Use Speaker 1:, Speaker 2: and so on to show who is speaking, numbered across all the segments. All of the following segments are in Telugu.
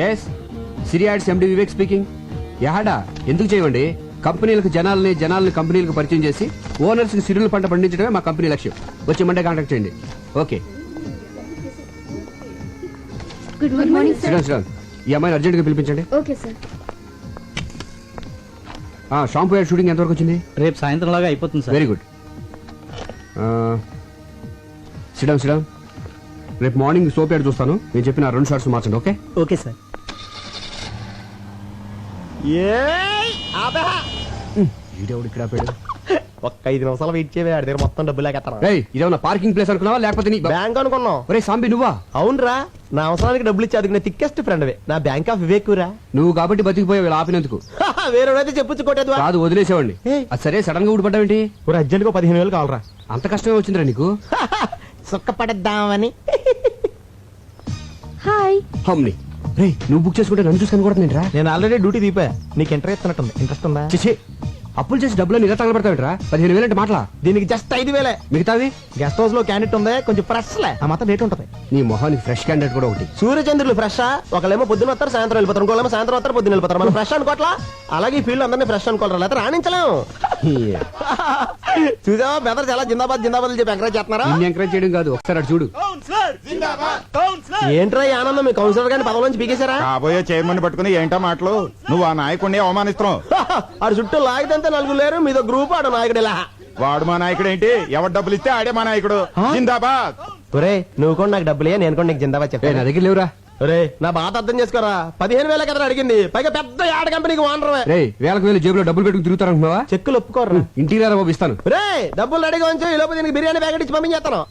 Speaker 1: ఎస్ సిరియాడ్స్ ఎండి వివేక్ స్పీకింగ్. యాడా ఎందుకు చేయండి? కంపెనీలకు జనాలని కంపెనీలకు పరిచయం చేసి ఓనర్స్ కి సిరుల పంట పండించడమే మా కంపెనీ లక్ష్యం. వచ్చే మండే కాంటాక్ట్ చేయండి. ఓకే.
Speaker 2: Good morning sir.
Speaker 1: ఈ అమ్మాయిని అర్జెంట్ గా పిలిపించండి.
Speaker 2: Okay sir.
Speaker 1: Shampoo ad shooting ఎంతవరకు వచ్చింది?
Speaker 3: రేపు సాయంత్రం లాగా అయిపోతుంది సార్.
Speaker 1: Very good. సిడమ్ రేపు మార్నింగ్ సోప్ యాడ్ చూస్తాను. నేను చెప్పిన 2 షార్ట్స్ మార్చండి. Okay
Speaker 3: okay sir.
Speaker 1: వీడెవడు ఇక్కడ ఆపాడు?
Speaker 4: ఒక్క 5 నిమిషాలు వెయిట్ చేయవే, ఆడి దగ్గర మొత్తం డబ్బులు లేకెత్తాను.
Speaker 1: ఇదేమన్నా పార్కింగ్ ప్లేస్ అనుకున్నావా లేకపోతే నీ
Speaker 4: బ్యాంక్ అనుకున్నావు?
Speaker 1: ఒరే సాంబి నువ్వా?
Speaker 4: అవునరా, నా అవసరానికి డబ్బులు ఇచ్చి అదిగిన థిక్కెస్ట్ ఫ్రెండ్ నా బ్యాంక్ ఆఫ్ వివేక్ రా.
Speaker 1: నువ్వు కాబట్టి బతికిపోయావు ఇలా ఆపినందుకు.
Speaker 4: వేరేవాడైతే చెప్పుచ్చుకోటేది
Speaker 1: కాదు వదిలేసేవాడిని. అది సరే సడన్ గా ఊడిపడ్డావేంటి?
Speaker 4: అర్జెంట్ గా 15,000 కావాలరా.
Speaker 1: అంత కష్టమే వచ్చిందిరా నీకు?
Speaker 4: సుఖపడద్దామని.
Speaker 2: హాయ్.
Speaker 1: హమ్ని రే నువ్వు బుక్ చేసుకుంటే నన్ను చూసుకొని కూడా నేను రా.
Speaker 4: నేను ఆల్రెడీ డ్యూటీ దీపా. నీకు ఇంట్రెస్ట్ ఇస్తున్నట్టుంది. ఇంట్రెస్ట్ ఉందా?
Speaker 1: చిచి అప్పులు చేసి డబ్బులు ఇలా తగలబెడతావేంట్రా? 15,000 అంటే మాటలా?
Speaker 4: దీనికి జస్ట్ 5,000.
Speaker 1: మిగతావి
Speaker 4: గెస్ట్ హౌస్ లో క్యాండిడేట్ ఉంది, కొంచెం ఫ్రెష్ లే, ఆ మాత్రం రేట్ ఉంటది.
Speaker 1: నీ మొహానికి ఫ్రెష్ క్యాండిడేట్ కూడా ఒకటి.
Speaker 4: సూర్యచంద్రులు ఫ్రెష్. ఒకళ్ళేమో పొద్దున వస్తారు, సాయంత్రం వెళ్ళిపోతారు. ఇంకోళ్ళేమో సాయంత్రం వస్తారు, పొద్దున వెళ్ళిపోతారు. మనం ఫ్రెష్ అనుకోవట్లా? అలాగే ఈ ఫీల్డ్ అందరినీ ఫ్రెష్ అనుకోవాలి, లేకపోతే రాణించలేము. చూసావా బెదర్ చాలా జిందాబాద్ జిందాబాద్ చెప్పి ఎంకరేజ్ చేస్తున్నారా?
Speaker 1: ఎంకరేజ్ చేయడం కాదు, ఒకసారి అటు చూడు.
Speaker 4: ఏంట్రా ఈ ఆనందం? మీ కౌన్సిలర్ గారిని పదవి నుంచి పీకేశారా?
Speaker 5: కాబోయే చైర్మన్ పట్టుకుని ఏంటో మాటలు? నువ్వు ఆ నాయకుడిని అవమానిస్తున్నావు.
Speaker 4: ఆడు చుట్టూ లాగితే నలుగురు లేరు, మీదో గ్రూప్ ఆడు నాయకుడు ఇలా.
Speaker 5: వాడు మా నాయకుడు ఏంటి? ఎవరు డబ్బులు ఇస్తే ఆడే మా నాయకుడు. జిందాబాద్.
Speaker 4: ఒరే నువ్వు కూడా నాకు డబ్బులే, నేను కూడా నీకు జిందాబాద్
Speaker 1: నా
Speaker 4: చెప్పాను.
Speaker 1: దగ్గర లేవురా.
Speaker 4: ఒరే నా బాధ అర్థం చేసుకోరా. 15,000 కదా అడిగింది, పైగా పెద్ద యాడ్ కంపెనీకి ఓనర్.
Speaker 1: రే వేలకు వేలు జేబులో డబ్బులు పెట్టుకుని తిరుగుతారనుకున్నావా?
Speaker 4: చెక్కులు ఒప్పుకోరా.
Speaker 1: ఇంటికి రారా బాబు, ఇస్తాను.
Speaker 4: రే డబ్బులు రెడీగా ఉంచు, ఈ లోపు దీనికి బిర్యానీ ప్యాకెట్ ఇచ్చి పంపించేస్తాను.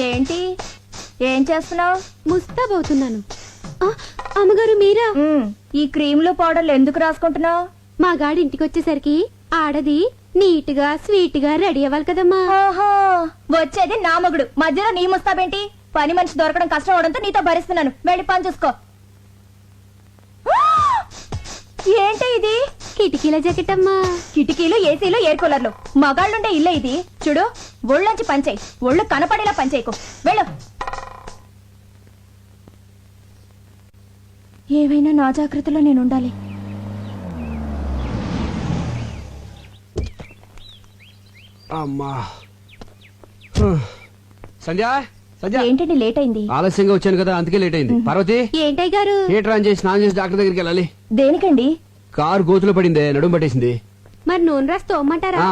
Speaker 2: ఏంటి ఏం చేస్తున్నావు?
Speaker 6: ముస్తాబవుతున్నాను. అమ్మగారు మీరా?
Speaker 2: ఈ క్రీములు పౌడర్లు ఎందుకు రాసుకుంటున్నావు?
Speaker 6: మా గాడి ఇంటికి వచ్చేసరికి ఆడది నీట్ గా స్వీట్ గా రెడీ అవ్వాలి కదమ్మా.
Speaker 2: ఓహో వచ్చేది నా మగుడు, మధ్యలో నీ ముస్తాబేంటి? పని మనిషి దొరకడం కష్టం అవడంతో నీతో భరిస్తున్నాను. వెళ్ళి పని చూసుకో. ఏంటి ఇది?
Speaker 6: కిటికీల జాకెట్ అమ్మా.
Speaker 2: కిటికీలు, ఏసీలు, ఎయిర్ కూలర్లు. మగాళ్ళుండే ఇల్లే ఇది. చూడు ఒళ్ళొంచి పంచేయి, ఒళ్ళు కనపడేలా పంచేయకు. వెళ్ళు. ఏవైనా నా జాగ్రత్తలో నేను ఉండాలి.
Speaker 1: అమ్మా సంధ్య సంధ్య,
Speaker 2: ఏంటండి లేట్ అయింది?
Speaker 1: ఆలస్యంగా వచ్చాను కదా అందుకే లేట్ అయింది. పార్వతి
Speaker 6: ఏంటయ్య గారు?
Speaker 1: థియేటర్ ఆన్ చేసి స్నానం చేసి డాక్టర్ దగ్గరికి వెళ్ళాలి.
Speaker 2: దేనికండి?
Speaker 1: కారు గోతులో పడిందే, నడుము పట్టేసింది.
Speaker 6: మరి నూనె రాసి తోమ్మంటారా?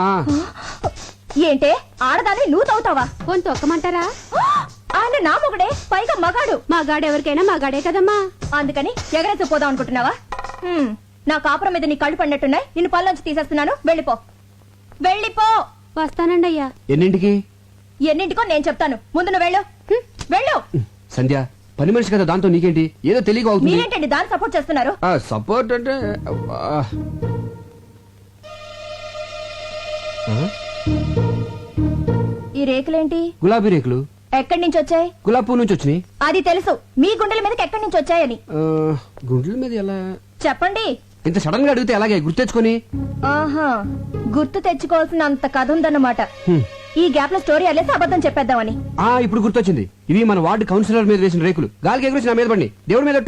Speaker 2: ఏంటే ఆడదాన్ని నువ్వు తవ్వుతావా?
Speaker 6: కొంత తొక్కమంటారా?
Speaker 2: ఆయన నా మొగుడే, పైగా మగాడు.
Speaker 6: మా గాడు ఎవరికైనా మా గాడే కదమ్మా.
Speaker 2: అందుకని ఎగరేసి పోదాం అనుకుంటున్నావా? నా కాపురం మీద నీ కళ్ళు పడినట్టున్నాయి. నిన్ను పళ్ళొంచి తీసేస్తున్నాను. వెళ్ళిపో వెళ్ళిపో.
Speaker 6: వస్తానండి అయ్యా.
Speaker 1: ఎన్నింటికి?
Speaker 2: ఎన్నింటికో నేను చెప్తాను. ముందు నువ్వు వెళ్ళు. వెళ్ళు.
Speaker 1: సంధ్య పని మనిషి కదా, దాంతో నీకేంటి? ఏదో తెలియక అవుతుంది.
Speaker 2: మీరేంటండి దాన్ని సపోర్ట్ చేస్తున్నారు?
Speaker 1: సపోర్ట్ అంటే
Speaker 2: ఈ రేకులేంటి?
Speaker 1: గులాబీ రేకులు.
Speaker 2: ఎక్కడి నుంచి వచ్చాయి?
Speaker 1: గులాబీ పువ్వు నుంచి వచ్చినాయి.
Speaker 2: అది తెలుసు, మీ గుండెల మీదకి ఎక్కడి నుంచి వచ్చాయని.
Speaker 1: గుండెల మీద ఎలా?
Speaker 2: చెప్పండి.
Speaker 1: ఇంత సడన్ గా అడిగితే ఎలాగే గుర్తెచ్చుకొని?
Speaker 2: ఆహా గుర్తు తెచ్చుకోవాల్సిన అంత కథ ఉందన్నమాట. ఈ గ్యాప్ లో స్టోరీ అల్లేసి అబద్ధం చెప్పేద్దామని.
Speaker 1: ఇప్పుడు గుర్తొచ్చింది. ఇవి మన వార్డు కౌన్సిలర్ మీద వేసిన రేకులు. గాలికి ఎగురొచ్చి నా మీద పడి దేవుడి మీద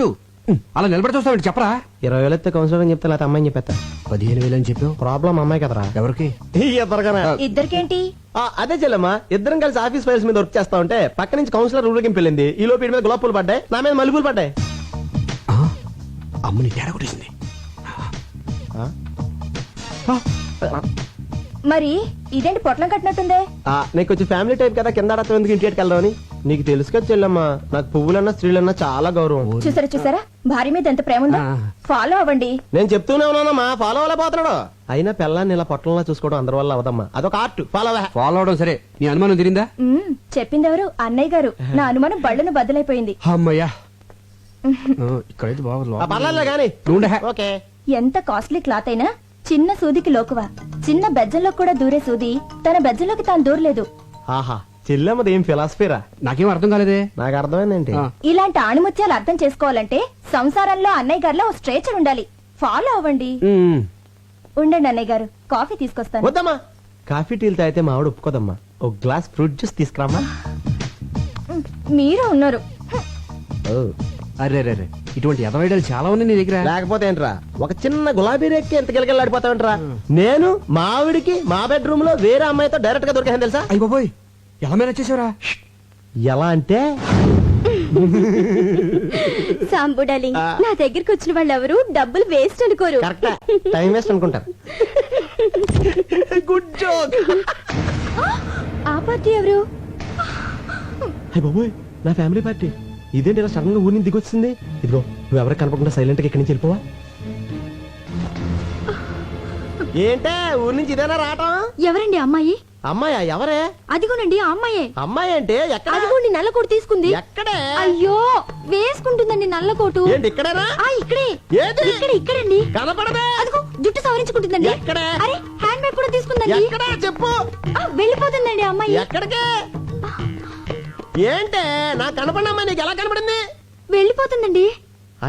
Speaker 1: అలా నిలబడి చూస్తావు చెప్పరా?
Speaker 4: 20,000 ఎత్తే కౌన్సిలర్ అని చెప్తే లేకపోతే అమ్మాయిని చెప్పేస్తా.
Speaker 1: 15,000 అని చెప్పావు.
Speaker 4: ప్రాబ్లం అమ్మాయి కదరా.
Speaker 1: ఎవరికి?
Speaker 2: ఇద్దరికేంటి?
Speaker 4: అదే చెల్లమ్మా, ఇద్దరం కలిసి ఆఫీస్ ఫైల్స్ మీద వర్క్ చేస్తా ఉంటే పక్క నుంచి కౌన్సిలర్ ఊరికి వెళ్ళింది. ఈ లోపు మీద గులాబ్ పూలు పడ్డాయి, నా మీద మల్లెపూలు పడ్డాయి.
Speaker 1: అమ్మని తేడా కొట్టేసింది.
Speaker 2: మరి ఇదేంటి పొట్లం కట్టినట్టుందే?
Speaker 4: నీకు కొంచెం ఫ్యామిలీ టైప్ కదా, కింద ఆడతాం ఎందుకు ఇంటికి వెళ్దామని. నీకు తెలుసు కదా చెల్లమ్మా, నాకు పువ్వులన్నా స్త్రీలన్నా చాలా గౌరవం.
Speaker 2: చూసారా భార్య మీద ఎంత ప్రేమ ఉందో. ఫాలో అవ్వండి.
Speaker 4: నేను చెప్తూనే ఉన్నానమ్మా, ఫాలో అవ్వలేకపోతున్నాడు. అయినా పిల్లాన్ని ఇలా పొట్టంలా చూసుకోవడం అందరి వల్ల అవదమ్మా, అదొక ఆర్ట్.
Speaker 1: ఫాలో అవడం సరే, నీ అనుమానం తిరిందా?
Speaker 2: చెప్పిందెవరు? అన్నయ్య గారు. నా అనుమానం బళ్ళను బద్దలైపోయింది.
Speaker 1: అమ్మయ్యా ఇక్కడైతే
Speaker 4: పర్లేదు కానీ. ఓకే.
Speaker 2: ఎంత కాస్ట్లీ క్లాత్ అయినా చిన్న సూదికి లోకువా. చిన్న బెజ్జంలో కూడా దూరే సూది తన బెజ్జంలోకి తాను దూరలేదు.
Speaker 4: ఆహా చెల్లెమ్మది ఏం ఫిలాసఫీరా?
Speaker 1: నాకేం అర్థం కాలేదే.
Speaker 4: నాకు అర్థమైందేంటి?
Speaker 2: ఇలాంటి ఆణిముత్యాలు అర్థం చేసుకోవాలంటే సంసారంలో అన్నయ్య గారిలో ఓ స్ట్రేచర్ ఉండాలి. ఫాలో అవ్వండి. ఉండండి అన్నయ్య గారు, కాఫీ తీసుకొస్తాను.
Speaker 4: వద్దమ్మా, కాఫీ టీలు తాగితే మా ఆవిడ ఒప్పుకోదమ్మా. ఒక గ్లాస్ ఫ్రూట్ జ్యూస్ తీసుకురామా.
Speaker 2: మీరు ఉన్నారు.
Speaker 1: అరే రే రే, ఇటువంటి ఎదవైడలు చాలా ఉన్నాయి నీ దగ్గర.
Speaker 4: లేకపోతే ఏంట్రా, ఒక చిన్న గులాబీ రేక్కి ఎంత గిలగిలాడిపోతావంటరా. నేను మా ఆవిడికి మా బెడ్రూమ్ లో వేరే అమ్మాయితో డైరెక్ట్ గా దొరికాను తెలుసా.
Speaker 1: అయ్య బాబోయ్, ఎలా మేనేజ్ చేసావురా?
Speaker 4: ఎలా అంటే
Speaker 6: సాంబు డార్లింగ్, నా దగ్గరికి వచ్చిన వాళ్ళు ఎవరు డబ్బులు వేస్ట్ అనుకోరు.
Speaker 4: కరెక్ట్, టైం వేస్ట్ అనుకుంటారు. Good joke.
Speaker 6: ఆ పార్టీ ఎవరు?
Speaker 4: అయ్య బాబోయ్, నా ఫ్యామిలీ పార్టీ. ఇదేంటి ఇలా సడన్ గా ఊరి నుంచి దిగొచ్చింది. ఇదిగో నువ్వు ఎవరికి కనపడకుండా సైలెంట్ గా ఇక్కడి నుంచి వెళ్ళిపోవా. ఏంటే ఊరి నుంచి ఇదేనా రావటం?
Speaker 6: ఎవరండి అమ్మాయి?
Speaker 4: అమ్మాయా? ఎవరే?
Speaker 6: అదిగోనండి ఆ అమ్మాయే.
Speaker 4: అమ్మాయి అంటే ఎక్కడ?
Speaker 6: అదిగోండి నల్ల కోటు తీసుకుంది.
Speaker 4: ఎక్కడే?
Speaker 6: అయ్యో, వేసుకుంటుందండి నల్ల కోటు.
Speaker 4: ఏంటి ఇక్కడేనా?
Speaker 6: ఇక్కడే.
Speaker 4: ఏది?
Speaker 6: ఇక్కడండి.
Speaker 4: కనపడదే.
Speaker 6: అదిగో జుట్టు సవరించుకుంటుందండి.
Speaker 4: ఎక్కడే?
Speaker 6: అరే, హ్యాండ్ బ్యాగ్ కూడా తీసుకుందండి.
Speaker 4: ఎక్కడా చెప్పు.
Speaker 6: వెళ్ళిపోతుందండి అమ్మాయి.
Speaker 4: ఎక్కడికే? ఏంటే నాకు కనపడిన అమ్మాయి నీకు ఎలా కనపడింది?
Speaker 6: వెళ్ళిపోతుందండి.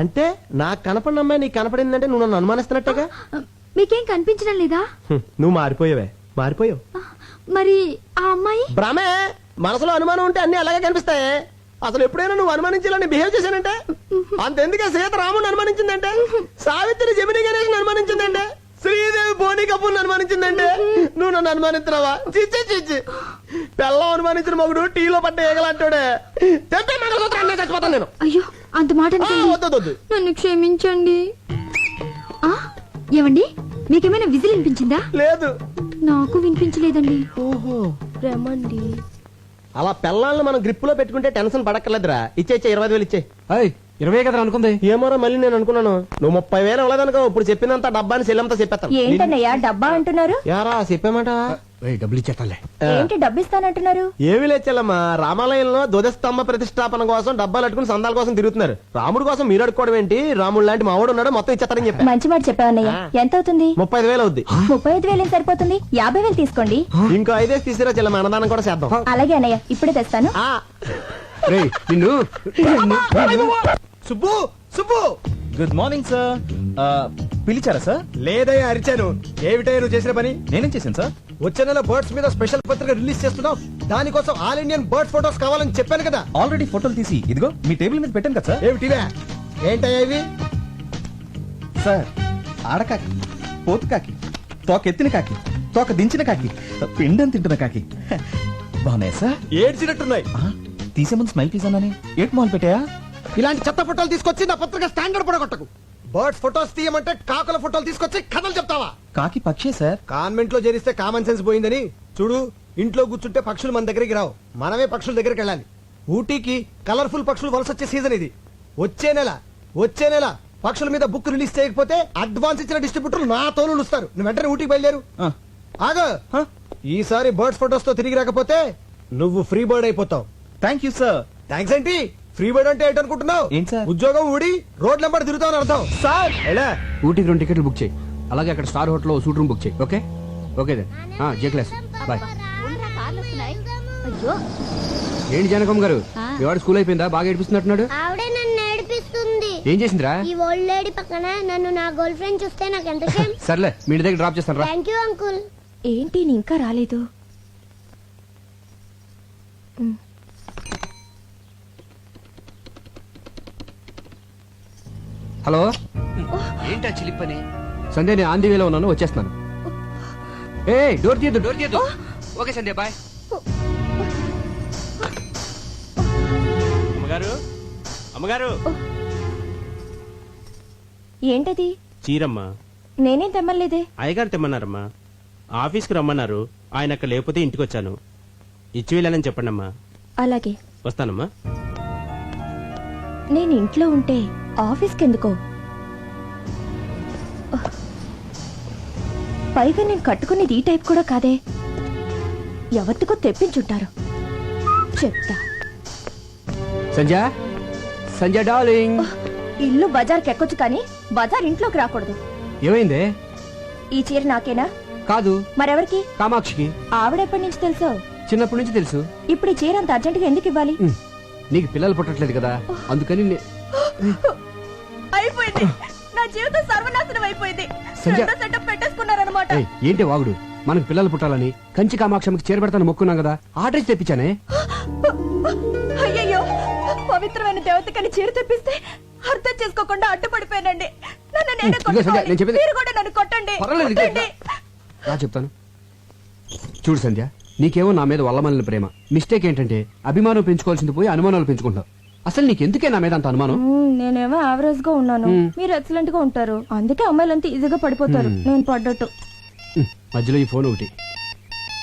Speaker 4: అంటే నాకు కనపడిన అమ్మాయి నీకు కనపడిందంటే నువ్వు నన్ను అనుమానిస్తున్నట్టుగా.
Speaker 6: మీకేం కనిపించడం లేదా?
Speaker 4: నువ్వు మారిపోయావే, మారిపోయావు.
Speaker 6: మరి ఆ అమ్మాయి?
Speaker 4: భ్రమే. మనసులో అనుమానం ఉంటే అన్ని అలాగే కనిపిస్తాయి. అసలు ఎప్పుడైనా నువ్వు అనుమానించాలని బిహేవ్ చేశానంటే అంతెందుకే సీత రాముని అనుమానించిందంటే, సావిత్రి జమిని గణేష్ అనుమానించిందంటే, శ్రీదేవి బోని కపూర్ అనుమానించిందంటే నువ్వు నన్ను అనుమానిస్తున్నావా? చిచ్చి చిచ్చి, పెళ్ళం అనుమానించిన మగుడు టీలో పడ్డ ఏగలంటాడే. తెప్పే మంగళసూత్రాన్ని చచ్చిపోతాను నేను.
Speaker 6: అయ్యో, అంత మాట అనకండి.
Speaker 4: వద్దు.
Speaker 6: నన్ను క్షమించండి. ఏమండి, మీకేమైనా విజిల్ వినిపించిందా?
Speaker 4: లేదు.
Speaker 6: నాకు వినిపించలేదండి.
Speaker 4: ఓహో,
Speaker 6: రమండి.
Speaker 4: అలా పెళ్ళాలను మనం గ్రిప్ లో పెట్టుకుంటే టెన్షన్ పడక్కర్లేదురా. ఇచ్చే 25,000 ఇచ్చే.
Speaker 1: 20 కదా అనుకుంది.
Speaker 4: ఏమోరా, మళ్ళీ నేను అనుకున్నాను నువ్వు 30,000 ఇవ్వలేదనుకో. ఇప్పుడు చెప్పినంత డబ్బాని సెల్లంతా చెప్పేస్తాను.
Speaker 2: ఏంటన్నయ్యా డబ్బా అంటున్నారు?
Speaker 4: యారా చెప్పామాట.
Speaker 1: డబ్బులు ఇచ్చేస్తాలే.
Speaker 2: ఏంటి డబ్బు ఇస్తానంటున్నారు?
Speaker 4: ఏమి లేచెల్లమ్మా, రామాలయంలో ధ్వజస్తంభ ప్రతిష్టాపన కోసం డబ్బాలు అట్టుకుని సందాల కోసం తిరుగుతున్నారు. రాముడు కోసం మీరు అడుకోవడం ఏంటి? రాముడు లాంటి మావాడు ఉన్నాడు, మొత్తం ఇచ్చేస్తారని చెప్పా.
Speaker 2: మంచి మాట చెప్పావన్నయ్య. ఎంత అవుతుంది?
Speaker 4: 35,000 అవుద్ది.
Speaker 2: 35,000 సరిపోతుంది. 50,000 తీసుకోండి.
Speaker 4: ఇంకో 5,000 తీసిరా చెల్లమ్మ, అన్నదానం కూడా చేద్దాం.
Speaker 2: అలాగే అన్నయ్య, ఇప్పుడే తెస్తాను.
Speaker 4: ఆ,
Speaker 1: రేయ్, నిన్ను
Speaker 3: Subbu Subbu.
Speaker 5: Good morning sir. పిలిచారా సార్?
Speaker 3: లేదయ్యా, అరిచాను. ఏమిటయ్యా నువ్వు చేసిన పని?
Speaker 5: నేనేం చేశాను సార్?
Speaker 3: వచ్చే నెల బర్డ్స్ మీద స్పెషల్ పత్రిక రిలీజ్ చేస్తున్నావు. దానికోసం ఆల్ ఇండియన్ బర్డ్ ఫోటోస్ కావాలని చెప్పాను కదా.
Speaker 5: ఆల్రెడీ ఫోటోలు తీసి ఇదిగో మీ టేబుల్ మీద పెట్టాను కదా సార్.
Speaker 3: ఏమిటివే? ఏంటయ్యా ఇవి?
Speaker 5: సార్, ఆడకాకి, పోతు కాకి, తోక ఎత్తిన కాకి, తోక దించిన కాకి, పిండం తింటున్న కాకి బాగున్నాయి సార్.
Speaker 3: ఏడ్చినట్టున్నాయి.
Speaker 5: తీసే ముందు స్మైల్ ప్లీజ్ అన్నానే. ఏట్ మాల్ పెట్టాయా?
Speaker 3: ఇలాంటి చెత్త ఫోటోలు తీసుకొచ్చి నా పత్రిక స్టాండర్డ్ పడగొట్టకు. బర్డ్స్ ఫోటోస్ తీయమంటే కాకుల ఫోటోలు తీసుకొచ్చి కథలు చెప్తావా?
Speaker 5: కాకి పక్షే సార్.
Speaker 3: కాన్వెంట్ లో చేరిస్తే కామన్ సెన్స్ పోయిందని చూడు. ఇంట్లో కూర్చుంటే పక్షులు మన దగ్గరికి రావు, మనమే పక్షుల దగ్గరికి వెళ్ళాలి. ఊటీకి కలర్ఫుల్ పక్షులు వలస వచ్చే సీజన్ ఇది. వచ్చే నెల పక్షుల మీద బుక్ రిలీజ్ చేయకపోతే అడ్వాన్స్ ఇచ్చిన డిస్ట్రిబ్యూటర్లు నా తోలు ఇస్తారు. నువ్వు వెంటనే ఊటీకి బయలుదేరు. ఆగో, ఈసారి బర్డ్స్ ఫోటోస్ తో తిరిగి రాకపోతే నువ్వు ఫ్రీ బర్డ్ అయిపోతావు.
Speaker 5: Thank you sir.
Speaker 3: థ్యాంక్స్ ఏంటి? ఫ్రీ బర్డ్ అంటే ఏంటనుకుంటున్నావు?
Speaker 5: ఏంటి సార్?
Speaker 3: ఉద్యోగం ఊడి రోడ్ నెంబర్ తిరుగుతావు అర్థం.
Speaker 5: సార్
Speaker 3: ఎలా?
Speaker 1: ఊటీకి 2 టికెట్లు బుక్ చేయి. అలాగే అక్కడ స్టార్ హోటల్లో సూట్ రూమ్ బుక్ చేయి. ఓకే ఓకే జే క్లాస్ బాయ్.
Speaker 6: అయ్యో,
Speaker 1: ఏంటి జనకమ్మ గారు, మీ వాడు స్కూల్ అయిపోయిందా? బాగా ఏడిపిస్తున్నట్టున్నాడు.
Speaker 7: ఆవిడే నన్ను ఏడిపిస్తుంది.
Speaker 1: ఏం చేసిందిరా?
Speaker 7: ఈ ఓల్డ్ లేడీ పక్కన నన్ను నా గర్ల్ ఫ్రెండ్ చూస్తే నాకు ఎంత షేమ్.
Speaker 1: సర్లే, మీ ఇంటి దగ్గర డ్రాప్ చేస్తాను రా.
Speaker 7: Thank you uncle.
Speaker 2: ఏంటి నీ ఇంకా రాలేదు?
Speaker 1: హలో, ఏంటా చిలిపని? సంధ్య, నేను ఆంధీ వేలో ఉన్నాను, వచ్చేస్తున్నాను. ఏ డోర్ తీయద్దు. ఓకే సంధ్య, బాయ్.
Speaker 8: అమ్మగారు
Speaker 2: ఏంటది?
Speaker 8: చీరమ్మా.
Speaker 2: నేనేం తెమ్మలేదే.
Speaker 8: అయ్యగారు తెమ్మన్నారమ్మా. ఆఫీస్కి రమ్మన్నారు. ఆయన అక్కడ లేకపోతే ఇంటికి వచ్చాను. ఇచ్చి వెళ్ళాలని చెప్పండమ్మా.
Speaker 2: అలాగే
Speaker 8: వస్తానమ్మా.
Speaker 2: నేను ఇంట్లో ఉంటే ఆఫీస్కి ఎందుకో? పైగా నేను కట్టుకునేది ఈ టైప్ కూడా కాదే. ఎవరికో తెప్పించుంటారు. చెప్తా.
Speaker 1: సంధ్య డార్లింగ్.
Speaker 2: ఇల్లు బజార్కి ఎక్కొచ్చు కానీ బజార్ ఇంట్లోకి రాకూడదు.
Speaker 1: ఏమైందే?
Speaker 2: ఈ చీర నాకేనా?
Speaker 1: కాదు,
Speaker 2: మరెవరికి?
Speaker 1: కామాక్షికి.
Speaker 2: ఆవిడెప్పటి నుంచి తెలుసు?
Speaker 1: చిన్నప్పటి నుంచి తెలుసు.
Speaker 2: ఇప్పుడు ఈ చీర అంత అర్జెంటుగా ఎందుకు ఇవ్వాలి?
Speaker 1: నీకు పిల్లలు పుట్టట్లేదు కదా, అందుకని
Speaker 2: అయిపోయింది. నా జీవితం సర్వనాశనం అయిపోయింది.
Speaker 1: సంధ్య.
Speaker 2: సెటప్ పెట్టేసుకున్నారన్నమాట.
Speaker 1: ఏంటి వాగుడు? మనకు పిల్లలు పుట్టాలని కంచి కామాక్షమికి చేరబెడతాను మొక్కున్నాం కదా ఆర్డర్ ఇచ్చి తెప్పించానే.
Speaker 2: అయ్యయ్యో పవిత్రమైన దేవతకని చీర తెప్పిస్తే అర్థం చేసుకోకుండా అడ్డుపడిపోయానండి. నన్ను నేనే
Speaker 1: ఇదిగో సంధ్య,
Speaker 2: కొట్టుకోవాలి.
Speaker 1: నేను చెప్పేది-
Speaker 2: మీరు కూడా నన్ను కొట్టండి.
Speaker 1: పర్వాలేదు, ఇదిగో
Speaker 2: కొట్టండి.
Speaker 1: రా చెప్తాను. చూడు సంధ్య, నీకేమో నా మీద వల్లమల్లిన ప్రేమ. మిస్టేక్ ఏంటంటే అభిమానం పెంచుకోవాల్సింది పోయి అనుమానాలు పెంచుకుంటావు. అసలు నీకెందుకే నా మీద అంత అనుమానం?
Speaker 2: నేనేమో యావరేజ్ గా ఉన్నాను, మీరు ఎక్సలెంట్ గా ఉంటారు. అందుకే అమ్మాయిలంతా ఈజీగా పడిపోతారు. నేను పడ్డట్టు.
Speaker 1: మధ్యలో ఈ ఫోన్ ఒకటి.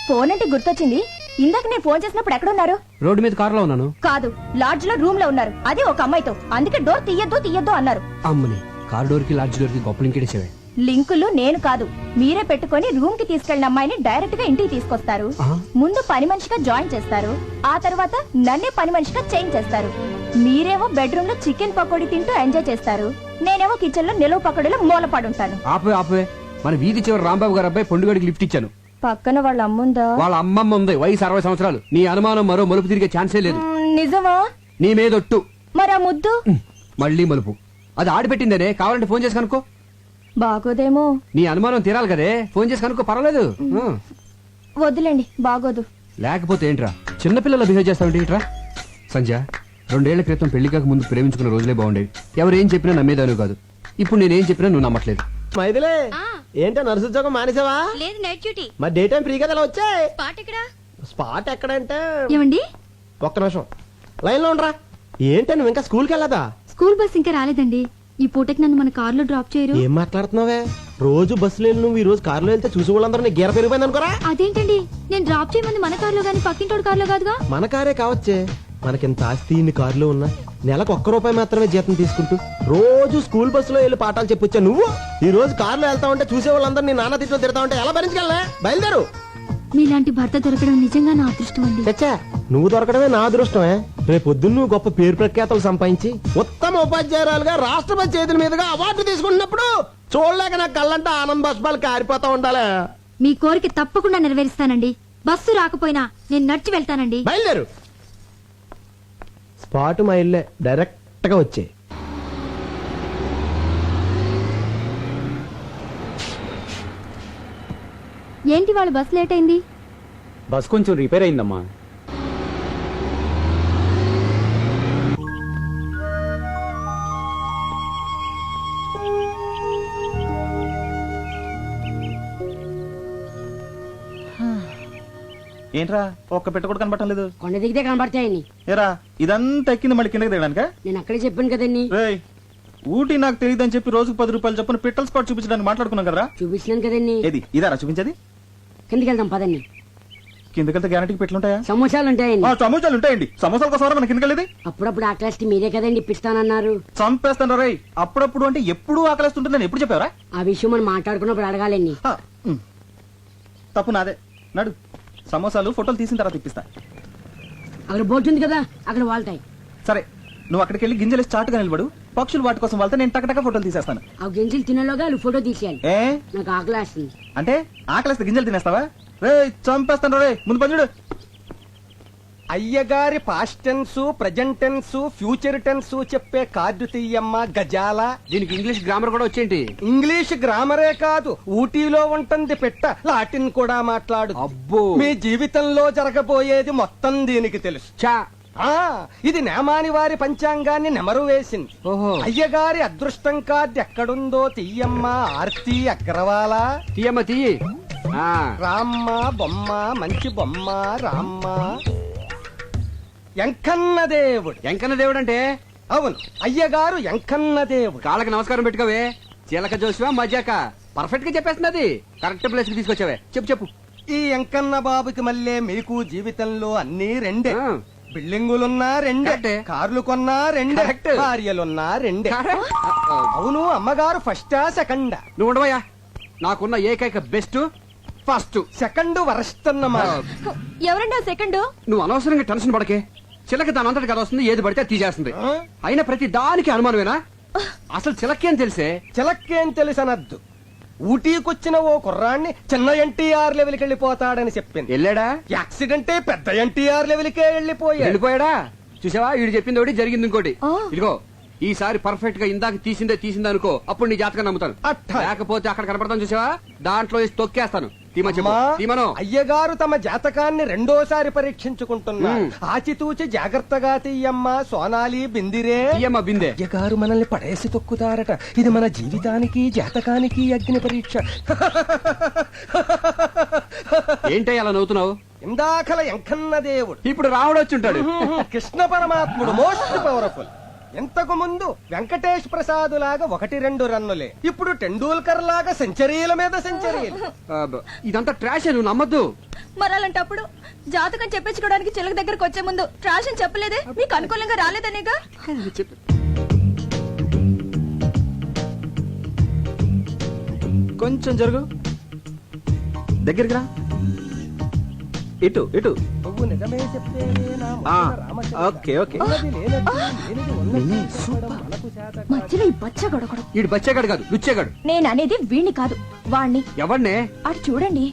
Speaker 2: ఫోన్ అంటే గుర్తొచ్చింది. ఇందాక నేను ఫోన్ చేసినప్పుడు ఎక్కడ ఉన్నారు?
Speaker 1: రోడ్డు మీద కారులో ఉన్నాను.
Speaker 2: కాదు, లాడ్జ్ లో రూమ్ లో ఉన్నారు. అది ఒక అమ్మాయితో. అందుకే డోర్ తీయద్దు అన్నారు.
Speaker 1: అమ్మని కార్ డోర్ కి లాడ్జ్ డోర్ కి గొప్ప లింకేసేవే.
Speaker 2: లింకులు నేను కాదు, మీరే పెట్టుకొని రూమ్ కి తీసుకెళ్లిన అమ్మాయిని డైరెక్ట్ గా ఇంటికి తీసుకొస్తారు. ముందు పని మనిషిగా జాయిన్ చేస్తారు. ఆ తర్వాత నన్నే పని మనిషిగా చేంజ్ చేస్తారు. మీరేమో బెడ్రూమ్ లో చికెన్ పకోడీ తింటూ ఎంజాయ్ చేస్తారు. నేనేమో కిచెన్ లో నిలువ పకోడీలో మూలపడుంటాను.
Speaker 1: ఆపే మన వీధి చివరి రాంబాబు గారు అబ్బాయి పొండుగడికి లిఫ్ట్ ఇచ్చాను.
Speaker 2: పక్కన వాళ్ళ అమ్ముందా?
Speaker 1: వాళ్ళ అమ్మమ్మ ఉంది, వయసు 60 సంవత్సరాలు. నీ అనుమానం మరో మలుపు తిరిగే ఛాన్సే లేదు.
Speaker 2: నిజమా?
Speaker 1: నీ మీదొట్టు.
Speaker 2: మరి ఆ ముద్దు
Speaker 1: మళ్ళీ మలుపు. అది ఆడిపెట్టిందనే, కావాలంటే ఫోన్ చేసి కనుక్కో.
Speaker 2: బాగోదేమో.
Speaker 1: నీ అనుమానం తీరాలి కదే, ఫోన్ చేసి కనుక్కో, పర్వాలేదు.
Speaker 2: వద్దులేండి, బాగోదు.
Speaker 1: లేకపోతే ఏంట్రా చిన్నపిల్లల బిహేవ్ చేస్తావంటే ఏంట్రా? సంధ్య, 2 ఏళ్ల క్రితం పెళ్లి కాక ముందు ప్రేమించుకున్న రోజులే బాగుండేవి. ఎవరేం చెప్పినా నమ్మేదాను కాదు. ఇప్పుడు నేనేం చెప్పినా నువ్వు నమ్మట్లేదు.
Speaker 4: మైదిలే ఏంటో నర్సు ఉద్యోగం మానేసావా?
Speaker 6: లేదు నైట్ డ్యూటీ.
Speaker 4: మరి డే టైం ఫ్రీ కదా ఇలా వచ్చాయి.
Speaker 6: స్పాట్ ఎక్కడ?
Speaker 4: స్పాట్ ఎక్కడంటే
Speaker 6: ఏమండి,
Speaker 4: ఒక్క నిమిషం లైన్ లో ఉండరా. ఏంటో నువ్వు ఇంకా స్కూల్కి వెళ్ళదా?
Speaker 6: స్కూల్ బస్ ఇంకా రాలేదండి. ఈ పూటకి నన్ను మన కార్ లో డ్రాప్ చేయరు?
Speaker 4: ఏం మాట్లాడుతున్నావే? రోజు బస్సులో వెళ్ళి నువ్వు ఈ రోజు కారులో వెళ్తే చూసి వాళ్ళందరూ నీ గీర పెరిగిపోయింది అనుకోరా.
Speaker 6: అదేంటండి, నేను డ్రాప్ చేయమంది మన కార్ లో గానీ పక్కింటోడు కార్ లో కాదుగా.
Speaker 4: మన కారే కావచ్చే. మనకింత ఆస్తి ఇన్ని కారులో ఉన్నా నెలకు ₹1 మాత్రమే జీతం తీసుకుంటూ రోజు స్కూల్ బస్సులో వెళ్ళి పాఠాలు చెప్పొచ్చా నువ్వు? ఈ రోజు కారులో వెళ్తా ఉంటే చూసే వాళ్ళందరూ నీ నాన్న తిట్లో తిడతా ఉంటే ఎలా భరించగలనే? బయలుదేరు.
Speaker 6: మీలాంటి భర్త దొరకడం నిజంగా నా అదృష్టం అండి.
Speaker 4: చచ్చా, నువ్వు దొరకడమే నా అదృష్టమే. రేపు పొద్దున్న నువ్వు గొప్ప పేరు ప్రఖ్యాతలు సంపాదించి ఉత్తమ ఉపాధ్యాయురాలుగా రాష్ట్రపతి చేతుల మీదుగా అవార్డు తీసుకుంటున్నప్పుడు చూడలేక నా కళ్ళంటే ఆనంద బాష్పాలు కారిపోతా ఉండాలి.
Speaker 6: మీ కోరిక తప్పకుండా నెరవేరుస్తానండి. బస్సు రాకపోయినా నేను నడిచి వెళ్తానండి.
Speaker 4: బయలుదేరు. స్పాట్ మా ఇల్లే, డైరెక్ట్ గా వచ్చే.
Speaker 6: ఏంటి వాళ్ళ బస్ లేట్ అయింది?
Speaker 1: బస్ కొంచెం రిపేర్ అయిందమ్మా.
Speaker 5: ఏంట్రా ఒక్క పెట్ట కూడా కనబడటం లేదు?
Speaker 9: కొండ దిగితే కనబడతాయని.
Speaker 5: ఏరా ఇదంతా ఎక్కింది మళ్ళీ కిందకి దిగడానికా?
Speaker 9: నేను అక్కడే చెప్పాను కదండి.
Speaker 5: రేయ్, ఊటీ నాకు తెలియదని చెప్పి రోజుకు ₹10 చొప్పున పిట్టల స్పాట్ చూపించడానికి మాట్లాడుకున్నాం కదరా.
Speaker 9: చూపించినాను కదండి.
Speaker 5: ఏది ఇదారా చూపించేది?
Speaker 9: కిందకి వెళ్దాం పదండి.
Speaker 5: కిందకెళ్తే గ్యారంటీకి పెట్లుంటాయా?
Speaker 9: సమోసాలు ఉంటాయండి.
Speaker 5: సమోసాలు ఉంటాయండి. సమోసాల కోసం మన కిందకెళ్ళేది?
Speaker 9: అప్పుడప్పుడు ఆ క్లాస్ మీరే కదండి ఇప్పిస్తానన్నారు.
Speaker 5: చంపేస్తాను రై. అప్పుడప్పుడు అంటే ఎప్పుడు ఆకలిస్తుంటుంది నేను ఎప్పుడు చెప్పావరా?
Speaker 9: ఆ విషయం మనం మాట్లాడుకున్నప్పుడు అడగాలండి.
Speaker 5: తప్పు నాదే. నడు, సమోసాలు ఫోటోలు తీసిన తర్వాత ఇప్పిస్తా.
Speaker 9: అక్కడ బోట్ ఉంది కదా, అక్కడ వాళ్తాయి.
Speaker 5: సరే, నువ్వు అక్కడికి వెళ్ళి గింజలు చాటుగా నిలబడు. పక్షులు వాటి కోసం వెళ్తే నేను టకటక ఫోటోలు తీసేస్తాను.
Speaker 9: ఆ గింజలు తినేలోగా వాళ్ళు ఫోటో తీసేయాలి.
Speaker 5: ఏ
Speaker 9: నాకు ఆకలి వేస్తుంది.
Speaker 5: అంటే ఆకలిస్తే గింజలు తినేస్తావా? రే చంపేస్తాను రే. ముందు పని చూడు.
Speaker 3: అయ్యగారి past tense, present tense, future tense చెప్పే కార్డు తీయమ్మ గజాల.
Speaker 1: దీనికి ఇంగ్లీష్ గ్రామర్ కూడా వచ్చేంటి?
Speaker 3: ఇంగ్లీష్ గ్రామరే కాదు, ఊటీలో ఉంటుంది పెట్ట లాటిన్ కూడా మాట్లాడు.
Speaker 1: అబ్బో,
Speaker 3: మీ జీవితంలో జరగబోయేది మొత్తం దీనికి తెలుసు.
Speaker 1: చా.
Speaker 3: ఇది నేమాని వారి పంచాంగాన్ని నెమరు వేసింది.
Speaker 1: ఓహో.
Speaker 3: అయ్యగారి అదృష్టం కార్డు ఎక్కడుందో తీయమ్మ ఆర్తి అగ్రవాల.
Speaker 1: తీయమ్మ తీయి.
Speaker 3: రామ్మ బొమ్మ, మంచి బొమ్మ రామ్మ. ఎంకన్న దేవుడు.
Speaker 1: ఎంకన్న దేవుడు అంటే?
Speaker 3: అవును, అయ్యగారు ఎంకన్న దేవుడు.
Speaker 1: కాళ్ళకి నమస్కారం పెట్టుకోవే. చీలక జోసివా మజాక పర్ఫెక్ట్ గా చెప్పేస్తున్నది. కరెక్ట్ ప్లేస్ కి తీసుకొచ్చావే. చెప్పు.
Speaker 3: ఈ ఎంకన్న బాబుకి మళ్ళీ మీకు జీవితంలో అన్ని రెండే.
Speaker 1: ఆ.
Speaker 3: బిల్డింగులున్నా రెండే,
Speaker 1: కరెక్టే.
Speaker 3: కార్లు కొన్నా రెండే,
Speaker 1: కరెక్ట్.
Speaker 3: భార్యలున్నా రెండే. అవును, అమ్మగారు ఫస్టా సెకండా?
Speaker 1: నువ్వు ఉండవయ్యా. నాకున్న ఏకైక బెస్ట్ ఫస్ట్.
Speaker 3: సెకండ్ వరస్ట్ అన్నమాట.
Speaker 2: ఎవరండి సెకండ్?
Speaker 1: నువ్వు అనవసరంగా టెన్షన్ పడకే. చిలక దానంతటి కదా వస్తుంది, ఏది పడితే అది తీసేస్తుంది. అయినా ప్రతి దానికి అనుమానమేనా? అసలు చిలకేం తెలిసే?
Speaker 3: చిలక్కేం తెలుసనద్దు. ఊటీకొచ్చిన ఓ కుర్రాన్ని చిన్న ఎన్టీఆర్ లెవెల్కి వెళ్ళిపోతాడని చెప్పింది.
Speaker 1: వెళ్ళాడా?
Speaker 3: యాక్సిడెంటే పెద్ద ఎన్టీఆర్ లెవెల్కే
Speaker 1: వెళ్ళిపోయాడా? చూసావా, వీడు చెప్పింది ఒకటి జరిగింది ఇంకోటి.
Speaker 2: ఆ.
Speaker 1: ఇదిగో ఈసారి పర్ఫెక్ట్ గా ఇందాక తీసిందే అనుకో, అప్పుడు నీ జాతకం నమ్ముతాను.
Speaker 3: అట్టా.
Speaker 1: లేకపోతే అక్కడ కనపడతాను చూసావా, దాంట్లో వేసి తొక్కేస్తాను. తీమా చెప్పు
Speaker 4: అమ్మా,
Speaker 1: తీమను
Speaker 4: అయ్యగారు తమ జాతకాన్ని రెండోసారి పరీక్షించుకుంటున్నారు. ఆచితూచి జాగ్రత్తగా తీయమ్మా సోనాలి బిందిరే.
Speaker 1: తీయమ్మ బిందె.
Speaker 4: అయ్యగారు మనల్ని పడేసి తొక్కుతారట. ఇది మన జీవితానికి జాతకానికి అగ్ని పరీక్ష.
Speaker 1: ఏంటయ్య అలా నవ్వుతున్నావు?
Speaker 4: ఇందాకల ఎంకన్న దేవుడు,
Speaker 1: ఇప్పుడు రాముడు వచ్చి ఉంటాడు.
Speaker 4: కృష్ణ పరమాత్ముడు మోస్ట్ పవర్ఫుల్. ఇంతకు ముందు వెంకటేష్ ప్రసాద్ లాగా 1-2 రన్నులే. ఇప్పుడు టెండూల్కర్ లాగా సెంచరీల మీద సెంచరీలు.
Speaker 1: ఇదంతా ట్రాష్, నువ్వు నమ్మద్దు.
Speaker 2: మరి అలాంటప్పుడు జాతకం చెప్పించుకోవడానికి చిలక దగ్గరకు వచ్చే ముందు ట్రాష్ అని చెప్పలేదే? మీకు అనుకూలంగా రాలేదనేగా.
Speaker 5: కొంచెం జరుగు, దగ్గరికి రా. ఇటు ఇటు.
Speaker 4: నువ్వు నిజమే చెప్తేనే నా
Speaker 5: ఆ,
Speaker 4: మనసున రామచంద్ర.
Speaker 5: Okay okay.
Speaker 4: ఉన్నది లేనట్టు, లేనిది ఉన్నట్టు చెప్పడం మనకు చేత కాదు.
Speaker 2: మధ్యలో ఈ బచ్చ గొడగడం.
Speaker 1: ఈడు బచ్చేగాడు కాదు, లుచ్చేగాడు.
Speaker 2: నేను అనేది వీణ్ణి కాదు, వాణ్ణి.
Speaker 1: ఎవరినే?
Speaker 2: అటు చూడండి.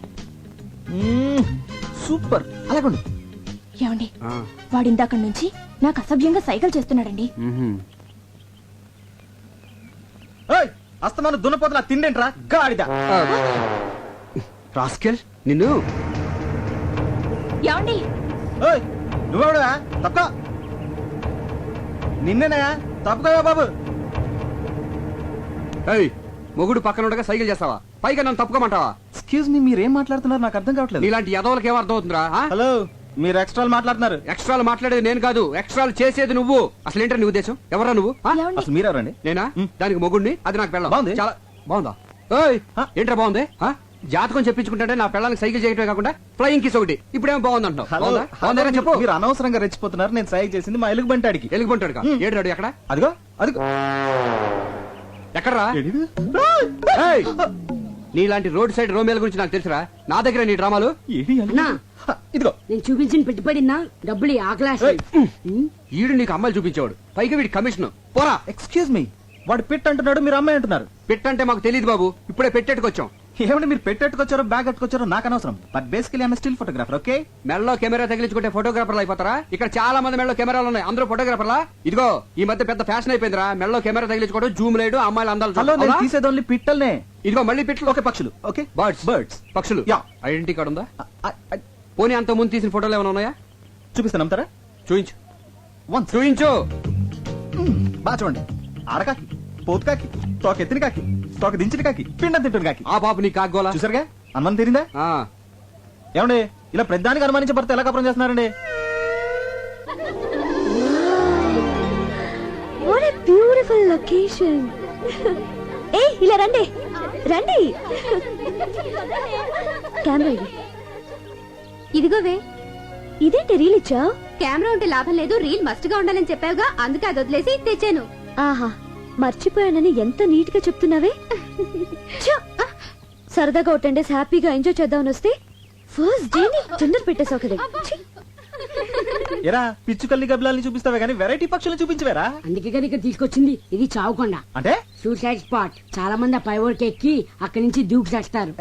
Speaker 5: సూపర్, అలాగండి.
Speaker 2: ఏమండి, వాడిందాక నుంచి నాకు అసభ్యంగా సైకిల్ చేస్తున్నాడండి.
Speaker 5: అస్తమాను దున్నపోతున్నా తిండేంట్రా గాడిద.
Speaker 1: రాస్కెల్ నిన్ను.
Speaker 2: ఏమండి,
Speaker 5: నువ్వెవడువా? తప్ప నిన్నేనా? తప్పుకోవా బాబు.
Speaker 1: ఏయ్, మొగుడు పక్కన ఉండగా సైకిల్ చేస్తావా? పైగా నన్ను తప్పుకోమంటావా?
Speaker 5: ఎక్స్క్యూజ్ మీ, మీరేం మాట్లాడుతున్నారు నాకు అర్థం కావట్లేదు.
Speaker 1: నీలాంటి యదవులకి ఏం అర్థం అవుతుందిరా?
Speaker 5: హలో, మీరు ఎక్స్ట్రాలు మాట్లాడుతున్నారు.
Speaker 1: ఎక్స్ట్రాలు మాట్లాడేది నేను కాదు, ఎక్స్ట్రాలు చేసేది నువ్వు. అసలు ఏంటో నీ ఉద్దేశం? ఎవరా నువ్వు?
Speaker 2: ఏమండి?
Speaker 5: అసలు మీరెవరండి?
Speaker 1: నేనా? దానికి మొగుడిని, అది నాకు పెళ్ళం.
Speaker 5: బాగుంది.
Speaker 1: చాలా బాగుందా? ఏయ్, ఏంట్రా బాగుంది? జాతకం చెప్పించుకుంటే నా పెళ్ళానికి సైకిల్ చేయటమే కాకుండా ఫ్లయింగ్ కిస్ ఒకటి. ఇప్పుడేమో బాగుంది అంటున్నావు.
Speaker 5: హలో,
Speaker 1: బాగుందా? బాగుందా చెప్పు.
Speaker 5: మీరు అనవసరంగా రెచ్చిపోతున్నారు. నేను సైకి చేసింది మా ఎలుగు బంటాడికి.
Speaker 1: ఎలుగుబంటాడు ఏడాడు ఎక్కడ?
Speaker 5: అదిగో అదిగో.
Speaker 1: ఎక్కడరా? ఏయ్, నీలాంటి రోడ్ సైడ్ రోమేల గురించి నాకు తెలుసురా. నా దగ్గర నీ డ్రామాలు.
Speaker 9: అన్నా,
Speaker 5: ఇదిగో
Speaker 9: నేను చూపించిన పెట్టుబడినా డబ్బులు ఆ క్లాస్.
Speaker 1: ఈడు నీకు అమ్మాయిలు చూపించేవాడు, పైగా వీడి కమిషన్. పోరా.
Speaker 5: ఎక్స్క్యూజ్ మీ, వాడు పిట్ అంటున్నాడు, మీరు అమ్మాయి అంటున్నారు.
Speaker 1: పెట్టంటే మాకు తెలియదు బాబు, ఇప్పుడే పెట్టేట్టుకొచ్చాం.
Speaker 5: ఏమంటే మీరు పెట్టెట్టుకొచ్చారో బ్యాగ్ కట్టుకొచ్చారో నాకు అనవసరం. But basically I'm still photographer. Okay,
Speaker 1: మెడలో కెమెరా తగిలించుకుంటే ఫోటోగ్రాఫర్లు అయిపోతారా? ఇక్కడ చాలా మంది మెడలో కెమెరాలు ఉన్నాయి, అందరూ ఫోటోగ్రాఫర్లా? ఇదిగో ఈ మధ్య పెద్ద ఫ్యాషన్ అయిపోయిందిరా మెడలో కెమెరా తగిలించుకోవడం, జూమ్ లేడు, అమ్మాయిలు అందాలు
Speaker 5: హలో,
Speaker 1: చూడడం.
Speaker 5: నేను
Speaker 1: అవునా?
Speaker 5: తీసేది ఓన్లీ పిట్టల్నే.
Speaker 1: ఇదిగో మళ్ళీ పిట్లు.
Speaker 5: ఓకే, పక్షులు. Okay,
Speaker 1: birds.
Speaker 5: బర్డ్స్.
Speaker 1: పక్షులు.
Speaker 5: యా.
Speaker 1: ఐడెంటిటీ కార్డు ఉందా? పోనీ అంత ముందు తీసిన ఫోటోలు ఏమైనా ఉన్నాయా?
Speaker 5: చూపిస్తాను, నమ్ముతారా?
Speaker 1: చూయించు.
Speaker 5: వన్స్.
Speaker 1: చూయించు.
Speaker 5: బాగా చూడండి. ఆడకాకి, పోతు కాకి, తోక ఎత్తిన కాకి, తోక దించిన కాకి, పిండం తింటున్న కాకి.
Speaker 1: ఆ పాప నీ కాగోలా.
Speaker 5: చూసారుగా, అనుమానం తీరిందా? ఏమండి, ఇలా ప్రధానికి అనుమానించే భర్త ఎలా కపరం చేస్తున్నారండి?
Speaker 6: What a beautiful location. ఏ ఇలా రండి రండి. కెమెరా ఇది. ఇదిగోవే. ఇదేంటి రీల్ ఇచ్చా? కెమెరా ఉంటే లాభం లేదు, రీల్ మస్ట్ గా ఉండాలని చెప్పావుగా, అందుకే అది వదిలేసి తెచ్చాను. ఆహా, మర్చిపోయానని ఎంత నీట్ గా చెప్తున్నావే. ఛ! సరదాగా ఒక 10 days హ్యాపీగా ఎంజాయ్ చేద్దామని వస్తే ఫస్ట్ డే ని తొందర పెట్టేసావు కదా. ఛీ!
Speaker 5: ఎరా పిచ్చు కల్లి గబ్బలాల్ని చూపిస్తావే కానీ వెరైటీ పక్షులు చూపించవేరా?
Speaker 9: అందుకే కదా ఇక్కడ తీసుకొచ్చింది. ఇది చావుకొండ,
Speaker 5: అంటే
Speaker 9: సూసైడ్ స్పాట్. చాలా మంది ఆ పై వరకు ఎక్కి అక్కడి నుంచి దూకి చేస్తారు.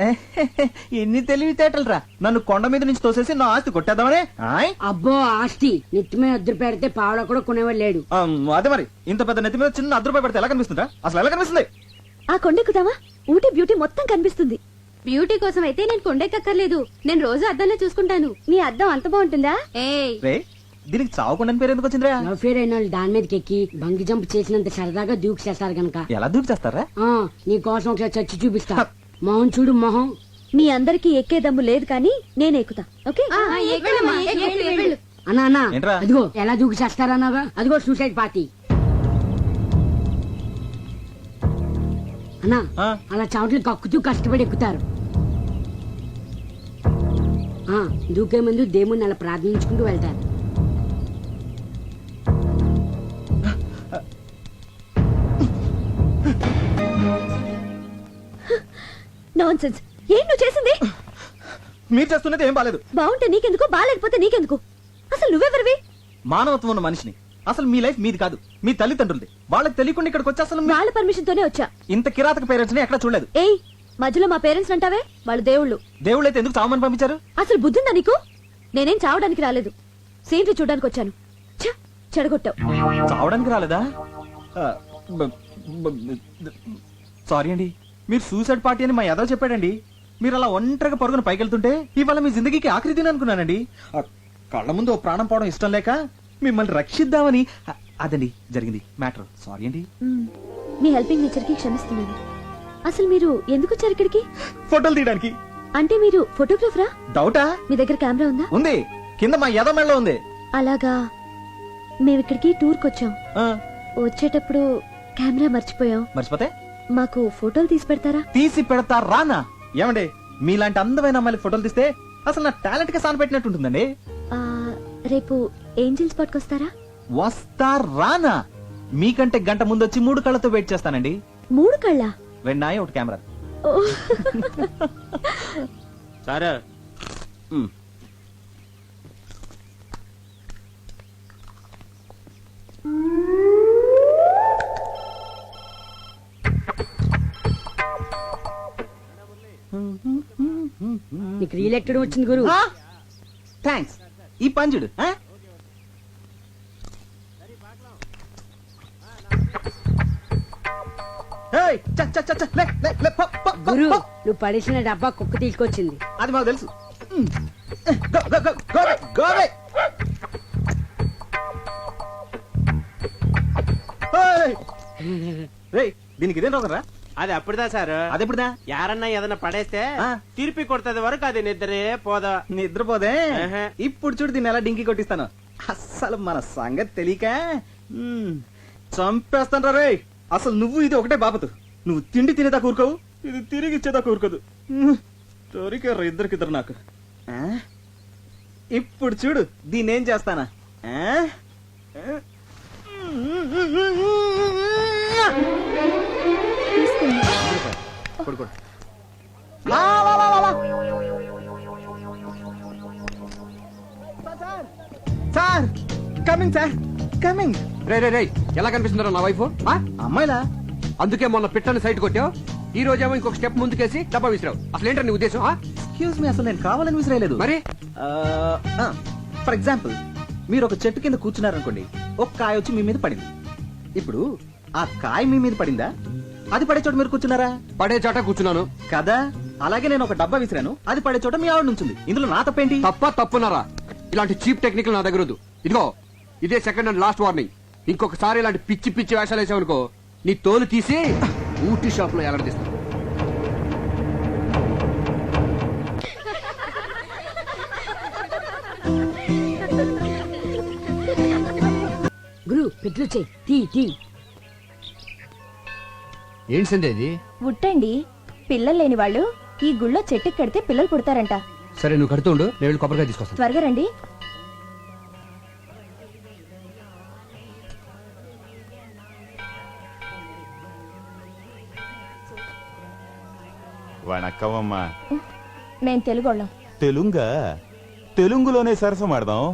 Speaker 5: ఎన్ని తెలివితేటలు రా. నన్ను కొండ మీద నుంచి తోసేసి నా ఆస్తి కొట్టేద్దామనే. ఆయ్?
Speaker 9: అబ్బో, ఆస్తి నెత్తి మీద అద్దరు పెడితే పావడ కూడా కొనేవాడు లేడు.
Speaker 5: అదే మరి, ఇంత పెద్ద నెత్తి మీద చిన్న ₹1 పెడితే ఎలా కనిపిస్తుందా? అసలు ఎలా కనిపిస్తుంది?
Speaker 6: ఆ కొండెక్కుదామా? ఊటీ బ్యూటీ మొత్తం కనిపిస్తుంది. బ్యూటీ కోసం అయితే నేను కొండెక్కర్లేదు, నేను రోజు అద్దంలో చూసుకుంటాను. నీ అద్దం అంత బాగుంటుందా?
Speaker 5: రే, దీనికి చావకుండా పేరు ఎందుకు వచ్చిందిరా?
Speaker 9: లవ్ ఫేర్ అయిన వాళ్ళు దాని మీదకి ఎక్కి బంగి జంప్ చేసినంత సరదాగా దూకి చేస్తారు గనక.
Speaker 5: ఎలా దూకి చేస్తారా?
Speaker 9: నీ కోసం ఒకసారి చచ్చి చూపిస్తా. మొహం చూడు, మొహం.
Speaker 6: మీ అందరికి ఎక్కే దమ్ము లేదు కానీ నేను ఎక్కుతా. ఓకే,
Speaker 9: అన్నా అన్నా,
Speaker 5: ఏంట్రా?
Speaker 9: అదిగో ఎలా దూకి చేస్తారన్నాగా, అదిగో సూసైడ్ పార్టీ. అన్నా, అలా చావట్లు కక్కుతూ కష్టపడి ఎక్కుతారు. దూకే ముందు దేవుణ్ణి అలా ప్రార్థించుకుంటూ వెళ్తారు.
Speaker 6: నాన్సెన్స్. ఏం నువ్వు చేసింది?
Speaker 5: మీరు చేస్తున్నది ఏం బాలేదు.
Speaker 6: బాగుంటే నీకెందుకు, బాగాలేకపోతే నీకెందుకు? అసలు నువ్వెవరివి?
Speaker 5: మానవత్వం ఉన్న మనిషిని. అసలు మీ లైఫ్ మీది కాదు, మీ తల్లిదండ్రులది. వాళ్ళకి తెలియకుండా ఇక్కడికి వచ్చి అసలు
Speaker 6: వాళ్ళ పర్మిషన్ తోనే వచ్చా.
Speaker 5: ఇంత కిరాతక పేరెంట్స్ ని ఎక్కడ చూడలేదు.
Speaker 6: ఏయ్, మధ్యలో మా పేరెంట్స్ అంటావే, వాళ్ళు దేవుళ్ళు.
Speaker 5: దేవుళ్ళు అయితే ఎందుకు చావమని పంపించారు?
Speaker 6: అసలు బుద్ధిందా నీకు? నేనేం చావడానికి రాలేదు, సీనరీ చూడడానికి వచ్చాను. చెడగొట్టావు.
Speaker 5: చావడానికి రాలేదా? సారీ అండి, మీరు సూసైడ్ పార్టీ అని మా యాదవ్ చెప్పాడండి. మీరు అలా ఒంటరిగా పరుగున పైకెళ్తుంటే ఇవాళ మీ జిందగీకి ఆఖరి దిన అనుకున్నానండి. ఆ, కళ్ళ ముందు ఓ ప్రాణం పోవడం ఇష్టం లేక మిమ్మల్ని రక్షిద్దామని అదండి జరిగింది మ్యాటర్. సారీ అండి.
Speaker 6: మీ హెల్పింగ్ నేచర్ కి క్షమిస్తున్నాను. అసలు మీరు ఎందుకు వచ్చారు ఇక్కడికి?
Speaker 5: ఫోటోలు తీయడానికి.
Speaker 6: అంటే మీరు ఫోటోగ్రాఫరా?
Speaker 5: డౌటా?
Speaker 6: మీ దగ్గర కెమెరా ఉందా?
Speaker 5: ఉంది, కింద మా ఎదమెళ్ళలో ఉంది.
Speaker 6: అలాగా, మేము ఇక్కడికి టూర్ కొచ్చాం.
Speaker 5: ఆ,
Speaker 6: వచ్చేటప్పుడు కెమెరా మర్చిపోయాం.
Speaker 5: మర్చిపోతే
Speaker 6: మాకు ఫోటోలు తీసి పెడతారా?
Speaker 5: తీసి పెడతా రానా? ఏమండి మీలాంటి అందమైన అమ్మాయిలకు ఫోటోలు తీస్తే అసలు నా టాలెంట్ కి సాన పెట్టినట్టు ఉంటుందండి.
Speaker 6: ఆ, రేపు ఏంజిల్ స్పాట్ కి వస్తారా?
Speaker 5: వస్తా రానా? మీకంటే గంట ముందు వచ్చి 3 కళ్ళతో వెయిట్ చేస్తానండి.
Speaker 6: 3 కళ్ళ?
Speaker 5: వెన్నాయి ఒకటి కెమెరా.
Speaker 8: సార్
Speaker 9: నీకు రీల్ ఎక్కడ వచ్చింది గురు?
Speaker 5: థ్యాంక్స్. ఈ పంజుడు
Speaker 9: గురు నువ్వు పడేసిన డబ్బా కుక్క తీసుకొచ్చింది.
Speaker 5: అది మాకు తెలుసు. Go, go, go, go away, go away. Hey! రేయ్, దీనికి ఇదేం రోగరా?
Speaker 8: అది అప్పుడుదా సార్.
Speaker 5: అదెప్పుడుదా?
Speaker 8: యారన్నా ఏదన్నా పడేస్తే
Speaker 5: ఆ.
Speaker 8: తిరిపి కొడుతుంది వరకు అది నిద్రే పోదా.
Speaker 5: నిద్రపోదే.
Speaker 8: ఆహా.
Speaker 5: ఇప్పుడు చూడు దీన్ని ఎలా డింకి కొట్టిస్తాను. అస్సలు మన సంగతి తెలియక చంపేస్తాను రే. అసలు నువ్వు ఇది ఒకటే బాపతు. నువ్వు తిండి తినేదా కూరుకోవు, ఇది తిరిగి ఇచ్చేదా కూరుకోదు. దొరికారు ఇద్దరికిద్దరు నాకు. ఆ? ఇప్పుడు చూడు దీన్ని ఏం చేస్తానా. ఆ? కొడు, కొడు. లా, లా, లా, లా, లా. Sir coming sir coming.
Speaker 1: రే రే రే ఎలా కనిపిస్తున్నారో నా వైఫ్?
Speaker 5: అమ్మాయిలా?
Speaker 1: అందుకే మొన్న పిట్టని సైట్ కొట్టావు, ఈ రోజేమో ఇంకొక స్టెప్ ముందుకేసి డబ్బా విసిరావు. అసలు ఏంటో నీ ఉద్దేశం?
Speaker 5: ఎక్స్క్యూజ్ మీ, అసలు నేను కావాలని విసిరేయలేదు.
Speaker 1: మరి
Speaker 5: ఫర్ ఎగ్జాంపుల్ మీరు ఒక చెట్టు కింద కూర్చున్నారనుకోండి, ఒక కాయ వచ్చి మీ మీద పడింది. ఇప్పుడు ఆ కాయ మీ మీద పడిందా, అది పడే చోట మీరు కూర్చున్నారా?
Speaker 1: పడే చోట కూర్చున్నాను
Speaker 5: కదా. అలాగే నేను ఒక డబ్బా విసిరాను, అది పడే చోట మీ ఆవిడ నుంచింది. ఇందులో నా తప్పేంటి?
Speaker 1: తప్పున్నారా? ఇలాంటి చీప్ టెక్నిక్ నా దగ్గర వద్దు. ఇదిగో ఇదే సెకండ్ అండ్ లాస్ట్ వార్నింగ్. ఇంకొకసారి ఇలాంటి పిచ్చి పిచ్చి వేషాలు వేసావనుకో, నీ తోలు తీసి ఊటీ షాప్ లో ఎలాడదీస్తాను.
Speaker 9: గురు పెట్లు చెయ్యి, తీ తీ.
Speaker 1: ఏంటి సందే ఇది?
Speaker 2: ఉట్టండి. పిల్లలు లేని వాళ్ళు ఈ గుళ్ళో చెట్టుకి కడితే పిల్లలు పుడతారంట.
Speaker 1: సరే నువ్వు కడుతుండు, నేను వెళ్ళి కొబ్బరికాయ తీసుకొస్తాను.
Speaker 2: త్వరగా రండి.
Speaker 10: వణక్కమమ్మా.
Speaker 2: మేం తెలుగోళ్ళం.
Speaker 10: తెలుంగా? తెలుగులోనే సరసమాడదాం.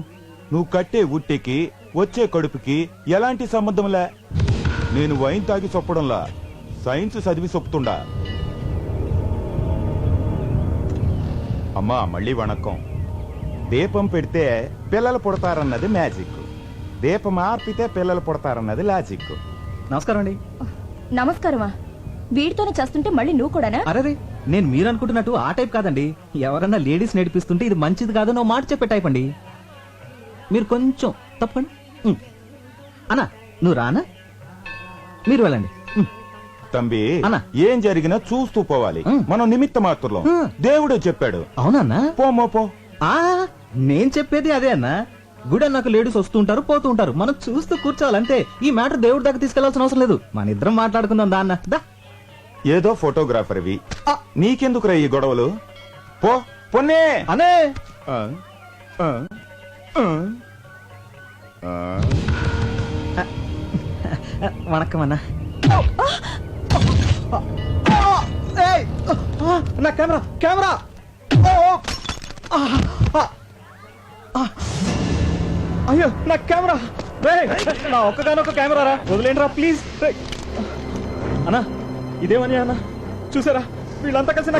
Speaker 10: నువ్వు కట్టే ఉట్టికి వచ్చే కడుపుకి ఎలాంటి సంబంధంలే. నేను వైన్ తాగి చొప్పడంలా, సైన్స్ చదివి చొప్పుతుండా. అమ్మా మళ్ళీ వణక్కం. దీపం పెడితే పిల్లలు పుడతారన్నది మ్యాజిక్, దీపం ఆర్పితే పిల్లలు పుడతారన్నది లాజిక్.
Speaker 5: నమస్కారం అండి.
Speaker 2: నమస్కారమా? వీడితోనే చేస్తుంటే మళ్ళీ నువ్వు కూడానా?
Speaker 5: అరే నేను మీరు అనుకుంటున్నట్టు ఆ టైప్ కాదండి. ఎవరన్నా లేడీస్ నడిపిస్తుంటే ఇది మంచిది కాదు నువ్వు మాట చెప్పే టైప్ అండి. మీరు కొంచెం తప్పండి. అన్నా నువ్వు రానా? మీరు వెళ్ళండి.
Speaker 10: తంబి
Speaker 5: అన్న.
Speaker 10: ఏం జరిగినా చూస్తూ పోవాలి. మనం నిమిత్త మాత్రం. దేవుడే చెప్పాడు.
Speaker 5: అవునన్నా?
Speaker 10: పోమో పో.
Speaker 5: నేను చెప్పేది అదే అన్నా. గుడి అన్నాక లేడీస్ వస్తూ ఉంటారు పోతూ ఉంటారు, మనం చూస్తూ కూర్చోవాలంటే. ఈ మ్యాటర్ దేవుడి దగ్గర తీసుకెళ్లాల్సిన అవసరం లేదు, మన ఇద్దరం మాట్లాడుకుందాం దా అన్న. దా.
Speaker 10: ఏదో ఫోటోగ్రాఫర్వి, నీకెందుకురా ఈ గొడవలు? పో పొన్నే
Speaker 5: అనే. వణక్కం అన్నా. నా కెమెరా కెమెరా. అయ్యో నా కెమెరా. నా ఒక్కగానొక్క కెమెరా రా, వదిలేండి రా ప్లీజ్. అన్నా ఇదేమని అన్నా చూసారా, వీళ్ళంతా కలిసి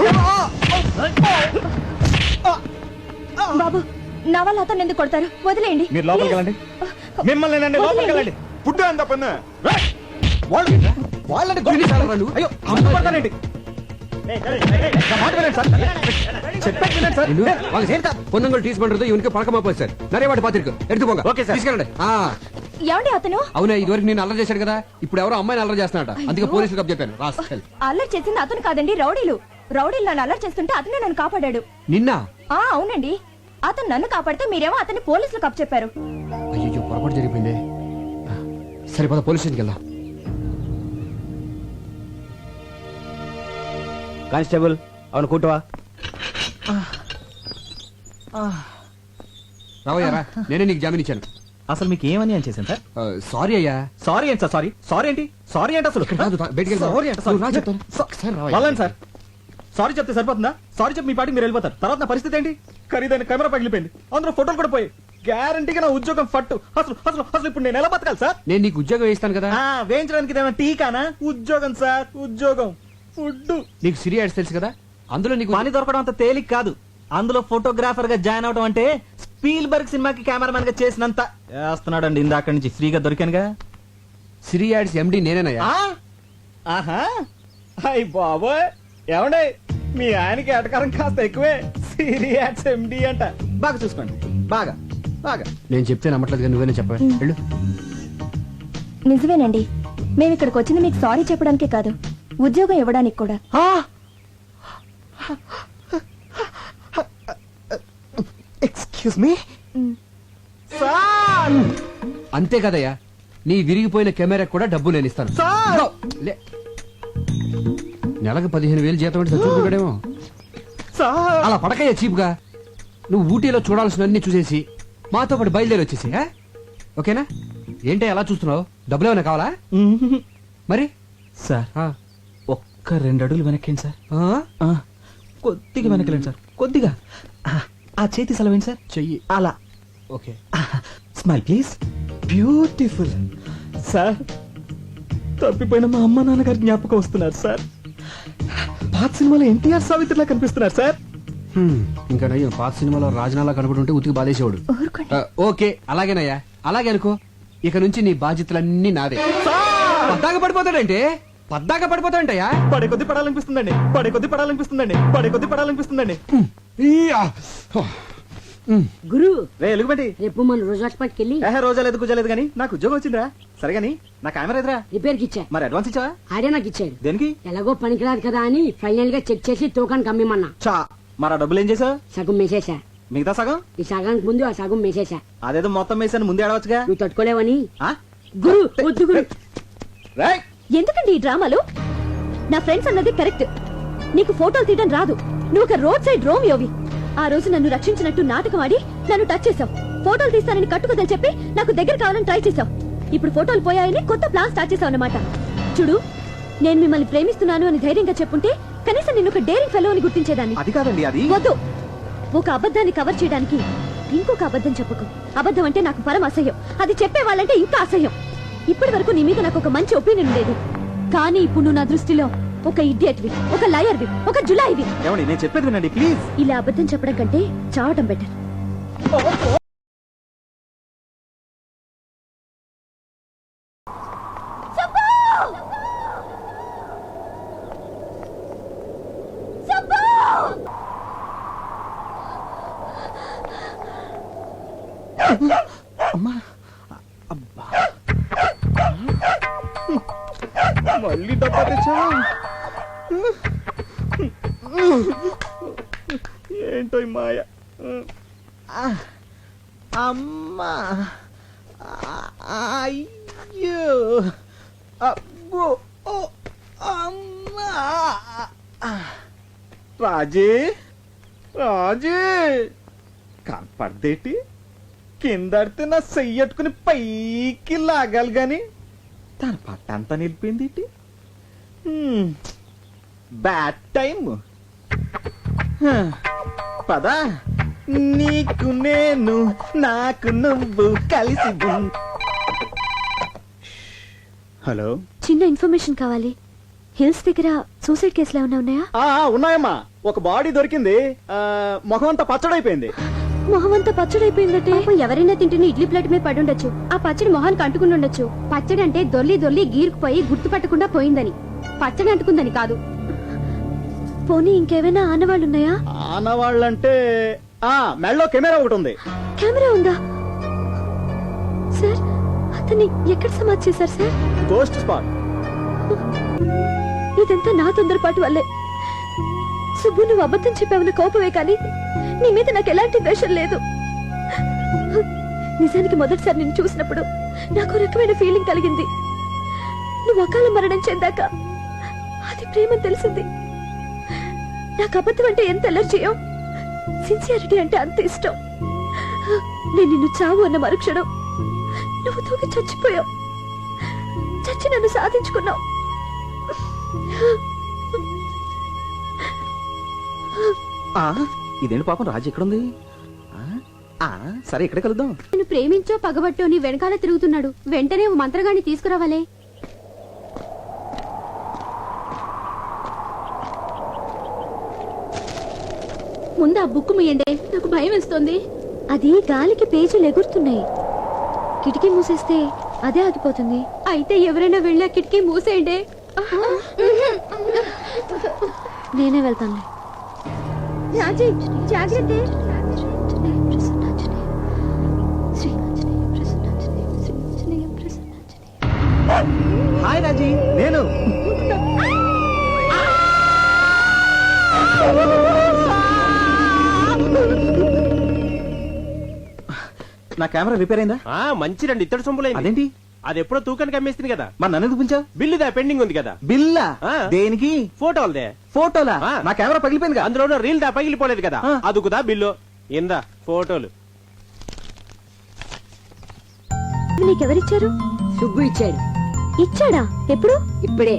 Speaker 2: బాబు నా వల్ల అతను ఎందుకు కొడతారు? వదిలేయండి.
Speaker 5: మీరు లోపలికి వెళ్ళండి. మిమ్మల్ని లోపలికి వెళ్ళండి.
Speaker 10: పుట్టు అంత పన్ను
Speaker 5: వాళ్ళంటే అయ్యో అమ్ముపడతానండి.
Speaker 1: பொண்ணுங்கள் டீஸ் பண்றது இவனுக்கு பழக்கமா போய் சார் நிறைய வாட்டி பாத்திருக்கு எடுத்து போங்க
Speaker 8: ఓకే సార్.
Speaker 1: తీసుకెళ్ళండి
Speaker 2: ఏమండి అతను
Speaker 1: అవునా ఇదివరకు నేను అల్లరి చేశాడు కదా ఇప్పుడు ఎవరో అమ్మాయిని అల్లరి చేస్తున్నాడట అందుకే పోలీసులకు చెప్పాను రాస్కెల్.
Speaker 2: అల్లరి చేసింది అతను కాదండి రౌడీలు నన్ను అల్లరి చేస్తుంటే అతనే నన్ను కాపాడాడు.
Speaker 1: నిన్న
Speaker 2: అవునండి, అతను నన్ను కాపాడితే మీరేమో అతన్ని పోలీసులకు అప్పచెప్పారు.
Speaker 1: అయ్యో పొరపాటు జరిగిపోయింది. సరే పద పోలీస్ స్టేషన్కి వెళ్దాం.
Speaker 3: కానిస్టేబుల్ అవును కూటవా
Speaker 1: రావయ్యారా నేనే నీకు జామీన్ ఇచ్చాను.
Speaker 5: అసలు మీకు ఏమని అని చేశాను సార్?
Speaker 1: సారీ అయ్యా.
Speaker 5: సారీ ఏంటి సార్? సారీ ఏంటి? సారీ ఏంటి అసలు?
Speaker 1: కాదు, బయటికి వెళ్దాం.
Speaker 5: సారీ ఏంటి?
Speaker 1: నువ్వు రా చెప్తాను. ఒకసారి రావయ్యా.
Speaker 5: వాళ్ళని సార్ సారీ చెప్తే సరిపోతుందా? సారీ చెప్పి మీ పాటికి మీరు వెళ్ళిపోతారు. తర్వాత నా పరిస్థితి ఏంటి? ఖరీదైన కెమెరా పగిలిపోయింది, అందులో ఫోటోలు కూడా పోయి గ్యారంటీగా నా ఉద్యోగం ఫట్టు. అసలు అసలు అసలు ఇప్పుడు నేను ఎలా బతకాలి సార్?
Speaker 1: నేను నీకు ఉద్యోగం వేయిస్తాను కదా.
Speaker 5: వేయించడానికి ఇదేమైనా టీకానా? ఉద్యోగం సార్, ఉద్యోగం. ఫుడ్
Speaker 1: నీకు సిరి యాడ్స్ తెలుసు కదా, అందులో నీకు
Speaker 5: పని దొరకడం అంత తేలిక కాదు. అందులో ఫోటోగ్రాఫర్ గా జాయిన్ అవడం అంటే స్పీల్బర్గ్ సినిమాకి కెమెరామెన్ గా చేసినంత చేస్తున్నాడండి. ఇందాక నుంచి ఫ్రీగా దొరికానుగా.
Speaker 1: సిరి యాడ్స్ ఎండి నేనేనయ్యా.
Speaker 5: ఆహా అయ్ బాబోయ్, ఏమండే మీ ఆయనకి ఎటకారం కాస్త ఎక్కువే. సీరియస్ ఎండి అంట. బాగా చూసుకోండి, బాగా బాగా.
Speaker 1: నేను చెప్తే నమ్మట్లేదు కానీ నువ్వేనే చెప్పా. వెళ్ళు.
Speaker 2: నిజమేనండి, మేము ఇక్కడికి వచ్చింది మీకు సారీ చెప్పడానికే కాదు, ఉద్యోగం ఇవ్వడానికి కూడా.
Speaker 4: Excuse me sir.
Speaker 1: అంతే కదయ్యా, నీ విరిగిపోయిన కెమెరా కూడా డబ్బు నేను ఇస్తాను.
Speaker 4: సార్
Speaker 1: లే. నెలకు 15,000 జీతం అంటే చచ్చుకుంటాడేమో.
Speaker 4: సార్
Speaker 1: అలా పడకయ్యా చీప్ గా. నువ్వు ఊటీలో చూడాల్సినవన్నీ చూసేసి మాతో పాటు బయలుదేరి వచ్చేసి ఓకేనా? ఏంటి అలా చూస్తున్నావు? డబ్బులు ఏమైనా కావాలా మరి?
Speaker 5: సార్ ఒక్క 2 అడుగులు వెనక్కిండి సార్. కొద్దిగా వెనకలేండి సార్, కొద్దిగా. ఆ చేతి సెలవేండి సార్.
Speaker 1: చెయ్యి
Speaker 5: అలా.
Speaker 1: Okay.
Speaker 5: Smile please. Beautiful. Sir తప్పిపోయిన మా అమ్మ నాన్నగారు జ్ఞాపకం వస్తున్నారు సార్. పాత సినిమాలో ఎన్టీఆర్ సావిత్రిలా కనిపిస్తున్నారు సార్.
Speaker 1: ఇంకా నయ్యో పాత సినిమాలో రాజనాలా కనబడుంటే ఉతికి బాధేసేవాడు. ఓకే అలాగేనయ్యా, అలాగే అనుకో. ఇక నుంచి నీ బాధ్యతలన్నీ నావే. పద్దాక పడిపోతాడంటే పద్దాక పడిపోతాడంటయ్యా.
Speaker 5: పడే కొద్ది పడాలనిపిస్తుందండి, పడే కొద్ది పడాలనిపిస్తుందండి, పడే కొద్ది పడాలనిపిస్తుందండి.
Speaker 9: గురు
Speaker 5: రే ఎలుగుబంటి,
Speaker 9: రేపు మన రోజు హాస్పిటల్కి వెళ్ళి
Speaker 5: రోజా లేదు గుజా లేదు కానీ నాకు ఉద్యోగం వచ్చిందిరా. సరే గానీ నా కెమెరా ఎదురా
Speaker 9: రిపేర్ కి ఇచ్చా.
Speaker 5: మరి అడ్వాన్స్ ఇచ్చావా?
Speaker 9: ఆడే నాకు ఇచ్చాడు.
Speaker 5: దేనికి?
Speaker 9: ఎలాగో పనికిరాదు కదా అని ఫైనల్ గా చెక్ చేసి తూకానికి అమ్మిమన్నా.
Speaker 5: చా మరి ఆ డబ్బులు ఏం చేసావు?
Speaker 9: సగం మేసేసా.
Speaker 5: మిగతా సగం
Speaker 9: ఈ సగానికి ముందు ఆ సగం మేసేసా.
Speaker 5: అదేదో మొత్తం వేసాను ముందే ఆడవచ్చుగా.
Speaker 9: నువ్వు తట్టుకోలేవని.
Speaker 5: ఆ?
Speaker 9: గురు వద్దు గురు.
Speaker 5: రైట్.
Speaker 6: ఎందుకండి ఈ డ్రామాలు? నా ఫ్రెండ్స్ అన్నది కరెక్ట్. నీకు ఫోటోలు తీయడం రాదు, నువ్వు ఒక రోడ్ సైడ్ రోమియోవి. ఆ రోజు నన్ను రక్షించినట్టు నాటకం ఆడి నన్ను టచ్ చేసావు. ఫోటోలు తీస్తానని కట్టుకదని చెప్పి నాకు దగ్గర కావాలని ట్రై చేసావు. ఇప్పుడు ఫోటోలు పోయాయని కొత్త ప్లాన్ స్టార్ట్ చేసావు అన్నమాట. చూడు, నేను మిమ్మల్ని ప్రేమిస్తున్నాను అని ధైర్యంగా చెప్పుంటే కనీసం నిన్ను ఒక డేరింగ్ ఫెలో అని గుర్తించేదాన్ని.
Speaker 5: అది కాదండి, అది
Speaker 6: వద్దు. ఒక అబద్ధాన్ని కవర్ చేయడానికి ఇంకొక అబద్ధం చెప్పకు. అబద్ధం అంటే నాకు పరమ అసహ్యం, అది చెప్పే వాళ్ళంటే ఇంకా అసహ్యం. ఇప్పటి వరకు నీ మీద నాకు ఒక మంచి ఒపీనియన్ ఉండేది, కానీ ఇప్పుడు నువ్వు నా దృష్టిలో ఒక ఇడియట్వి, ఒక లయర్వి, ఒక జులాయివి.
Speaker 5: ఏమండి నేను చెప్పేది వినండి ప్లీజ్.
Speaker 6: ఇలా అబద్ధం చెప్పడం కంటే చావటం బెటర్.
Speaker 5: అమ్మా అబ్బా, మళ్ళీ డబ్బా తెచ్చావా? ఏంటో ఈ మాయ. అమ్మా అయ్యో అబ్బో ఓ అమ్మా. రాజీ రాజీ కనపడదేటి? కిందడితే నా చెయ్యట్టుకుని పైకి లాగాలి గాని దాని పట్టంతా నిలిపింది. Bad time. పదా నీకు నేను నాకు నువ్వు కలిసి. హలో,
Speaker 6: చిన్న ఇన్ఫర్మేషన్ కావాలి. హిల్స్ దగ్గర సూసైడ్ కేసులు ఏమైనా ఉన్నాయా?
Speaker 5: ఉన్నాయమ్మా. ఒక బాడీ దొరికింది, మొహం అంతా పచ్చడైపోయింది.
Speaker 6: మొహం అంతా పచ్చడైపోయిందంటే ఎవరైనా తింటున్న ఇడ్లీ ప్లేట్ మీద పడి ఉండొచ్చు. ఆ పచ్చడి మొహానికి అంటుకుని ఉండొచ్చు. పచ్చడి అంటే దొల్లి దొల్లి గీరుకుపోయి గుర్తుపట్టకుండా పోయిందని, పచ్చడి అంటుకుందని కాదు. పోనీ ఇంకేమైనా ఆనవాళ్ళు ఉన్నాయా?
Speaker 5: ఆనవాళ్ళంటే మెళ్ళో కెమెరా ఒకటి ఉంది.
Speaker 6: కెమెరా ఉందా? సార్ అతన్ని ఎక్కడ సమాధి చేశారు సార్?
Speaker 5: Ghost spot.
Speaker 6: ఇదంతా నా తొందరపాటు వల్లే. సుబ్బు, నువ్వు అబద్ధం చెప్పావన్న కోపమే కానీ నీ మీద నాకు ఎలాంటి ద్వేషం లేదు. నిజానికి మొదటిసారి నిన్ను చూసినప్పుడు నాకు రకమైన ఫీలింగ్ కలిగింది. నువ్వు అకాల మరణం చెందాక అది ప్రేమని తెలిసింది. నాకు అబద్ధం అంటే ఎంత ఎలర్జీయో, సిన్సియారిటీ అంటే అంత ఇష్టం. నేను నిన్ను చావు అన్న మరుక్షణం నువ్వు తూగి చచ్చిపోయావు. చచ్చి నన్ను సాధించుకున్నావు.
Speaker 5: ఇదేంటి పాపం రాజు ఎక్కడుంది? సరే ఇక్కడే కలుద్దాం.
Speaker 6: నేను ప్రేమించో పగబట్టో నీ వెనకాల తిరుగుతున్నాడు. వెంటనే ఓ మంత్రగాన్ని తీసుకురావాలే. ముందు ఆ బుక్ ముయ్యండి, నాకు భయం వేస్తోంది. అది గాలికి పేజీలు ఎగురుతున్నాయి. కిటికీ మూసేస్తే అదే ఆగిపోతుంది. అయితే ఎవరైనా వెళ్ళా కిటికీ మూసేయండి. నేనే వెళ్తాను. రాజీ, జాగ్రత్త.
Speaker 5: హాయ్ రాజీ, నేను. నా కెమెరా రిపేర్ అయిందా?
Speaker 8: మంచి రండి, ఇత్తడి సొమ్ములైంది.
Speaker 5: అదేంటి?
Speaker 8: అది ఎప్పుడో తూకానికి అమ్మేస్తుంది కదా.
Speaker 5: మరి నన్ను ఎందుకు పిలిచావు?
Speaker 8: బిల్లుదా పెండింగ్ ఉంది కదా.
Speaker 5: బిల్లా? దేనికి?
Speaker 8: ఫోటోలదే.
Speaker 5: ఫోటోలా? నా కెమెరా పగిలిపోయింది.
Speaker 8: అందులో రీల్ దా పగిలిపోలేదు కదా, అదుకుదా బిల్లు. ఇందా ఫోటోలు.
Speaker 6: నీకెవరిచ్చారు?
Speaker 9: సుబ్బు ఇచ్చాడు.
Speaker 6: ఇచ్చాడా? ఎప్పుడు?
Speaker 9: ఇప్పుడే.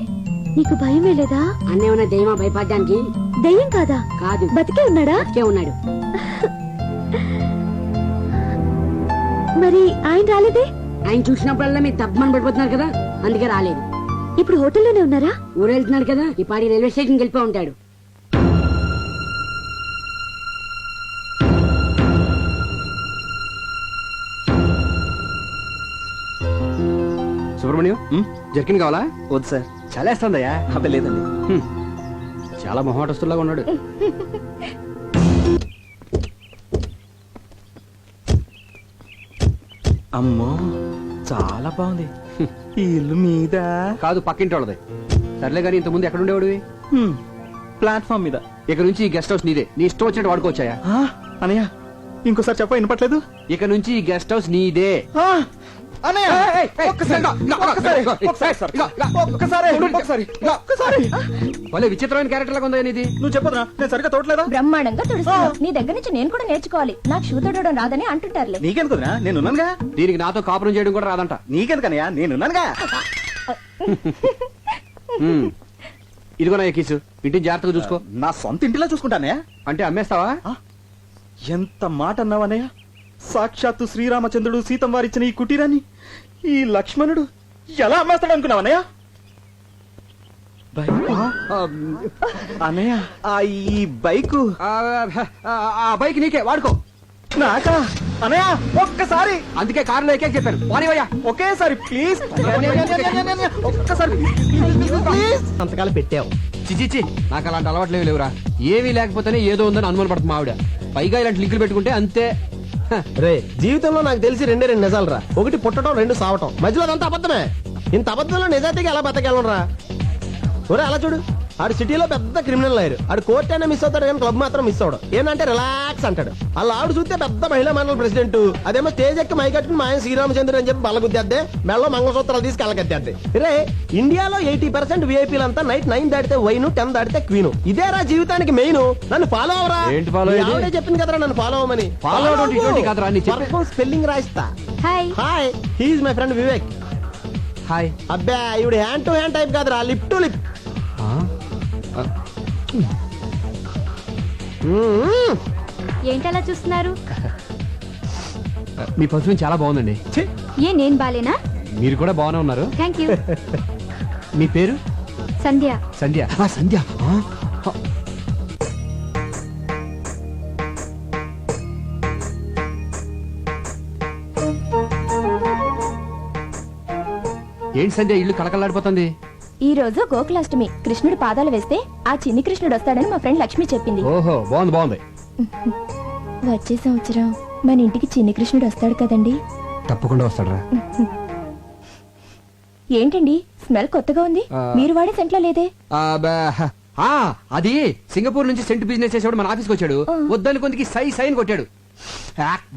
Speaker 6: నీకు భయం వేయలేదా?
Speaker 9: అన్నేమన్నా దయ్యమా భయపడ్డానికి?
Speaker 6: దయ్యం కాదా?
Speaker 9: కాదు.
Speaker 6: బతికే ఉన్నాడా?
Speaker 9: బతికే ఉన్నాడు.
Speaker 6: మరి ఆయన రాలేదే?
Speaker 9: ఆయన చూసినప్పుడల్లా మీరు తప్పమని పడిపోతున్నారు కదా, అందుకే రాలేదు.
Speaker 6: ఇప్పుడు హోటల్లోనే ఉన్నారా?
Speaker 9: ఊరెళ్తున్నాడు కదా, ఈ పాడి రైల్వే స్టేషన్ వెళ్ళిపో ఉంటాడు.
Speaker 1: సుబ్రహ్మణ్యం, జర్కిన్ కావాలా?
Speaker 5: వద్దు సార్.
Speaker 1: చలేస్తుందయ్యా.
Speaker 5: అబ్బే లేదండి.
Speaker 1: చాలా మొహమాటస్తులాగా ఉన్నాడు.
Speaker 5: అమ్మో చాలా బాగుంది. ఈ ఇల్లు మీద
Speaker 1: కాదు, పక్కింటి వాళ్ళది. సర్లే కానీ ఇంతకుముందు ఎక్కడ ఉండేవాడివి?
Speaker 5: ప్లాట్ఫామ్ మీద.
Speaker 1: ఇక నుంచి ఈ గెస్ట్ హౌస్ నీదే. నీ ఇష్టం వచ్చినట్టు వాడుకోవచ్చాయా?
Speaker 5: అనయ్య ఇంకోసారి చెప్ప, వినపట్లేదు.
Speaker 1: ఇక నుంచి ఈ గెస్ట్ హౌస్ నీదే. భలే విచిత్రమైన క్యారెక్టర్ లాగా ఉందా ఇది?
Speaker 5: నువ్వు చెప్పదురా, నేను సరిగ్గా తోటలేదా?
Speaker 2: బ్రహ్మాండంగా తుడుస్తున్నావు. నీ దగ్గర నుంచి నేను కూడా నేర్చుకోవాలి. నాకు షూ తొడవడం రాదని అంటుంటారులే.
Speaker 5: నీకెందుకురా, నేనున్నానుగా.
Speaker 1: దీనికి నాతో కాపురం చేయడం కూడా రాదంట.
Speaker 5: నీకెందుకనయ్యా, నేనున్నానుగా.
Speaker 1: ఇదిగో నా ఎక్కిసు, ఇంటిని జాగ్రత్తగా చూసుకో.
Speaker 5: నా సొంత ఇంటిలో చూసుకుంటానయ్యా.
Speaker 1: అంటే అమ్మేస్తావా?
Speaker 5: ఎంత మాట అన్నావనయ్యా. సాక్షాత్తు శ్రీరామచంద్రుడు సీతం వారిచ్చిన ఈ కుటీరాన్ని ఈ లక్ష్మణుడు ఎలా అమ్మేస్తాడు అనుకున్నావన్నయ్య? అన్నయ్య, ఈ బైకు.
Speaker 1: ఆ బైక్ నీకే, వాడుకో.
Speaker 5: నాకా? అన్నయ్య ఒక్కసారి.
Speaker 1: అందుకే కారులో ఎక్కే చెప్పాను. వానివయ్యా
Speaker 5: ఒకేసారి ప్లీజ్. ఒక్కసారి
Speaker 3: సంతకాలు పెట్టావు.
Speaker 1: చిచిచి, నాకు అలాంటి అలవాట్లేవి లేవురా. ఏమీ లేకపోతేనే ఏదో ఉందని అనుమాన పడుతుంది ఆవిడ. పైగా ఇలాంటి లింకులు పెట్టుకుంటే అంతే.
Speaker 3: రే, జీవితంలో నాకు తెలిసి రెండే రెండు నిజాలు రా. ఒకటి పుట్టడం, రెండు సావటం. మధ్యలో అదంతా అబద్ధమే. ఇంత అబద్ధంలో నిజాయితీగా ఎలా బతకెళ్ళరా? ఒరే అలా చూడు, ఆడు సిటీలో పెద్ద క్రిమినల్ లాయర్. ఆడు కోర్ట్ అయినా మిస్ అవుతాడు కానీ క్లబ్ మాత్రం మిస్ అవడు. ఏంటంటే రిలాక్స్ అంటాడు. అలా ఆవిడ చూస్తే పెద్ద మహిళా మండలి ప్రెసిడెంట్. అదేమో స్టేజ్ ఎక్కి మైకట్టుకుని మా ఆయన శ్రీరామచంద్రుడు అని చెప్పి బలగుద్దేద్దే, మెళ్ళలో మంగళసూత్రాలు తీసి కళ్ళగద్దేద్దే. రే, ఇండియాలో 80% విఐపీలంతా నైట్ 9 దాటితే వైన్, 10 దాటితే క్వీన్. ఇదేరా జీవితానికి మెయిన్. నన్ను ఫాలో అవరా.
Speaker 1: ఏంటి ఫాలో?
Speaker 3: ఆవిడే చెప్పింది కదరా నన్ను ఫాలో అవ్వమని. స్పెల్లింగ్ రాయిస్తా.
Speaker 2: Hi.
Speaker 3: Hi, he's my friend Vivek.
Speaker 1: Hi.
Speaker 3: అబ్బా, ఇవిడు హ్యాండ్ టు హ్యాండ్ టైప్ కాదురా, లిప్ టు లిప్.
Speaker 2: ఏంటలా చూస్తున్నారు?
Speaker 1: మీ పర్ఫ్యూమ్ చాలా బాగుందండి.
Speaker 2: ఏ నేను బాలేనా?
Speaker 1: మీరు కూడా బాగానే ఉన్నారు.
Speaker 2: Thank you.
Speaker 1: మీ పేరు?
Speaker 2: సంధ్య.
Speaker 1: సంధ్య. సంధ్య. ఏంటి సంధ్య, ఇల్లు కళకళలాడిపోతుంది.
Speaker 2: ఈ రోజు గోకులాష్టమి. కృష్ణుడి పాదాలు వేస్తే ఆ చిన్ని కృష్ణుడు వస్తాడని మా ఫ్రెండ్ లక్ష్మి చెప్పింది.
Speaker 1: ఓహో బాగుంది బాగుంది.
Speaker 2: వచ్చే సంవత్సరం మన ఇంటికి చిన్ని కృష్ణుడు వస్తాడు కదండి.
Speaker 1: తప్పకుండా వస్తాడరా.
Speaker 2: ఏంటండి స్మెల్ కొత్తగా ఉంది? మీరు వాడే సెంట్లో లేదే?
Speaker 1: అది సింగపూర్ నుంచి సెంట్ బిజినెస్ చేసేవాడు మన ఆఫీస్కి వచ్చాడు. వద్దని కొందికి సై సైన్ కొట్టాడు.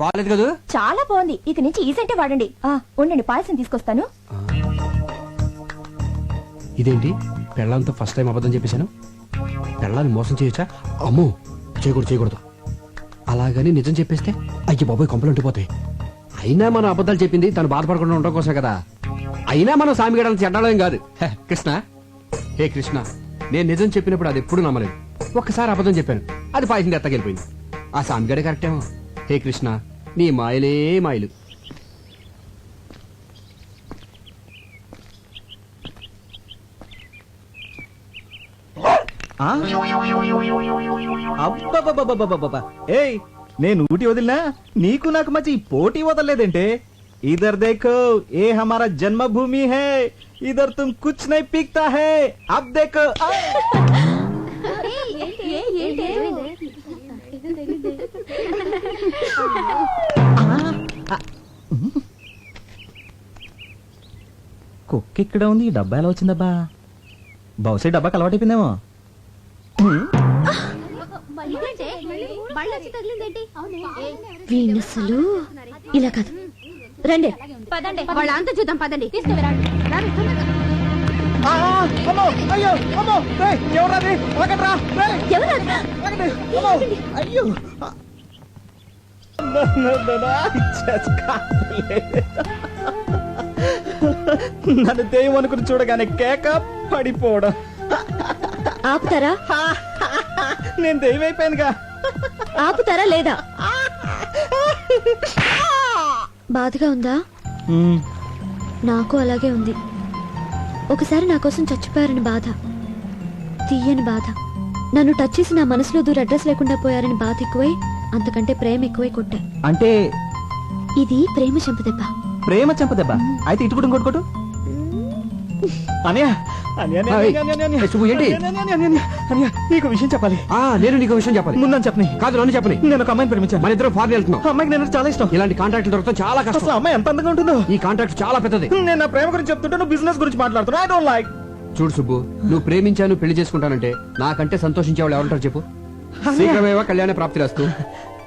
Speaker 1: బాగాలేదు కదా.
Speaker 2: చాలా బాగుంది. ఇక నుంచి ఈ సెంటే వాడండి. ఉండండి పాయసం తీసుకొస్తాను.
Speaker 1: ఇదేంటి పెళ్ళంతో ఫస్ట్ టైం అబద్ధం చెప్పేశాను. పెళ్ళాన్ని మోసం చేయొచ్చా? అమ్మో చేయకూడదు. అలాగని నిజం చెప్పేస్తే అయ్యి బాబోయ్ కొంపలు ఉండిపోతాయి. అయినా మనం అబద్ధాలు చెప్పింది తను బాధపడకుండా ఉండడం కోసమే కదా. అయినా మనం సామిగడాలను చెడ్డాలేం కాదు. కృష్ణ, హే కృష్ణ, నేను నిజం చెప్పినప్పుడు అది ఎప్పుడు నమ్మలేదు. ఒక్కసారి అబద్ధం చెప్పాను, అది పాయసం ఎత్తగలిపోయింది. ఆ సామిగడే కరెక్టేమో. హే కృష్ణ, నీ మాయలే మాయలు.
Speaker 5: అబ్బబ్బబ్బబ్బబ్బబ్బబ్బ. ఏయ్, నేను ఊటి వదిలినా నీకు నాకు మధ్య ఈ పోటీ వదలలేదంటే. ఇధర్ దేఖో, ఏ హమారా జన్మభూమి హై, ఇధర్ తుమ్ కుచ్ నహీ పీక్తా హై. అబ్ దేఖో. కుక్క ఇక్కడ ఉంది, ఈ డబ్బా ఎలా వచ్చిందబ్బా? బహుశా డబ్బాకి అలవాటైపోయిందేమో.
Speaker 6: వీణసలు ఇలా కాదు. రండి
Speaker 2: వాళ్ళ అంతా చూద్దాం పదండి.
Speaker 5: అయ్యో అమ్మో, ఎవరది? అయ్యో నన్ను దెయ్యం అనుకుని చూడగానే కేక పడిపోవడం.
Speaker 6: ఆపుతారా?
Speaker 5: నేను దెయ్యం అయిపోయానుగా.
Speaker 6: ఆపుతారా లేదా? బాధగా ఉందా? నాకు అలాగే ఉంది. ఒకసారి నా కోసం చచ్చిపోయారని బాధ, తీయని బాధ. నన్ను టచ్ చేసి నా మనసులో దూర అడ్రస్ లేకుండా పోయారని బాధ ఎక్కువై, అంతకంటే ప్రేమ ఎక్కువై కొట్టా.
Speaker 5: అంటే
Speaker 6: ఇది ప్రేమ చెంపదెబ్బ.
Speaker 5: ప్రేమ చెంపదెబ్బ. అయితే ఇటు కూడా కొట్టుకోటు. అనయ్య, నీకు విషయం చెప్పాలి.
Speaker 1: నేను నీకు విషయం చెప్పాలి.
Speaker 5: ముందని చెప్పని.
Speaker 1: కాదు నన్ను చెప్పని.
Speaker 5: నేను ఒక అమ్మాయిని ప్రేమించాను.
Speaker 1: మన ఇద్దరం ఫారెన్ వెళ్తున్నాం.
Speaker 5: అమ్మాయికి నేను చాలా ఇష్టం.
Speaker 1: ఇలాంటి కాంట్రాక్ట్ దొరకడం చాలా కష్టం.
Speaker 5: అసలు అమ్మాయి ఎంత అందంగా ఉంటుందో.
Speaker 1: ఈ కాంట్రాక్ట్ చాలా పెద్దది.
Speaker 5: నేను నా ప్రేమ గురించి చెప్తుంటే నువ్వు బిజినెస్ గురించి మాట్లాడుతున్నా. I don't like.
Speaker 1: చూడు సుబ్బు, నువ్వు ప్రేమించాను పెళ్లి చేసుకుంటానంటే నాకంటే సంతోషించే వాళ్ళు ఎవరుంటారు చెప్పు? శీఘ్రమేవా కళ్యాణ ప్రాప్తి రాస్తూ.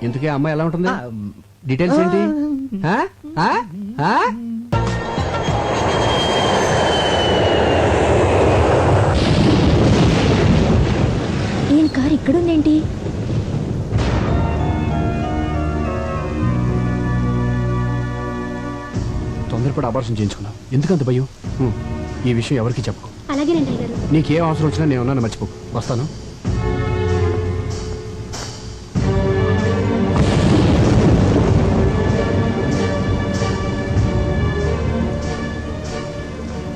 Speaker 1: ఇంతకే అమ్మాయి ఎలా ఉంటుంది? డీటెయిల్స్ ఏంటి?
Speaker 2: ఈయన కారు ఇక్కడుందేంటి?
Speaker 1: తొందరపడి అబార్షన్ చేయించుకున్నావు. ఎందుకంత భయం? ఈ విషయం ఎవరికి చెప్పకు.
Speaker 6: అలాగేనండి అయ్యగారు.
Speaker 1: నీకేం అవసరం వచ్చినా నేను ఉన్నాను, మర్చిపోకు. వస్తాను.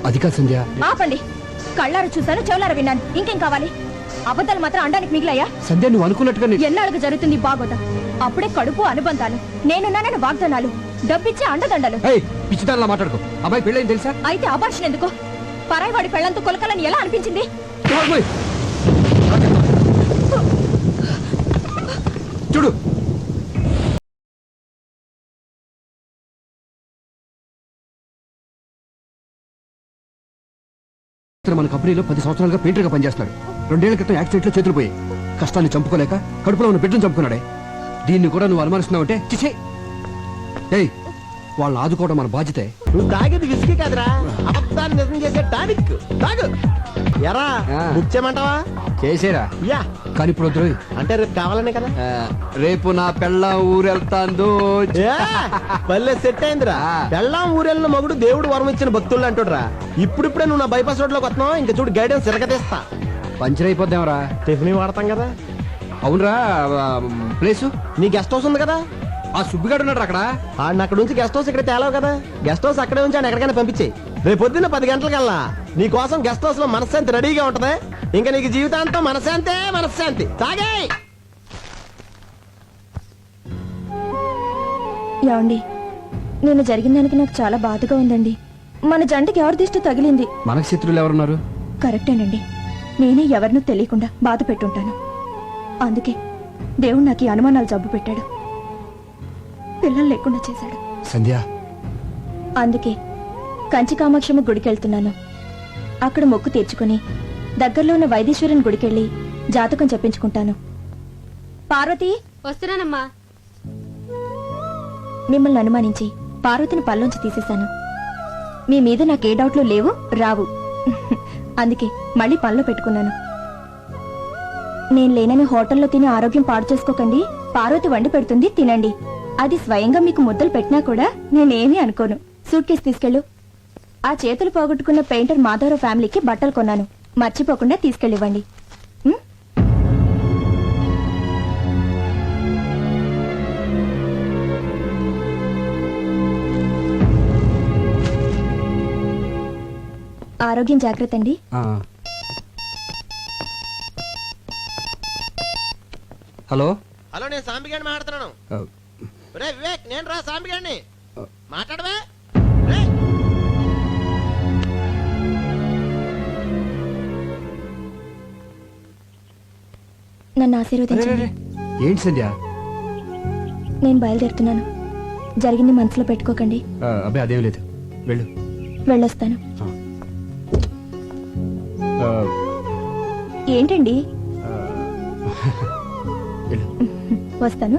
Speaker 1: అది కాదు సంధ్య.
Speaker 2: ఆపండి. కళ్ళారు చూశాను, చెవులారు విన్నాను. ఇంకేం కావాలి? అబద్ధాలు మాత్రం అండానికి మిగిలాయా?
Speaker 1: సంధ్య, నువ్వు అనుకున్నట్టుగా
Speaker 2: ఎన్నాళ్ళకు జరుగుతుంది బాగోతా? అప్పుడే కడుపు అనుబంధాలు, నేనున్నానని వాగ్దానాలు, డబ్బిచ్చే అండదండలు.
Speaker 1: పిచ్చిదానిలా మాట్లాడుకో. అబ్బాయి పెళ్ళైంది తెలుసా? అయితే
Speaker 2: అబార్షన్ ఎందుకు? పరాయివాడి పెళ్లంతో కొలకలని ఎలా అనిపించింది?
Speaker 1: చూడు, మన కంపెనీలో 10 సంవత్సరాలుగా పెయింటర్ గా పనిచేస్తున్నాడు. 2 ఏళ్ల క్రితం యాక్సిడెంట్ లో చేతులు పోయాయి. కష్టాన్ని చంపుకోలేక కడుపులో ఉన్న బిడ్డను చంపుకున్నాడే. దీన్ని కూడా నువ్వు అనుమానిస్తున్నావంటే చిచే. ఏయ్, వాళ్ళని ఆదుకోవడం మన బాధ్యతే.
Speaker 4: నువ్వు తాగేది విసికి కాదురా, అబద్ధాన్ని నిజం చేసే టానిక్. తాగు. ఎరా బుక్ చేయమంటావా?
Speaker 1: చేసేరా.
Speaker 4: యా,
Speaker 1: కానీ ఇప్పుడు వద్దు.
Speaker 4: అంటే రేపు కావాలనే కదా.
Speaker 1: రేపు నా పెళ్ళాం ఊరెళ్తాందో.
Speaker 4: పల్లె సెట్ అయిందిరా. పెళ్ళాం ఊరెళ్ళిన మగుడు దేవుడు వరం ఇచ్చిన భక్తులు అంటుడ్రా. ఇప్పుడిప్పుడే నువ్వు నా బైపాస్ రోడ్ లోకి వస్తున్నావు. ఇంకా చూడు గైడెన్స్ తిరగతీస్తా.
Speaker 1: పంచర్ అయిపోద్దాంరా.
Speaker 4: టిఫిన్ వాడతాం కదా.
Speaker 1: అవునరా. ప్లేసు
Speaker 4: నీ గెస్ట్ హౌస్ ఉంది కదా.
Speaker 1: ఆ సుబ్బిగాడు ఉన్నాడు అక్కడ.
Speaker 4: అక్కడ నుంచి గెస్ట్ హౌస్ ఇక్కడ తేలావు కదా. గెస్ట్ హౌస్ అక్కడే ఉంచి ఆయన ఎక్కడికైనా పంపించేయి. రేపు పొద్దున్న 10 గంటలకల్లా నీ కోసం గెస్ట్ హౌస్ లో మనశ్శాంతి రెడీగా ఉంటది. ఇంకా నీకు జీవితాంతం మనశ్శాంతే మనశ్శాంతి. తాగే.
Speaker 2: ఏమండి, నేను జరిగిన దానికి నాకు చాలా బాధగా ఉందండి. మన జంటకి ఎవరి దిష్టి తగిలింది?
Speaker 1: మనకు శత్రువులు ఎవరున్నారు?
Speaker 2: కరెక్టేనండి. నేనే ఎవరినూ తెలియకుండా బాధ పెట్టుంటాను. అందుకే దేవుడు నాకు ఈ అనుమానాలు జబ్బు పెట్టాడు, పిల్లలు లేకుండా చేశాడు.
Speaker 1: సంధ్య,
Speaker 2: అందుకే కంచి కామాక్షమ్మ గుడికెళ్తున్నాను. అక్కడ మొక్కు తీర్చుకుని దగ్గరలో ఉన్న వైదీశ్వరుని గుడికెళ్ళి జాతకం చెప్పించుకుంటాను. పార్వతి,
Speaker 6: వస్తున్నానమ్మా.
Speaker 2: మిమ్మల్ని అనుమానించి పార్వతిని పల్లోంచి తీసేశాను. మీ మీద నాకే డౌట్లు లేవు, రావు. అందుకే మళ్ళీ పనిలో పెట్టుకున్నాను. నేను లేనని హోటల్లో తిని ఆరోగ్యం పాడు చేసుకోకండి. పార్వతి వండి పెడుతుంది, తినండి. అది స్వయంగా మీకు ముద్దలు పెట్టినా కూడా నేనేమీ అనుకోను. సూట్ కేసు తీసుకెళ్ళు. ఆ చేతులు పోగొట్టుకున్న పెయింటర్ మాధవరావు ఫ్యామిలీకి బట్టలు కొన్నాను, మర్చిపోకుండా తీసుకెళ్ళివ్వండి. ఉం? ఆరోగ్యం జాగ్రత్త అండి.
Speaker 1: హలో
Speaker 4: హలో, నేను సాంబిగాడిని మాట్లాడుతున్నాను. రే వివేక్, నేను రా సాంబిగాడిని. మాట్లాడవే.
Speaker 2: నన్ను ఆశీర్వదించండి.
Speaker 1: ఏంటి సంధ్య?
Speaker 2: నేను బయలుదేరుతున్నాను. జరిగింది మనసులో పెట్టుకోకండి.
Speaker 1: అబ్బాయి అదేం లేదు, వెళ్ళు.
Speaker 2: వెళ్ళొస్తాను.
Speaker 1: ఆ,
Speaker 2: ఏంటండి?
Speaker 1: వెళ్ళు.
Speaker 2: వస్తాను.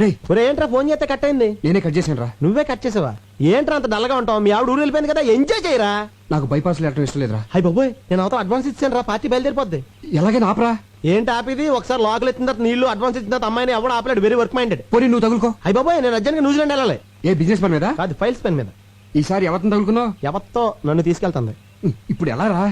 Speaker 1: రేయ్,
Speaker 4: ఒరే ఏంట్రా ఫోన్ చేస్తే కట్ అయింది?
Speaker 1: నేనే కట్ చేశాను రా.
Speaker 4: నువ్వే కట్ చేసావా? ఏంట్రా అంత డల్గా ఉంటావు? మీ ఆవిడ ఊరు వెళ్ళిపోయింది కదా, ఎంజాయ్ చేయరా.
Speaker 1: నాకు బైపాస్ లేటం ఇష్టం లేదురా.
Speaker 4: హై బాబోయ్, నేను అవతల అడ్వాన్స్ ఇచ్చాను రా, పార్టీ బయలుదేరిపోద్ది.
Speaker 1: ఎలాగైనా ఆపరా.
Speaker 4: ఏంటి ఆపిది? ఒకసారి లోకల్ ఎత్తిన తర్వాత నీళ్లు అడ్వాన్స్ ఇచ్చిన తర్వాత అమ్మాయిని ఎవడు ఆపలేడు. Very work minded.
Speaker 1: పోనీ నువ్వు తగులుకో.
Speaker 4: హై బాబోయ్, నేను అర్జెంట్గా న్యూజిలాండ్ వెళ్ళాలి.
Speaker 1: ఏ బిజినెస్ పని మీద
Speaker 4: కాదు, ఫైల్స్ పెన్ మీద.
Speaker 1: ఈసారి ఎవరిని తగులుకున్నావు?
Speaker 4: ఎవరితో నన్ను తీసుకెళ్తుంది.
Speaker 1: ఇప్పుడు ఎలా రా?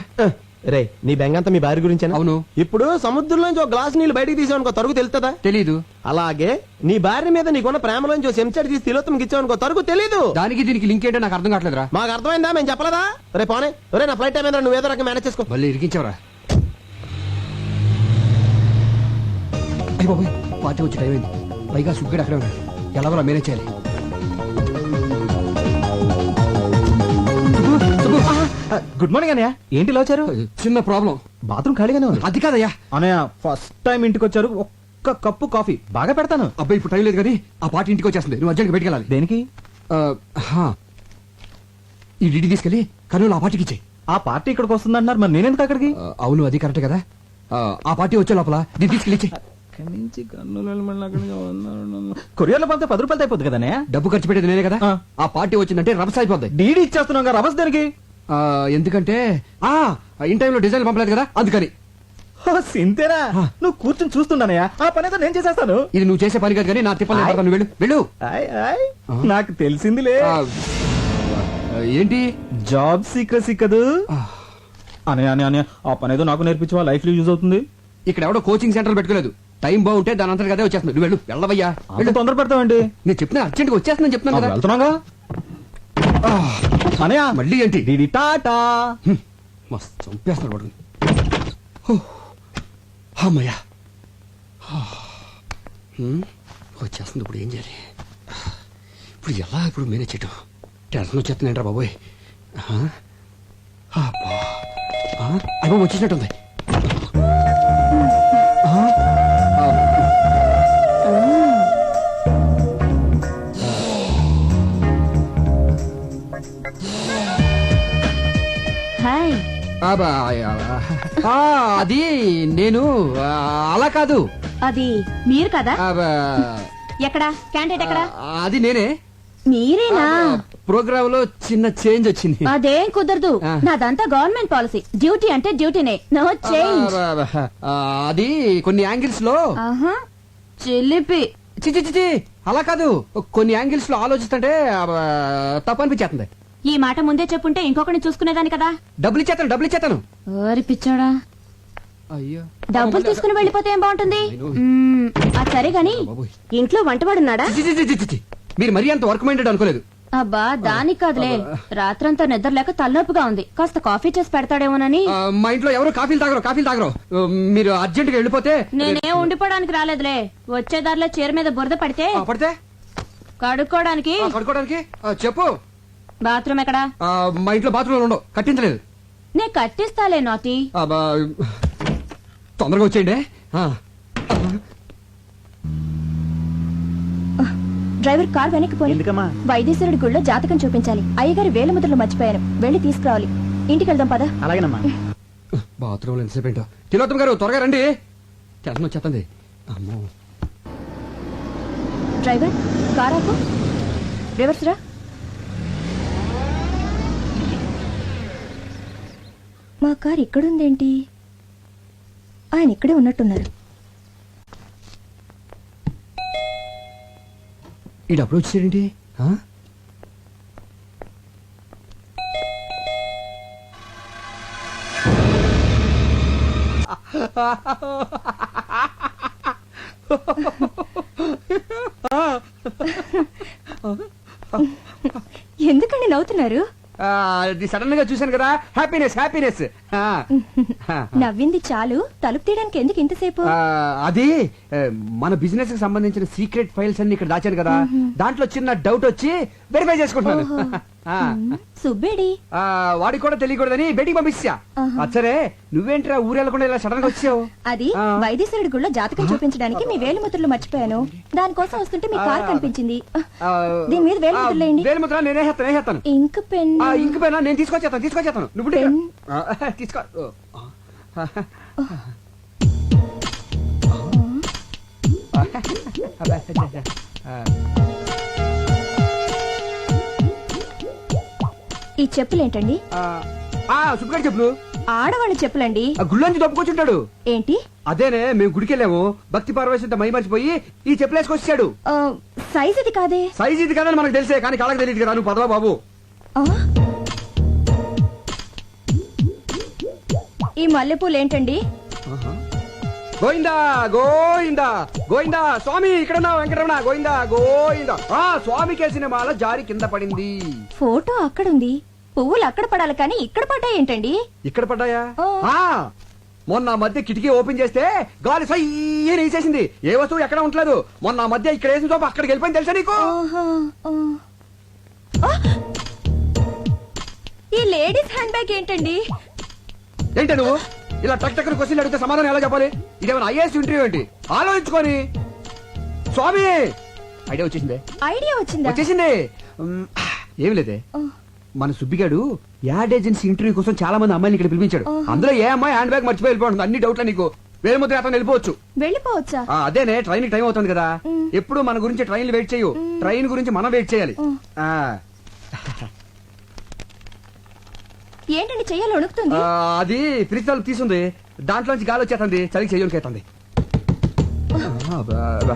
Speaker 4: రే, నీ బెంగంతా మీ భార్య గురించేనా?
Speaker 1: అవును.
Speaker 4: ఇప్పుడు సముద్రంలోంచి ఒక గ్లాస్ నీళ్లు బయటికి తీసావనుకో, తరుగు తెలుస్తుందా?
Speaker 1: తెలీదు.
Speaker 4: అలాగే నీ భార్య మీద నీకున్న ప్రేమలోంచి చెంచాడు తీసి తిలోత్తంకి ఇచ్చావనుకో, తరుగు తెలీదు.
Speaker 1: దానికి దీనికి లింక్ ఏంటో నాకు అర్థం కావట్లేదురా.
Speaker 4: మాకు అర్థమైందా? మేము చెప్పలేదా? రే పోనే, రే నా ఫ్లైట్ టైం ఏంద్రా, నువ్వు ఏదో రకం మేనేజ్ చేసుకో.
Speaker 1: మళ్ళీ ఇరికించావురా. అయ్య బాబోయ్, పార్టీ వచ్చి టైం అయింది. పైగా సుగ్గడు అక్కడే ఉన్నాడు. ఎలాగోలా మేనేజ్ చేయాలి.
Speaker 5: గుడ్ మార్నింగ్ అన్నయ్య. ఏంటి ఇలా వచ్చారు?
Speaker 1: చిన్న ప్రాబ్లం.
Speaker 5: బాత్రూమ్ ఖాళీగానే ఉంది.
Speaker 1: అది కాదయ్యా.
Speaker 5: అన్నయ్య, ఫస్ట్ టైం ఇంటికి వచ్చారు, ఒక్క కప్పు కాఫీ బాగా పెడతాను.
Speaker 1: అబ్బాయి ఇప్పుడు టైం లేదు కానీ ఆ పార్టీ ఇంటికి వచ్చేస్తుంది. నువ్వు అర్జెంట్గా బయటికి వెళ్ళాలి.
Speaker 5: దేనికి?
Speaker 1: ఈ డిడి తీసుకెళ్ళి కర్నూలు ఆ పార్టీకి ఇచ్చేయి.
Speaker 5: ఆ పార్టీ ఇక్కడికి వస్తుంది అంటున్నారు, మరి నేనెందుకు అక్కడికి?
Speaker 1: అవును, అది కరెక్ట్ కదా. ఆ పార్టీ వచ్చే లోపల నేను తీసుకెళ్ళి ఇచ్చేయి.
Speaker 5: కొరియర్లో పంపితే 10 రూపాయలు అయిపోద్ది కదా.
Speaker 1: డబ్బు ఖర్చు పెట్టేది నేనే కదా. ఆ పార్టీ వచ్చిందంటే రభస అయిపోద్ది.
Speaker 5: డీడీ ఇచ్చేస్తున్నాం, రభస్ దేనికి?
Speaker 1: ఎందుకంటే ఇన్ టైంలో డిజైన్ పంపలేదు కదా, అందుకని.
Speaker 5: సింతేనా? నువ్వు కూర్చొని చూస్తున్నానయ్యా, ఆ పని అయితే నేను చేసేస్తాను.
Speaker 1: ఇది నువ్వు చేసే పని కాదు కానీ నా తిప్పలు నేను పడతాను. వెళ్ళు వెళ్ళు.
Speaker 5: నాకు తెలిసిందిలే.
Speaker 1: ఏంటి?
Speaker 5: జాబ్ సీక్రెసీ కదూ. అనే ఆ పని ఏదో నాకు నేర్పించవా, లైఫ్ లో యూజ్ అవుతుంది.
Speaker 1: ఇక్కడ ఎవడో కోచింగ్ సెంటర్ పెట్టుకోలేదు. టైం బాగుంటే దాని అంతా అదే వచ్చేస్తుంది. నువ్వు వెళ్ళు, వెళ్ళవయ్యా.
Speaker 5: తొందర పెడతావండి.
Speaker 1: నేను చెప్తున్నా అర్జెంట్ గా వచ్చేస్తుందని చెప్తున్నాను కదా.
Speaker 5: వెళ్తున్నాగా అనయా.
Speaker 1: మళ్ళీ ఏంటి?
Speaker 5: డీడీ టాటా.
Speaker 1: మస్తు చంపేస్తాడు వాడు. అమ్మయ్యా, వచ్చేస్తుంది. ఇప్పుడు ఏం చేయాలి? ఇప్పుడు ఎలా ఇప్పుడు మేనేజ్ చేయటం? టెన్షన్ వచ్చేస్తుందంటారా బాబోయ్. అయ్యో వచ్చేసినట్టుంది.
Speaker 2: హాయ్.
Speaker 1: అది నేను అలా కాదు.
Speaker 2: అది మీరు కదా? ఎక్కడా క్యాండిడేట్ ఎక్కడా?
Speaker 1: అది నేనే.
Speaker 2: మీరేనా?
Speaker 1: ప్రోగ్రామ్ లో చిన్న చేంజ్ వచ్చింది.
Speaker 2: అదేం కుదరదు, నాదంతా గవర్నమెంట్ పాలసీ. డ్యూటీ అంటే డ్యూటీనే, నో చేంజ్.
Speaker 1: అది కొన్ని యాంగిల్స్ లో
Speaker 2: చిలిపి.
Speaker 1: చిచి అలా కాదు, కొన్ని యాంగిల్స్ లో ఆలోచిస్తుంటే తప్పనిపించేస్తుంది.
Speaker 2: ఈ మాట ముందే చెప్పుంటే ఇంకొకరిని చూసుకునేదాని కదా.
Speaker 1: డబ్బులు ఇచ్చేతాను.
Speaker 2: ఓరి పిచ్చాడా,
Speaker 1: అయ్యో
Speaker 2: డబ్బులు తీసుకుని వెళ్ళిపోతే ఏం బాగుంటుంది? సరే గాని ఇంట్లో వంటవాడున్నాడా?
Speaker 1: మీరు మరీ అంత వర్క్ మైండెడ్ అనుకోలేదు.
Speaker 6: అబ్బా దానికి కాదులే, రాత్రంతా నిద్ర లేక తలనొప్పిగా ఉంది, కాస్త కాఫీ చేసి పెడతాడేమోనని.
Speaker 1: మా ఇంట్లో ఎవరు కాఫీలు తాగరు. మీరు అర్జెంట్ గా వెళ్ళిపోతే.
Speaker 6: నేనే ఉండిపోవడానికి రాలేదులే, వచ్చే దారిలో చీర మీద బురద పడితే
Speaker 1: పడితే
Speaker 6: కడుక్కోవడానికి.
Speaker 1: చెప్పు.
Speaker 6: బాత్రూమ్ ఎక్కడా?
Speaker 1: మా ఇంట్లో బాత్రూమ్ ఉండవు, కట్టించలేదు.
Speaker 6: నే కట్టిస్తాలే నాటి.
Speaker 1: తొందరగా వచ్చేయండి.
Speaker 2: డ్రైవర్ కార్ వెనక్కి పోయి
Speaker 5: ఎందుకమ్మా?
Speaker 2: వైద్యశ్వరుడి గుళ్ళో జాతకం చూపించాలి. అయ్యగారి వేల ముద్రలు మర్చిపోయాను, వెళ్ళి తీసుకురావాలి. ఇంటికి వెళ్దాం పద.
Speaker 5: అలాగేనమ్మా.
Speaker 1: బాత్రూమ్ ఎంతసేపు ఏంటో. తిలోత్తమ్ గారు త్వరగా రండి, టెన్షన్ వచ్చేస్తుంది. అమ్మో.
Speaker 2: డ్రైవర్ కార్ ఆపు. రివర్స్ రా. మా కార్ ఇక్కడుందేంటి? ఆయన ఇక్కడే ఉన్నట్టున్నారు.
Speaker 1: ఈ డబ్బులు వచ్చేసేంటి?
Speaker 2: ఎందుకండి నవ్వుతున్నారు?
Speaker 1: సడన్ గా చూశాను కదా, హ్యాపీనెస్.
Speaker 2: నవ్వింది చాలు, తలుపు తీయడానికి ఎందుకు ఇంతసేపు?
Speaker 1: అది మన బిజినెస్ కి సంబంధించిన సీక్రెట్ ఫైల్స్ అన్ని ఇక్కడ దాచాను కదా, దాంట్లో చిన్న డౌట్ వచ్చి వెరిఫై చేసుకుంటున్నాను.
Speaker 2: సుబ్బేడి
Speaker 1: వాడికి కూడా తెలియకూడదని బయటికి పంపించా. సరే నువ్వేంట్రా ఊరెళ్ళకుండా ఇలా సడన్ గా వచ్చావు?
Speaker 2: అది వైద్యశ్వరుడి గుళ్ళో జాతకం చూపించడానికి మీ వేలిముద్రలు మర్చిపోయాను. దానికోసం వస్తుంటే మీ కార్ కనిపించింది. దీని మీద వేలిముద్రలేండి.
Speaker 1: వేలిముద్ర నేనేస్తాను.
Speaker 2: ఇంక్ పెన్.
Speaker 1: ఇంక పెన్ నేను తీసుకొచ్చేస్తాను. నువ్వు తీసుకో.
Speaker 2: ఈ చెప్పులేంటండి?
Speaker 1: సుబ్బగారి చెప్పులు.
Speaker 2: ఆడవాళ్ళ చెప్పులండి.
Speaker 1: గుళ్ళోంచి దొప్పుకొచ్చుంటాడు.
Speaker 2: ఏంటి?
Speaker 1: అదేనే, మేము గుడికి వెళ్ళాము, భక్తి పార్వశంతో మై మర్చిపోయి ఈ చెప్పులు వేసుకొచ్చాడు.
Speaker 2: సైజ్ ఇది కాదే.
Speaker 1: సైజ్ ఇది కాదని మనకు తెలిసే, కానీ కాళ్ళకి తెలియదు కదా. నువ్వు పదవా బాబు.
Speaker 2: ఈ మల్లెపూలు ఏంటండి?
Speaker 1: గోయిందా గోయిందా గోయిందా స్వామి, ఇక్కడ వెంకటరమణ. గోయిందా. స్వామి కేసిన మాల జారి కింద పడింది.
Speaker 2: ఫోటో అక్కడుంది, పువ్వులు అక్కడ పడాలి కానీ ఇక్కడ పడ్డాయి ఏంటండి?
Speaker 1: ఇక్కడ పడ్డాయా? మొన్న మధ్య కిటికీ ఓపెన్ చేస్తే గాలి సయ్యని వేసేసింది. ఏ వస్తువు ఎక్కడ ఉండలేదు. మొన్న మధ్య ఇక్కడ వేసిన చోప అక్కడికి వెళ్ళిపోయింది, తెలుసా నీకు?
Speaker 2: ఈ లేడీస్ హ్యాండ్ బ్యాగ్ ఏంటండి?
Speaker 1: ఏంటి నువ్వు ఇలా టక్ టక్కన క్వశ్చన్లు అడిగితే సమాధానం ఎలా చెప్పాలి? ఇదేమైనా ఐఏఎస్ ఇంటర్వ్యూ ఏంటి? ఆలోచించుకొని. స్వామి ఐడియా వచ్చేసింది. ఏమి లేదే, మన సుబ్బిగాడు యాడ్ ఏజెన్సీ ఇంటర్వ్యూ కోసం చాలా మంది అమ్మాయిని ఇక్కడ పిలిపించాడు. అందులో ఏ అమ్మాయి హ్యాండ్ బ్యాగ్ మర్చిపోయి వెళ్ళిపోతుంది. అన్ని డౌట్లా నీకు? వేలుముద్ర అతను
Speaker 2: వెళ్ళిపోవచ్చా?
Speaker 1: అదేనే, ట్రైన్ టైం అవుతుంది కదా. ఎప్పుడు మన గురించి ట్రైన్లు వెయిట్ చేయు, ట్రైన్ గురించి మనం వెయిట్ చేయాలి.
Speaker 2: ఏంటండి చెయ్యాలి వణుకుతుంది?
Speaker 1: అది ఫ్రిడ్జ్ తలుపు తీసుంది, దాంట్లోంచి గాలి వచ్చేస్తుంది, చలికి చెయ్యకేస్తుంది.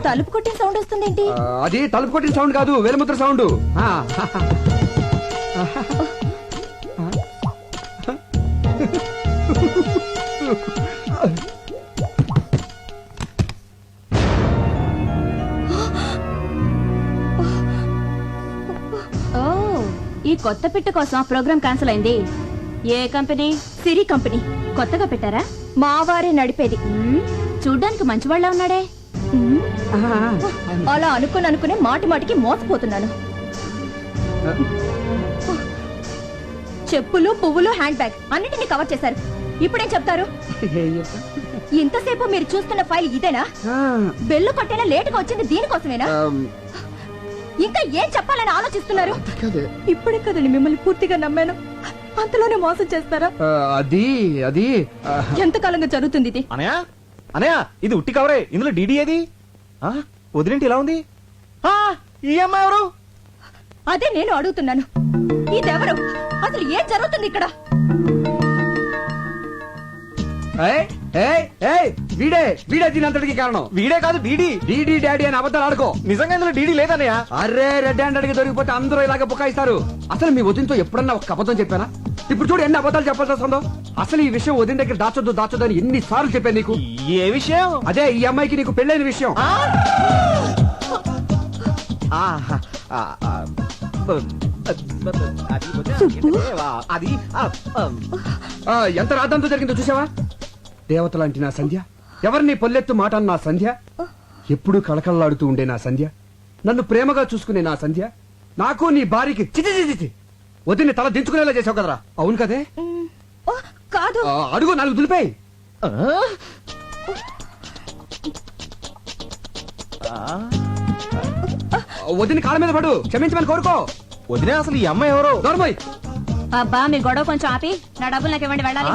Speaker 2: తలుపు కొట్టిన సౌండ్ వస్తుంది ఏంటి?
Speaker 1: అది తలుపు కొట్టిన సౌండ్ కాదు, వేలుముద్ర సౌండ్.
Speaker 6: ఈ కొత్త పిట్ట కోసం ప్రోగ్రామ్ క్యాన్సిల్ అయింది. ఏ కంపెనీ?
Speaker 2: సిరి కంపెనీ.
Speaker 6: కొత్తగా పెట్టారా?
Speaker 2: మా వారే నడిపేది.
Speaker 6: చూడ్డానికి మంచివాళ్ళ ఉన్నాడే.
Speaker 2: అలా అనుకునే మాటికి మోసపోతున్నాను. చెప్పులు, పువ్వులు, హ్యాండ్ బ్యాగ్ అన్నిటిని కవర్ చేశారు. ఇప్పుడేం చెప్తారు? ఇంతసేపు మీరు చూస్తున్న ఫైల్ ఇదేనా? బెల్లు కొట్టేనా లేటుగా వచ్చింది దీనికోసమేనా? ఇంకా ఏం చెప్పాలని ఆలోచిస్తున్నారు? ఇప్పుడే కదండి మిమ్మల్ని పూర్తిగా నమ్మాను, అంతలోనే మోసం చేస్తారా?
Speaker 1: అది
Speaker 2: ఎంతకాలంగా జరుగుతుంది ఇది?
Speaker 5: అనయా ఇది ఉట్టి కవరే, ఇందులో డీడీ ఏది? వదిలేంటి ఇలా ఉంది? ఈ అమ్మాయి ఎవరు?
Speaker 2: అదే నేను అడుగుతున్నాను, ఇదెవరు? అసలు ఏం జరుగుతుంది ఇక్కడ?
Speaker 1: వీడే దీనంతటికి కారణం.
Speaker 5: వీడే కాదు డీడీ.
Speaker 1: డీడీ డాడీ అని అబద్ధాలు ఆడుకో.
Speaker 5: నిజంగా ఇందులో డీడీ లేదన్నయ్య.
Speaker 1: అరే రెడ్ హ్యాండ్ అడిగి దొరికిపోతే అందరూ ఇలాగ బుకాయిస్తారు. అసలు మీ వదినతో ఎప్పుడన్నా ఒక అబద్ధం చెప్పానా? ఇప్పుడు చూడు ఎన్ని అబద్ధాలు చెప్పాల్సి వస్తుందో. అసలు ఈ విషయం వదిన దగ్గర దాచొద్దు అని ఎన్ని సార్లు చెప్పాను నీకు.
Speaker 5: ఏ విషయం?
Speaker 1: అదే ఈ అమ్మాయికి నీకు పెళ్ళైన విషయం.
Speaker 5: అది
Speaker 1: ఎంత రాద్దంతో జరిగిందో చూసావా? దేవత లాంటి నా సంధ్య, ఎవరిని పొల్లెత్తు మాట అన్న నా సంధ్య, ఎప్పుడూ కళకళలాడుతూ ఉండే నా సంధ్య, నన్ను ప్రేమగా చూసుకునే నా సంధ్య, నాకు నీ భార్యకి చిచి చిచి చిచి వదిని తల దించుకునేలా చేసావు కదరా. అవును కదే?
Speaker 2: ఓ, కాదు.
Speaker 1: అడుగు, నాలుగు దులిపాయి. వదిని కాళ్ళ మీద పడు, క్షమించమని కోరుకో.
Speaker 5: వదిలే, అసలు ఈ అమ్మాయి ఎవరో?
Speaker 1: నోర్మోయ్.
Speaker 2: అబ్బా మీ గొడవ కొంచెం ఆపి నా డబ్బులు నాకు ఇవ్వండి, వెళ్ళాలి.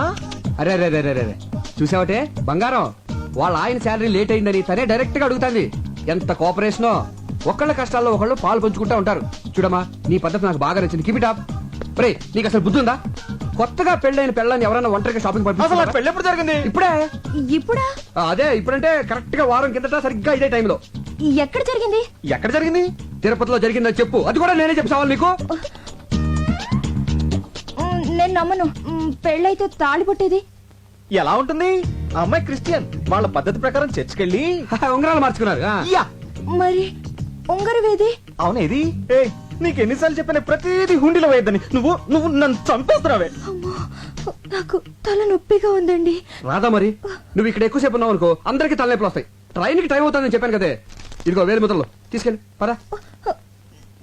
Speaker 1: అరే రే రే రే రే చూసావటే బంగారం, వాళ్ళ ఆయన శాలరీ లేట్ అయిందని తనే డైరెక్ట్ గా అడుగుతాంది. ఎంత కోఆపరేషనో. ఒకళ్ళ కష్టాల్లో ఒకళ్ళు పాలు పంచుకుంటా ఉంటారు. చూడమ్మా, నీ పద్ధతి నాకు బాగా నచ్చింది. Keep it up. రే, నీకు అసలు బుద్ధి ఉందా? కొత్తగా పెళ్ళైన పెళ్ళని ఎవరైనా ఒంటరిగా షాపింగ్
Speaker 5: అసలు పెళ్ళి ఎప్పుడు జరిగింది?
Speaker 1: ఇప్పుడే.
Speaker 2: ఇప్పుడా?
Speaker 1: అదే ఇప్పుడంటే కరెక్ట్ గా వారం కిందట సరిగ్గా ఇదే టైంలో.
Speaker 2: ఎక్కడ జరిగింది?
Speaker 5: ఎక్కడ జరిగింది?
Speaker 1: తిరుపతిలో జరిగిందని చెప్పు. అది కూడా నేనే చెప్తావాలి నీకు.
Speaker 2: నేను నమ్మను. పెళ్ళైతే తాళి పుట్టేది
Speaker 5: ఎలా ఉంటుంది? ఆ అమ్మాయి క్రిస్టియన్, వాళ్ళ పద్ధతి ప్రకారం చర్చికెళ్ళి
Speaker 1: ఉంగరాలు మార్చుకున్నారు.
Speaker 5: యా.
Speaker 2: మరి ఉంగరవేది?
Speaker 5: అవునేది? ఏ, నీకు ఎన్నిసార్లు చెప్పిన ప్రతిదీ హుండీలో వేయద్దని. నువ్వు నువ్వు నన్ను చంపేస్తున్నావే.
Speaker 2: నాకు తల నొప్పిగా ఉందండి.
Speaker 1: రాదా మరి? నువ్వు ఇక్కడ ఎక్కువసేపు ఉన్నావు అనుకో, అందరికి తలనొప్పులు వస్తాయి. ట్రైన్ కి టైం అవుతుందని చెప్పాను కదే. ఇదిగో వేలు ముద్రలు తీసుకెళ్ళి పదా.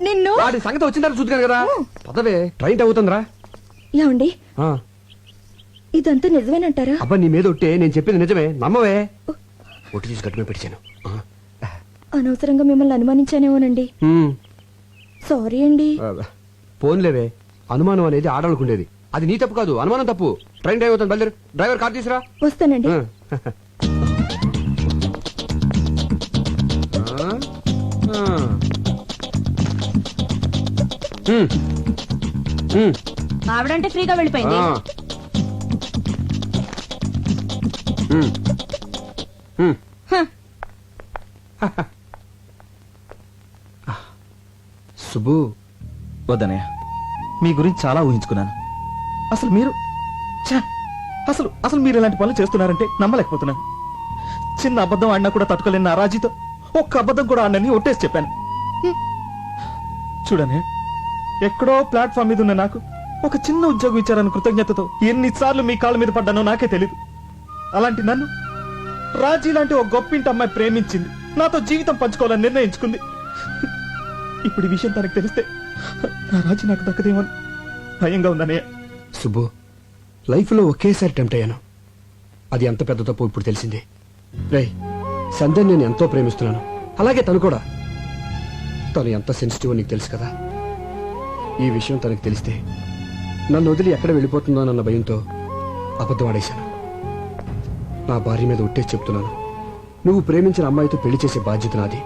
Speaker 2: నిన్ను
Speaker 1: వాడి సంగతి వచ్చిన తర్వాత చూద్దాను కదా. పదవే, ట్రైన్ టైం అవుతుందిరా.
Speaker 2: ఏమండి, ఇదంతా నిజమేనంటారా?
Speaker 1: అబ్బా, నీ మీద ఒట్టే, నేను చెప్పింది నిజమే, నమ్మవే. ఒట్టి తీసి గట్టుమే పెట్టాను.
Speaker 2: అనవసరంగా మిమ్మల్ని అనుమానించానేమోనండి. సారీ అండి.
Speaker 1: ఫోన్లేవే, అనుమానం అనేది ఆడాలనుకుండేది. అది నీ తప్పు కాదు, అనుమానం తప్పు. ట్రైన్ టైం అవుతుంది, బయలుదేరు. డ్రైవర్ కార్ తీసురా.
Speaker 2: వస్తానండి. ఆవిడంటే ఫ్రీగా వెళ్ళిపోయింది.
Speaker 1: సుబ్బు,
Speaker 5: వద్దనయ్య, మీ గురించి చాలా ఊహించుకున్నాను. అసలు మీరు ఛ! అసలు అసలు మీరు ఇలాంటి పనులు చేస్తున్నారంటే నమ్మలేకపోతున్నాను. చిన్న అబద్ధం ఆడినా కూడా తట్టుకోలేని నా రాజీతో ఒక్క అబద్ధం కూడా ఆడనని ఒట్టేసి చెప్పాను. చూడనే, ఎక్కడో ప్లాట్ఫామ్ మీద ఉన్న నాకు ఒక చిన్న ఉద్యోగం ఇచ్చారని కృతజ్ఞతతో ఎన్నిసార్లు మీ కాళ్ళ మీద పడ్డానో నాకే తెలీదు. అలాంటి నన్ను రాజీ లాంటి ఒక గొప్పింటి అమ్మాయి ప్రేమించింది, నాతో జీవితం పంచుకోవాలని నిర్ణయించుకుంది. ఇప్పుడు ఈ విషయం తనకు తెలిస్తే నా రాజీ నాకు దక్కదేమో భయంగా ఉందనే.
Speaker 1: సుబ్బు, లైఫ్ లో ఒకేసారి టెంప్ట్ అయ్యాను. అది ఎంత పెద్ద తప్పు ఇప్పుడు తెలిసింది. రేయ్, సంధ్యని నేను ఎంతో ప్రేమిస్తున్నాను, అలాగే తను కూడా. తను ఎంత సెన్సిటివ్ నీకు తెలుసు కదా. ఈ విషయం తనకు తెలిస్తే నన్ను వదిలి ఎక్కడ వెళ్ళిపోతుందోనన్న భయంతో అబద్ధం ఆడేశాను. నా భార్య మీద ఒట్టేసి చెప్తున్నాను, నువ్వు ప్రేమించిన అమ్మాయితో పెళ్లి చేసే బాధ్యత నాది.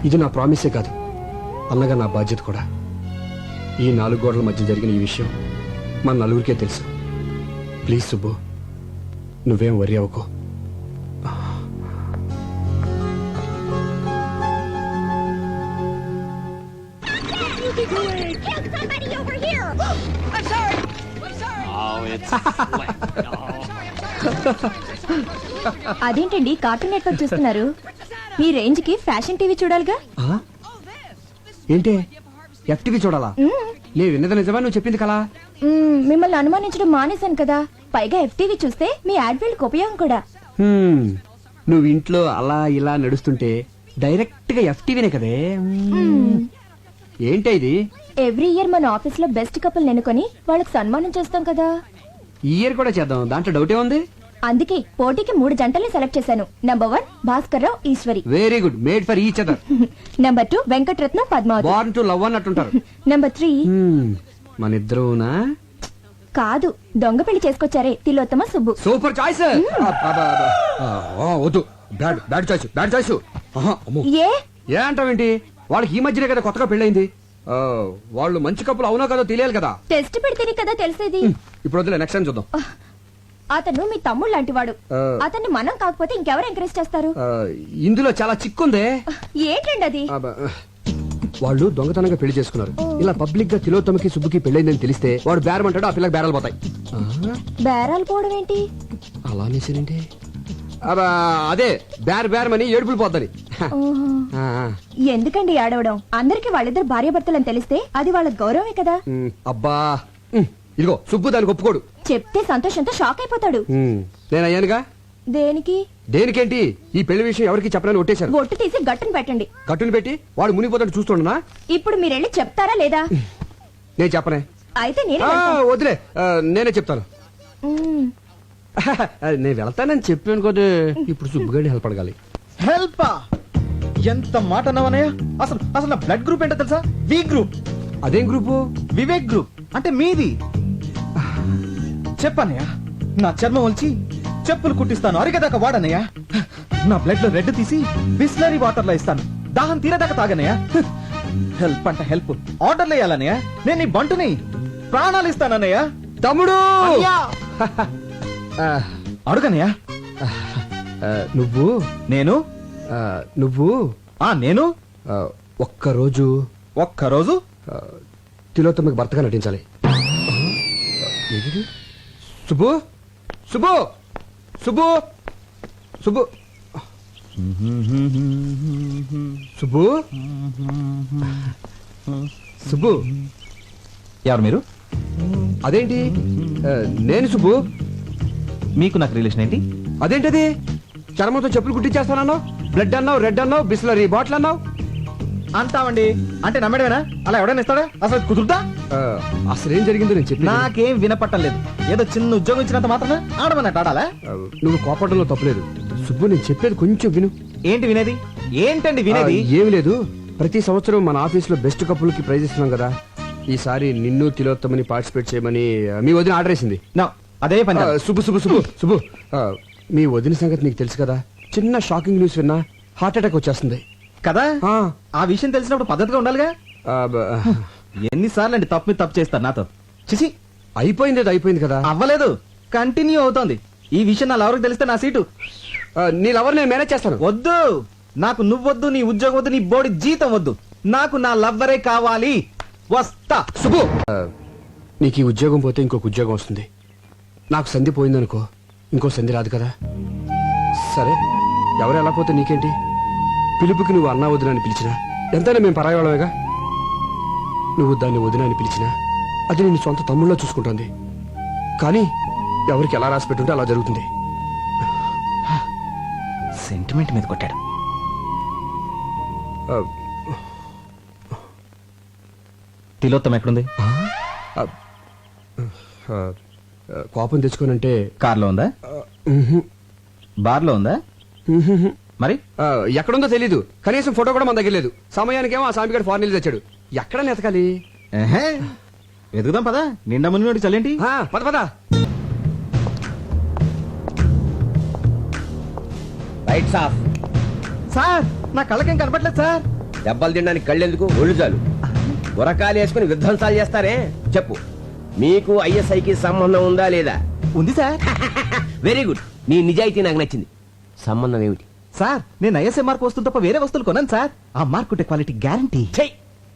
Speaker 1: ఇది నా ప్రామిసే కాదు, అన్నగా నా బాధ్యత కూడా. ఈ 4 గోడల మధ్య జరిగిన ఈ విషయం మన నలుగురికే తెలుసు. ప్లీజ్ సుబ్బు, నువ్వేం వరి అవ్వకో.
Speaker 2: అదేంటండి, కార్టూన్ నెట్వర్క్ చూస్తున్నారు? మీ రేంజ్ కి ఫ్యాషన్ టీవీ చూడాలిగా.
Speaker 1: ఏంటి, ఎఫ్టీవీ చూడాలా? నేను విన్నది నిజమా, నువ్వు చెప్పింది కలా?
Speaker 2: మిమ్మల్ని అనుమానించడం మానేశాను కదా. పైగా ఎఫ్టీవీ చూస్తే మీ యాడ్వేల్కి ఉపయోగం కూడా.
Speaker 1: నువ్వు ఇంట్లో అలా ఇలా నడుస్తుంటే డైరెక్ట్ గా ఎఫ్టీవీనే కదే. ఏంటి ఇది?
Speaker 2: ఎవ్రీ ఇయర్ మన ఆఫీస్ లో బెస్ట్ కపుల్ నెనుకొని వాళ్ళకి సన్మానం చేస్తాం కదా.
Speaker 1: ఈ ఇయర్ కూడా చేద్దాం, దాంట్లో డౌటే ఉంది.
Speaker 2: అందుకే పోటీకి 3 జంటల్ని సెలెక్ట్ చేశాను. Number 1 Bhaskar Rao, Eswari.
Speaker 1: Very good, made for each other.
Speaker 2: Number 2 Venkataratnam, Padmavathi.
Speaker 1: Born to love అన్నట్టుంటారు.
Speaker 2: నంబర్ 3
Speaker 1: మన ఇద్దరునా?
Speaker 2: కాదు, దొంగ పెళ్లి చేసుకొచ్చారే, తిలోత్తమ, సుబ్బు.
Speaker 1: Super choice. వద్దు, bad bad choice, bad choice. ఏ అంటావేంటి? వాళ్ళకి ఈ మధ్యనే కదా కొత్తగా పెళ్ళైంది. వాళ్ళు మంచి కప్పులు అవునో కదా తెలియాలి కదా.
Speaker 2: టెస్ట్ పెడితేనే కదా తెలిసేది.
Speaker 1: ఇప్పుడు వద్దులే, నెక్స్ట్ టైం చూద్దాం.
Speaker 2: అతను మీ తమ్ముడు లాంటి వాడు. అతన్ని మనం కాకపోతే ఇంకెవరు ఎంకరేజ్ చేస్తారు?
Speaker 1: ఇందులో చాలా చిక్కుందే.
Speaker 2: ఏంటండి అది?
Speaker 1: వాళ్ళు దొంగతనంగా పెళ్లి చేసుకున్నారు. ఇలా పబ్లిక్ గా తిలోత్తమకి సుబ్బుకి పెళ్ళైందని తెలిస్తే వాడు బేరం అంటాడు, ఆ పిల్లకి బేరాలు పోతాయి.
Speaker 2: బేరాలు పోవడం ఏంటి?
Speaker 1: అలానేసేనండి. అదే బేరమని ఏడుపులు పోద్దని.
Speaker 2: ఓహో.
Speaker 1: ఆ, ఆ.
Speaker 2: ఎందుకండి ఆడవడం? అందరికి వాళ్ళిద్దరు భార్యాభర్తలని తెలిస్తే అది వాళ్ళ గౌరవమే కదా.
Speaker 1: అబ్బా ఇదిగో సుబ్బు దానికి ఒప్పుకోడు.
Speaker 2: చెప్తే సంతోషంతో షాక్ అయిపోతాడు.
Speaker 1: నేను అయ్యానుగా.
Speaker 2: దేనికి?
Speaker 1: దేనికేంటి? ఈ పెళ్లి విషయం ఎవరికి చెప్పనని ఒట్టేశాను.
Speaker 2: ఒట్టు తీసి గట్టును పెట్టండి.
Speaker 1: గట్టును పెట్టి వాడు మునిగిపోతాడు చూస్తుండనా?
Speaker 2: ఇప్పుడు మీరెళ్ళి చెప్తారా లేదా?
Speaker 1: నేను చెప్పనే.
Speaker 2: అయితే నేనే
Speaker 1: ఆ,
Speaker 2: వెళ్తాను.
Speaker 1: వదిలే నేనే చెప్తాను.
Speaker 2: మ్మ్.
Speaker 1: నేను వెళ్తానని చెప్పాను కదా. ఇప్పుడు సుబ్బుగాడి హెల్ప్ అడగాలి.
Speaker 5: హెల్ప్ ఎంత మాట అన్నావనయ్య? అసలు అసలు నా బ్లడ్ గ్రూప్ ఏంటో తెలుసా? V group.
Speaker 1: అదేం గ్రూపు?
Speaker 5: వివేక్ గ్రూప్. అంటే మీది. చెప్పనయ్యా, నా చర్మం వచ్చి చెప్పులు కుట్టిస్తాను, అరిగేదాకా వాడనయ్యా. నా బ్లడ్ లో రెడ్ తీసి బిస్లరీ వాటర్ లో ఇస్తాను, దాహం తీరేదాకా తాగనయ్యా. హెల్ప్ అంట హెల్ప్. ఆర్డర్లు వేయాలనయ్యా. నేను నీ బంటుని, ప్రాణాలు ఇస్తానన్నయ్యా.
Speaker 1: తమ్ముడు
Speaker 5: అడుగనయ్యా.
Speaker 1: నువ్వు
Speaker 5: నేను
Speaker 1: నువ్వు
Speaker 5: నేను
Speaker 1: ఒక్కరోజు తిలోత్తమకి భర్తగా నటించాలి. ఏది? సుబ్బు సుబ్బు సుబ్బు సుబ్బు సుబ్బు సుబ్బు
Speaker 5: ఎవరు మీరు?
Speaker 1: అదేంటి నేను సుబ్బు.
Speaker 5: మీకు నాకు రిలేషన్ ఏంటి?
Speaker 1: అదేంటది? చర్మంతో చెప్పులు కుట్టించేస్తానన్నావు, బ్లడ్ అన్నావు, రెడ్ అన్నావు, బిస్లరీ బాటిల్ అన్నావు.
Speaker 5: అంటావండి అంటే నమ్మడమేనా? అలా ఎవడైనా ఇస్తాడా? అసలు కుదురుతా?
Speaker 1: అసలేం జరిగిందో నేను చెప్పి.
Speaker 5: నాకేం వినపట్టం లేదు. ఏదో చిన్న ఉద్యోగం ఇచ్చినంత మాత్రమే ఆడమన్నట్టు ఆడాలా?
Speaker 1: నువ్వు కోపడంలో తప్పలేదు సుబ్బు. నేను చెప్పేది కొంచెం విను.
Speaker 5: ఏంటి వినేది? ఏంటండి వినేది?
Speaker 1: ఏమి లేదు. ప్రతి సంవత్సరం మన ఆఫీస్ లో బెస్ట్ కపుల్ కి ప్రైజ్ ఇస్తున్నాం కదా. ఈసారి నిన్ను తిలోత్తమని పార్టిసిపేట్ చేయమని మీ వదిన ఆర్డర్ వేసింది.
Speaker 5: అదే పని.
Speaker 1: సుబ్బు సుబ్బు సుబ్బు సుబ్బు మీ వదిన సంగతి నీకు తెలుసు కదా. చిన్న షాకింగ్ న్యూస్ విన్నా హార్ట్ అటాక్ వచ్చేస్తుంది
Speaker 5: కదా. ఆ విషయం తెలిసినప్పుడు పద్ధతిగా ఉండాలిగా. ఎన్నిసార్లు అండి తప్పు మీద తప్పు చేస్తారు నాతో? చిచి,
Speaker 1: అయిపోయింది, అది అయిపోయింది కదా.
Speaker 5: అవ్వలేదు, కంటిన్యూ అవుతోంది. ఈ విషయం నా లవర్కి తెలిస్తే నా సీటు.
Speaker 1: నీ లవర్ నేను మేనేజ్ చేస్తాను.
Speaker 5: వద్దు, నాకు నువ్వొద్దు, నీ ఉద్యోగం వద్దు, నీ బోడి జీతం వద్దు. నాకు నా లవ్వరే కావాలి. వస్తా.
Speaker 1: సుబ్బు నీకు ఈ ఉద్యోగం పోతే ఇంకొక ఉద్యోగం వస్తుంది. నాకు సంధి పోయిందనుకో, ఇంకో సంధి రాదు కదా. సరే, ఎవరు ఎలా పోతే నీకేంటి? పిలుపుకి నువ్వు అన్నా వదిన అని పిలిచినా ఎంతైనా మేము పరాయవాళ్ళమేగా. నువ్వు దాన్ని వదిన అని పిలిచినా అది నిన్ను సొంత తమ్ముళ్ళలో చూసుకుంటుంది. కానీ ఎవరికి ఎలా రాసి పెట్టుంటే అలా జరుగుతుంది.
Speaker 5: సెంటిమెంట్ మీద కొట్టాడు. తిలోత్తం ఎక్కడుంది?
Speaker 1: కోపం తెచ్చుకోనంటే
Speaker 5: కార్లో ఉందా? బార్లో ఉందా? మరి
Speaker 1: ఎక్కడుందో తెలీదు. కనీసం ఫోటో కూడా మన దగ్గర లేదు. సమయానికేమో ఆ సామిగాడు ఫారెన్ తెచ్చాడు. ఎక్కడ నెతకాలి?
Speaker 5: వెతుకుదాం పదా. నిండా మునిగి చల్లేంటి?
Speaker 1: పద పద.
Speaker 11: Rights of.
Speaker 5: సార్, నా కళ్ళకేం కనపట్లేదు సార్.
Speaker 11: దెబ్బలు తినడానికి కళ్ళెందుకు, ఒళ్ళు చాలు. గురకాలు వేసుకుని విధ్వంసాలు చేస్తారే. చెప్పు, మీకు ఐఎస్ఐకి సంబంధం ఉందా లేదా?
Speaker 5: ఉంది సార్.
Speaker 11: Very good. నీ నిజాయితీ నాకు నచ్చింది. సంబంధం ఏమిటి?
Speaker 5: సార్, నేను ఐఎస్ఐ మార్క్ వస్తువు తప్ప వేరే వస్తువులు కొన్నాను సార్. ఆ మార్క్ ఉంటే క్వాలిటీ గ్యారంటీ.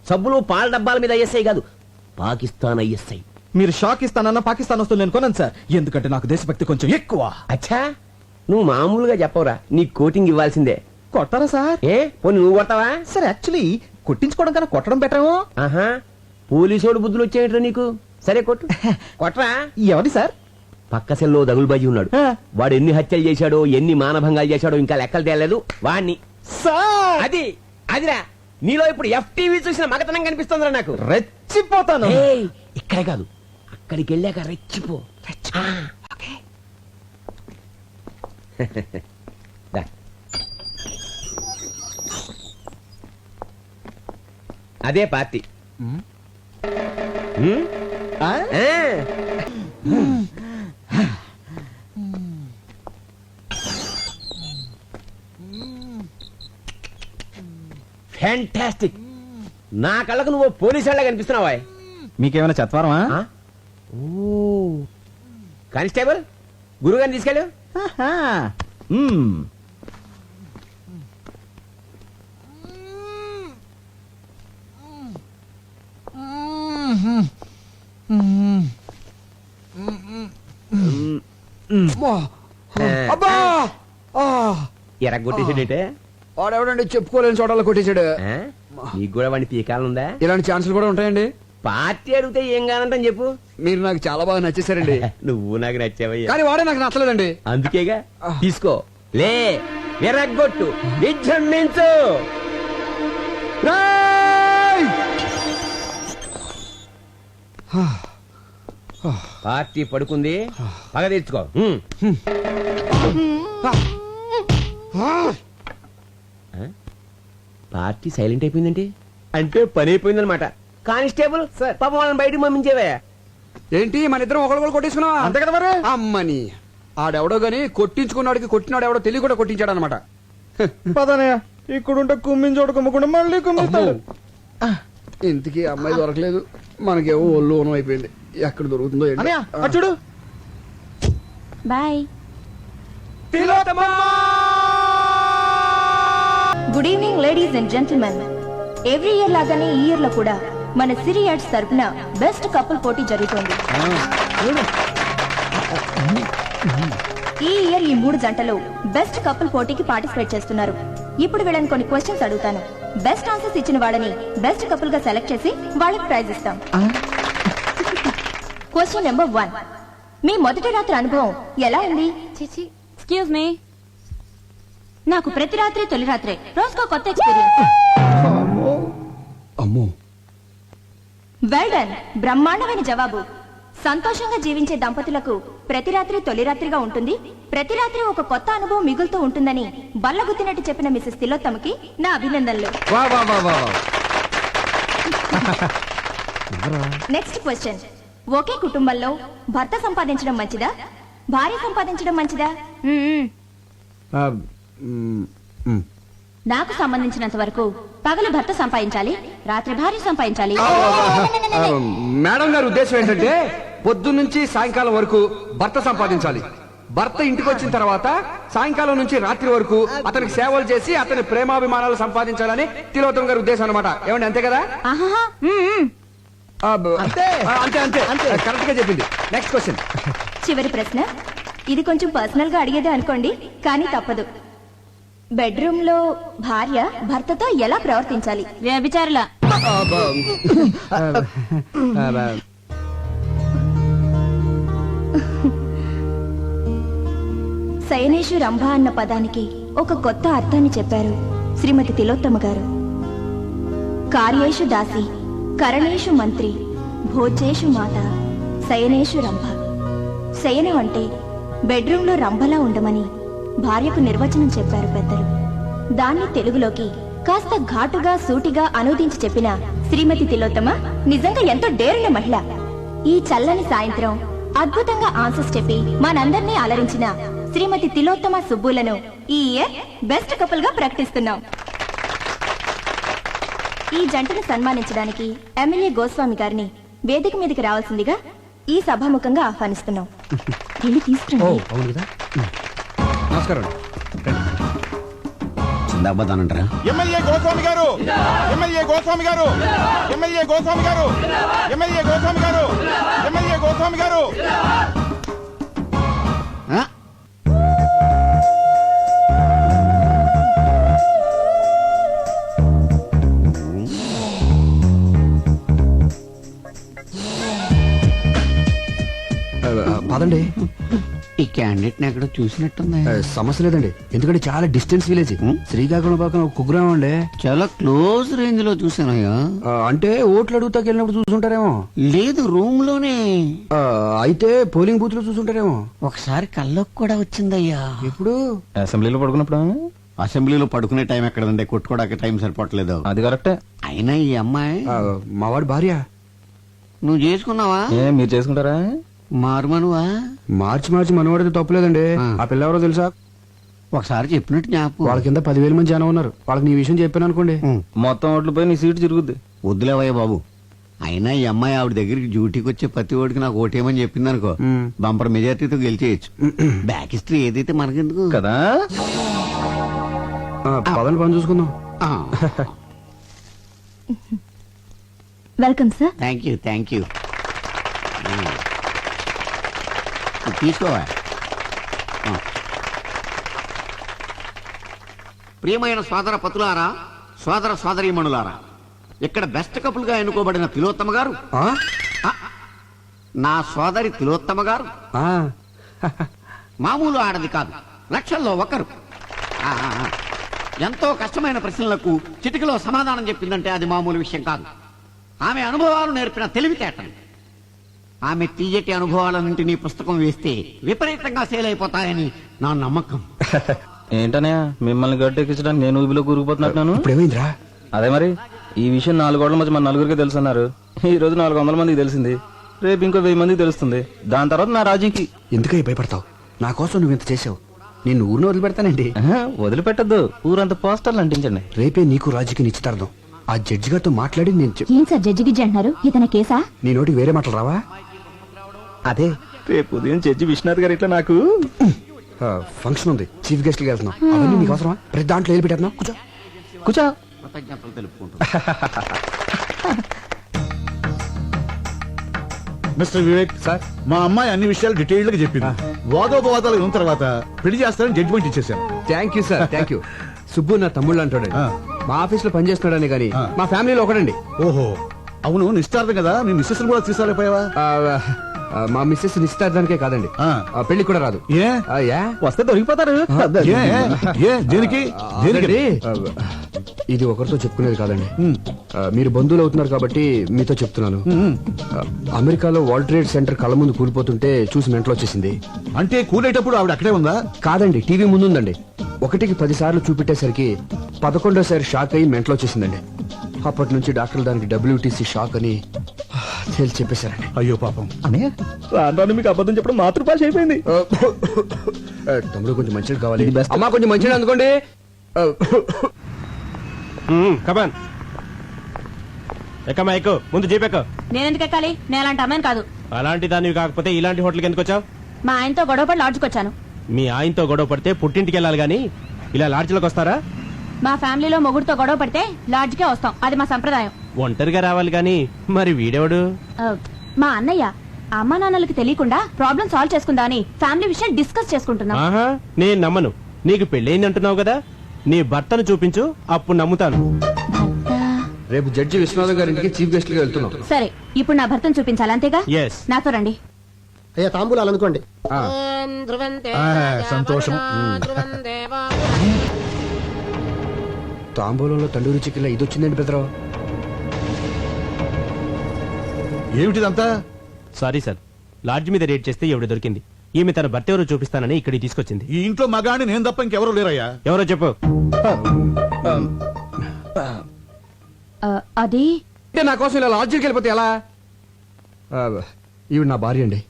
Speaker 11: సబ్బులు పాల డబ్బాల మీద ఐఎస్ఐ కాదు, పాకిస్తాన్ ఐఎస్ఐ.
Speaker 5: మీరు షాక్ ఇస్తానన్న పాకిస్తాన్ వస్తువులు నేను కొన్నాను సార్. ఎందుకంటే నాకు దేశభక్తి కొంచెం ఎక్కువ.
Speaker 11: అచ్చా, నువ్వు మామూలుగా చెప్పవురా, నీ కోటింగ్ ఇవ్వాల్సిందే.
Speaker 5: కొట్టారా సార్?
Speaker 11: ఏ పోనీ నువ్వు కొడతావా?
Speaker 5: సార్, యాక్చువల్లీ కొట్టించుకోవడం కన్నా కొట్టడం బెటరేమో.
Speaker 11: ఆహా, పోలీసోడు బుద్ధులు వచ్చేయట్రా నీకు. సరే కొట్టు. కొట్టరా.
Speaker 5: ఎవరి సార్?
Speaker 11: పక్క సెల్లో దగులుబాజీ ఉన్నాడు. వాడు ఎన్ని హత్యలు చేశాడో, ఎన్ని మానభంగాలు చేశాడో ఇంకా లెక్కలు తేలేదు. వాణ్ణి. అది అదిరా, నీలో ఇప్పుడు ఎఫ్టీవీ చూసిన మగతనం కనిపిస్తుందిరా నాకు.
Speaker 5: రెచ్చిపోతాను.
Speaker 11: ఇక్కడే కాదు, అక్కడికి వెళ్ళాక రెచ్చిపో. అదే పార్టీ. ఫ్యాంటాస్టిక్. నా కళ్ళకు నువ్వు పోలీసు వాళ్ళ కనిపిస్తున్నావా?
Speaker 5: మీకేమైనా చత్వారమా?
Speaker 11: కానిస్టేబుల్, గురుగారిని తీసుకెళ్ళు.
Speaker 1: అబ్బా
Speaker 11: ఎరగొట్టేసాడంటే
Speaker 1: వాడెవడండి చెప్పుకోలేని చోటలో కొట్టేశాడు.
Speaker 11: ఆ? నీకు కూడా వాడిని పీకాలనుందా?
Speaker 1: ఇలాంటి ఛాన్సులు కూడా ఉంటాయండి.
Speaker 11: పార్టీ అడిగితే ఏం కాదంటని చెప్పు.
Speaker 1: మీరు నాకు చాలా బాగా నచ్చేసారండి.
Speaker 11: నువ్వు నాకు నచ్చావయ్యా.
Speaker 1: కానీ వాడే నాకు నచ్చలేదండి.
Speaker 11: అందుకేగా తీసుకో. లే విరగ్గొట్టు, విజృంభించు.
Speaker 1: రేయ్!
Speaker 11: పార్టీ పడుకుంది, పగ తీర్చుకో. పార్టీ సైలెంట్ అయిపోయిందంటే అంటే పని అయిపోయిందనమాట. కానిస్టేబుల్ పాపం వాళ్ళని బయటకు పంపించేవే.
Speaker 1: ఏంటి మన ఇద్దరం ఒకళ్ళు కొట్టేసుకున్నావా?
Speaker 3: అంతే కదా మరి.
Speaker 1: అమ్మని ఆడెవడో గాని కొట్టించుకున్నాడికి కొట్టినాడు ఎవడో తెలియ కూడా కొట్టించాడు అనమాట.
Speaker 3: పదనయ్య ఇక్కడుంటే కుమ్మిని చోట కుమ్మకుండా మళ్ళీ కుమ్మిస్తాడు.
Speaker 1: ఇంతకీ అమ్మాయి దొరకలేదు, మనకేమో ఒళ్ళు ఓనం అయిపోయింది. ఎక్కడ దొరుకుతుందో ఏంటో.
Speaker 3: అన్నయ్య అటు చూడు.
Speaker 2: Bye. Good evening ladies and gentlemen. Every year లాగానే ఈ ఇయర్ లో కూడా మన సిరి యాడ్స్ తరపున బెస్ట్ కపుల్ పోటీ జరుగుతోంది. ఈ ఇయర్ ఈ 3 జంటలు బెస్ట్ కపుల్ పోటీకి పార్టిసిపేట్ చేస్తున్నారు. ఇప్పుడు వీళ్ళని కొన్ని క్వశ్చన్స్ అడుగుతాను. బెస్ట్ ఆన్సర్స్ ఇచ్చిన వాళ్ళని బెస్ట్ కపుల్ గా సెలెక్ట్ చేసి వాళ్ళకి ప్రైజ్ ఇస్తాం. Question number 1. మీ మొదటి రాత్రి అనుభవం ఎలా ఉంది? ఎక్స్క్యూజ్ మీ, నాకు ప్రతి రాత్రి తొలి రాత్రే, రోజుకో కొత్త ఎక్స్పీరియన్స్.
Speaker 1: అమ్మో,
Speaker 2: వెల్ డన్, బ్రహ్మాండమైన జవాబు. సంతోషంగా జీవించే దంపతులకు ప్రతి రాత్రి తొలి రాత్రిగా ఉంటుంది, ప్రతి రాత్రి ఒక కొత్త అనుభవం మిగులుతూ ఉంటుందని బల్లగుద్దినట్టు చెప్పిన మిసెస్ తిలోత్తమకి నా అభినందనలు. Next question. ఒకే కుటుంబంలో భర్త సంపాదించడం మంచిదా, భార్య సంపాదించడం మంచిదా? నాకు సంబంధించినంత వరకు పగలు భర్త సంపాదించాలి, రాత్రి భార్య సంపాదించాలి.
Speaker 1: మేడం గారి ఉద్దేశం ఏంటంటే పొద్దున్న నుంచి సాయంకాలం వరకు భర్త సంపాదించాలి, భర్త ఇంటికి వచ్చిన తర్వాత సాయంకాలం నుంచి రాత్రి వరకు అతనికి సేవలు చేసి అతని ప్రేమాభిమానాలు సంపాదించాలని తిలోత్తమ గారి ఉద్దేశం అనమాట. ఏమండి అంతే కదా? అంతే అంతే అంతే కరెక్ట్ గా చెప్పింది. Next question.
Speaker 2: చివరి ప్రశ్న. ఇది కొంచెం పర్సనల్ గా అడిగేదే అనుకోండి, కానీ తప్పదు. బెడ్రూమ్ లో భార్య భర్తతో ఎలా ప్రవర్తించాలి? వ్యభిచారుల. శయనేషు రంభ అన్న పదానికి ఒక కొత్త అర్థాన్ని చెప్పారు శ్రీమతి తిలోత్తమ గారు. కార్యేషు దాసి, కరణేషు మంత్రి, భోజేషు మాత, శయనేషు రంభ. శయనం అంటే బెడ్రూమ్ లో రంభలా ఉండమని భార్యకు నిర్వచనం చెప్పారు పెద్దలు. దాన్ని తెలుగులోకి కాస్త ఘాటుగా సూటిగా అనువదించి చెప్పిన శ్రీమతి తిలోత్తమ నిజంగా ఎంతో డేరున్న మహిళ. ఈ చల్లని సాయంత్రం అద్భుతంగా ఆన్సర్స్ చెప్పి మనందరినీ అలరించిన శ్రీమతి తిలోత్తమ సుబ్బులను ఈ ఇయర్ బెస్ట్ కపుల్ గా ప్రకటిస్తున్నాం. ఈ జంటను సన్మానించడానికి ఎమ్మెల్యే గోస్వామి గారిని వేదిక మీదకి రావాల్సిందిగా ఈ సభాముఖంగా ఆహ్వానిస్తున్నాం. వెళ్ళి తీసుకురండి.
Speaker 1: నమస్కారం.
Speaker 10: చిందాబాదానంటారా? ఎమ్మెల్యే గోస్వామి గారు, ఎమ్మెల్యే గోస్వామి గారు, ఎమ్మెల్యే గోస్వామి గారు, ఎమ్మెల్యే గోస్వామి గారు, ఎమ్మెల్యే గోస్వామి గారు.
Speaker 1: పదండి.
Speaker 12: ఈ క్యాండిడేట్ ఎక్కడో చూసినట్టుంది.
Speaker 1: సమస్య లేదండి, ఎందుకంటే చాలా డిస్టెన్స్ విలేజ్. శ్రీకాకుళం పక్కన ఒక కుగ్రామం అండి.
Speaker 12: చాలా క్లోజ్ రేంజ్ లో చూసానయ్యా.
Speaker 1: అంటే ఓట్లు అడుగుతాకి వెళ్ళినప్పుడు చూసుంటారేమో.
Speaker 12: లేదు, రూమ్ లోనే.
Speaker 1: అయితే పోలింగ్ బూత్ లో చూసుంటారేమో.
Speaker 12: ఒకసారి కల్లోకి కూడా వచ్చిందయ్యా.
Speaker 1: ఇప్పుడు
Speaker 5: అసెంబ్లీలో పడుకున్నప్పుడు.
Speaker 12: అసెంబ్లీలో పడుకునే టైం ఎక్కడండి, కొట్టుకోవడానికి టైం సరిపోవట్లేదు.
Speaker 5: అది కరెక్టే.
Speaker 12: అయినా ఈ అమ్మాయి
Speaker 1: మావాడి భార్య.
Speaker 12: నువ్వు చేసుకున్నావా?
Speaker 5: మీరు చేసుకుంటారా?
Speaker 12: మారుమనువా?
Speaker 1: మార్చి మనవాడితే తప్పలేదండి. ఆ పిల్ల ఎవరో తెలుసా?
Speaker 12: ఒకసారి చెప్పినట్టు జ్ఞాపకం.
Speaker 1: వాళ్ళ కింద 10,000 మంది జనం ఉన్నారు. వాళ్ళకి నీ విషయం చెప్పాను అనుకోండి,
Speaker 5: మొత్తం ఓట్లు పోయి నీ సీటు తిరుగుద్ది.
Speaker 12: వద్దులేవయ్య బాబు. అయినా ఈ అమ్మాయి ఆవిడ దగ్గరికి డ్యూటీకి వచ్చే ప్రతి ఓడికి నాకు ఓటేమని చెప్పింది అనుకో, బంపర్ మెజార్టీతో గెలిచేయచ్చు. బ్యాక్ హిస్టరీ ఏదైతే మనకెందుకు
Speaker 5: కదా.
Speaker 1: పదని పని చూసుకుందాం.
Speaker 2: Welcome sir.
Speaker 12: Thank you. తీసుకోవా. ప్రియమైన సోదర పతులారా, సోదర సోదరీమణులారా, ఇక్కడ బెస్ట్ కపుల్ గా ఎన్నుకోబడిన తిలోత్తమ గారు, నా సోదరి తిలోత్తమ గారు మామూలు ఆడది కాదు, లక్షల్లో ఒకరు. ఎంతో కష్టమైన ప్రశ్నలకు చిటికలో సమాధానం చెప్పిందంటే అది మామూలు విషయం కాదు. ఆమె అనుభవాలు నేర్పిన తెలివితేటలు. ఆమె తీయటి అనుభవాలన్నింటినీ పుస్తకం వేస్తే విపరీతంగా సేల్ అయిపోతాయని నా నమ్మకం.
Speaker 5: ఏంటనే మిమ్మల్ని గట్టెక్కించడానికి నేను ఊబిలో కూరుకుపోతున్నాను.
Speaker 1: ఇప్పుడేమైందిరా?
Speaker 5: అదే మరి ఈ విషయం 4 గోడల మధ్య మన నలుగురికి తెలుసున్నారు. ఈ రోజు 400 మందికి తెలిసింది, రేపు ఇంకో 1000 మందికి తెలుస్తుంది. దాని తర్వాత నా రాజీకి.
Speaker 1: ఎందుకై భయపడతావు? నా కోసం నువ్వు ఇంత చేసావు, నేను ఊరిని వదిలిపెడతానండి.
Speaker 5: వదిలిపెట్టద్దు, ఊరంతా పోస్టర్లు అంటించండి.
Speaker 1: రేపే నీకు రాజుకి నిశ్చితార్థం. ఆ జడ్జి గారితో మాట్లాడి నేను
Speaker 2: ఏం సార్ జడ్జి గిజ్జి అంటున్నారు? ఇతని కేసా?
Speaker 1: నీ నోటికి వేరే మాటలు రావా?
Speaker 5: అదే రేపు ఉదయం జడ్జి విశ్వనాథ్ గారు ఇట్లా నాకు
Speaker 1: ఫంక్షన్ ఉంది, చీఫ్ గెస్ట్ కి వెళ్తున్నాం. అవన్నీ నీకు అవసరమా? ప్రతి దాంట్లో వెళ్ళి పెట్టేస్తున్నాం. కూర్చో కూర్చో.
Speaker 12: కృతజ్ఞతలు తెలుపుకుంటూ
Speaker 13: మిస్టర్ వివేక్ సార్, మా అమ్మాయి అన్ని విషయాలు డీటెయిల్డ్ గా చెప్పింది. వాదోపవాదాలు ఉన్న తర్వాత పెళ్లి చేస్తారని జడ్జిమెంట్ ఇచ్చేసాను.
Speaker 1: Thank you sir, thank you. Subbu నా తమ్ముళ్ళు అంటాడండి. మా ఆఫీస్ లో పనిచేస్తున్నాడని కానీ మా ఫ్యామిలీలో ఒకడండి.
Speaker 13: ఓహో, అవును, నిశ్చితార్థం కదా, మీ మిస్సెస్ కూడా తీసుకురాలేపోయావా?
Speaker 1: మా మిస్సెస్ నిశ్చితార్థానికే కాదండి, పెళ్లి కూడా రాదు.
Speaker 13: ఏ
Speaker 5: వస్తే దొరికిపోతారు.
Speaker 13: దేనికి?
Speaker 1: ఇది ఒకరితో చెప్పుకునేది కాదండి. మీరు బంధువులు అవుతున్నారు కాబట్టి మీతో చెప్తున్నాను. అమెరికాలో వరల్డ్ ట్రేడ్ సెంటర్ కళ్ళ ముందు కూలిపోతుంటే చూసి మెంట్లో వచ్చేసింది.
Speaker 13: అంటే కూలేటప్పుడు ఆవిడ అక్కడే ఉందా?
Speaker 1: కాదండి, టీవీ ముందుందండి. 1కి 10 సార్లు చూపెట్టేసరికి 11వ షాక్ అయ్యి మెంట్లో వచ్చేసిందండి. అప్పటి నుంచి డాక్టర్లు దానికి WTC షాక్ అని తేల్చి చెప్పేశారండి.
Speaker 13: అయ్యో పాపం.
Speaker 5: రాను మీకు అబద్ధం చెప్పడం మాతృభాష అయిపోయింది.
Speaker 1: తమ్ముడు కొంచెం మంచిది కావాలి, అమ్మా కొంచెం మంచిది అందుకోండి.
Speaker 8: కమాన్ ఎక్కమ్మా, ఎక్కు, ముందు జీపెక్కు.
Speaker 2: నేనెందుకు ఎక్కాలి? నేను అలాంటి అమ్మాయిని కాదు.
Speaker 8: అలాంటి దానివి కాకపోతే ఇలాంటి హోటల్కి ఎందుకు వచ్చావు?
Speaker 2: మా ఆయనతో గొడవపడి లాడ్జ్కి వచ్చాను.
Speaker 8: మీ ఆయనతో గొడవ పడితే పుట్టింటికి వెళ్ళాలి గాని ఇలా లాడ్జ్లోకి వస్తారా?
Speaker 2: మా ఫ్యామిలీలో మొగుడుతో గొడవ పడితే లాడ్జ్కే వస్తాం, అది మా సంప్రదాయం.
Speaker 8: ఒంటరిగా రావాలి గాని మరి వీడెవడు?
Speaker 2: మా అన్నయ్య. అమ్మా నాన్నలకి తెలియకుండా ప్రాబ్లం సాల్వ్ చేసుకుందా అని ఫ్యామిలీ విషయం డిస్కస్ చేసుకుంటున్నాం.
Speaker 8: ఆహా, నేను నమ్మను. నీకు పెళ్ళయింది అంటున్నావు కదా, నీ భర్తను చూపించు, అప్పుడు నమ్ముతాను.
Speaker 1: రేపు జడ్జి విశ్వనాథ్ గారికి చీఫ్ గెస్ట్ గా వెళ్తున్నాం.
Speaker 2: సరే, ఇప్పుడు నా భర్తను చూపించాలి, అంతేగా?
Speaker 8: Yes.
Speaker 2: నాతో రండి.
Speaker 4: అయ్యా తాంబూలాలు అనుకోండి.
Speaker 13: సంతోషం.
Speaker 1: తాంబూలంలో తండూరి చికెన్ ఇది వచ్చిందండి పెద్దరావు.
Speaker 13: ఏమిటిదంతా?
Speaker 8: సారీ సార్, లాడ్జ్ మీద రేట్ చేస్తే ఎవడు దొరికింది. ఈమె తన భర్త ఎవరో చూపిస్తానని ఇక్కడికి తీసుకొచ్చింది.
Speaker 13: ఈ ఇంట్లో మగాని నేను తప్ప ఇంకెవరూ లేరయ్యా.
Speaker 8: ఎవరో చెప్పు.
Speaker 2: అది
Speaker 1: నా కోసం ఇలా లాడ్జికి వెళ్ళిపోతే ఎలా? ఈవిడ నా భార్య అండి.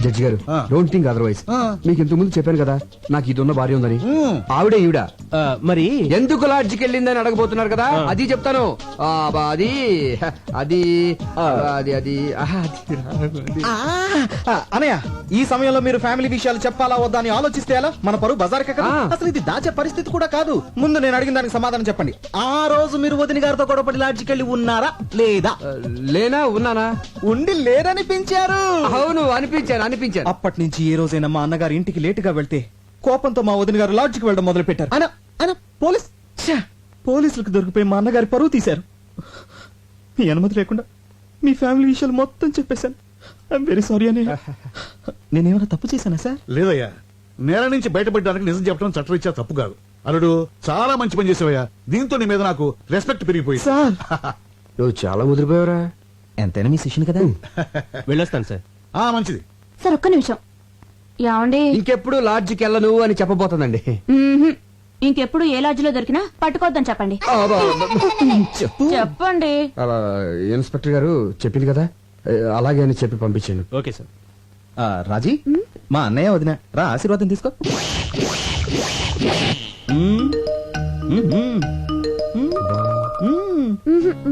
Speaker 1: జడ్జి గారు, డోంట్ థింక్ అదర్వైజ్. మీకు ఇంతకు ముందు చెప్పాను కదా నాకు ఇది ఉన్న భార్య ఉందని. ఆవిడే ఈవిడ.
Speaker 8: మరి
Speaker 1: ఎందుకు లాడ్జికి వెళ్ళిందని అడగబోతున్నారు కదా, అది చెప్తాను. అది అది అది అది
Speaker 5: అనయ్య, ఈ సమయంలో మీరు ఫ్యామిలీ విషయాలు చెప్పాలా వద్దా అని ఆలోచిస్తే ఎలా? మన పరువు బజార్కే కదా. అసలు ఇది దాచే పరిస్థితి కూడా కాదు. ముందు నేను అడిగిన దానికి సమాధానం చెప్పండి. ఆ రోజు మీరు వదిన గారితో గొడవపడి లాడ్జికి వెళ్ళి ఉన్నారా లేదా?
Speaker 1: లేనా ఉన్నానా?
Speaker 5: ఉండి లేరనిపించారు.
Speaker 1: అవును, అనిపించాను.
Speaker 5: అప్పటి నుంచి ఏ రోజైనా మా అన్నగారి ఇంటికి లేటుగా వెళ్తే కోపంతో మా వదిన గారు లాడ్జికి వెళ్ళడం మొదలు పెట్టారు. పోలీసులకు దొరికిపోయి మా అన్నగారి పరువు తీశారు. మీ అనుమతి లేకుండా మీ ఫ్యామిలీ విషయాలు మొత్తం చెప్పేశాను. ఐఎమ్ వెరీ సారీ అని. నేనేమైనా తప్పు చేశానా సార్?
Speaker 13: లేదయ్యా, నేల నుంచి బయటపడడానికి నిజం చెప్పడం చట్టరీత్యా తప్పు కాదు. అల్లుడు, చాలా మంచి పని చేసావయ్యా. దీంతో నీ మీద నాకు రెస్పెక్ట్ పెరిగిపోయింది.
Speaker 5: సార్,
Speaker 1: నువ్వు చాలా ముదిరిపోయావరా.
Speaker 5: ఎంతైనా మీ శిష్యుని కదా.
Speaker 8: వెళ్ళొస్తాను సార్.
Speaker 13: మంచిది
Speaker 2: సార్, ఒక్క నిమిషం. ఏమండి,
Speaker 1: ఇంకెప్పుడు లాడ్జికి వెళ్ళను అని చెప్పబోతుందండి.
Speaker 2: ఇంకెప్పుడు ఏ లాడ్జిలో దొరికినా పట్టుకోవద్దని చెప్పండి. చెప్పండి.
Speaker 1: ఇన్స్పెక్టర్ గారు చెప్పింది కదా, అలాగే అని చెప్పి పంపించాను.
Speaker 8: Okay sir.
Speaker 5: రాజీ, మా అన్నయ్య వదిన రా, ఆశీర్వాదం తీసుకో.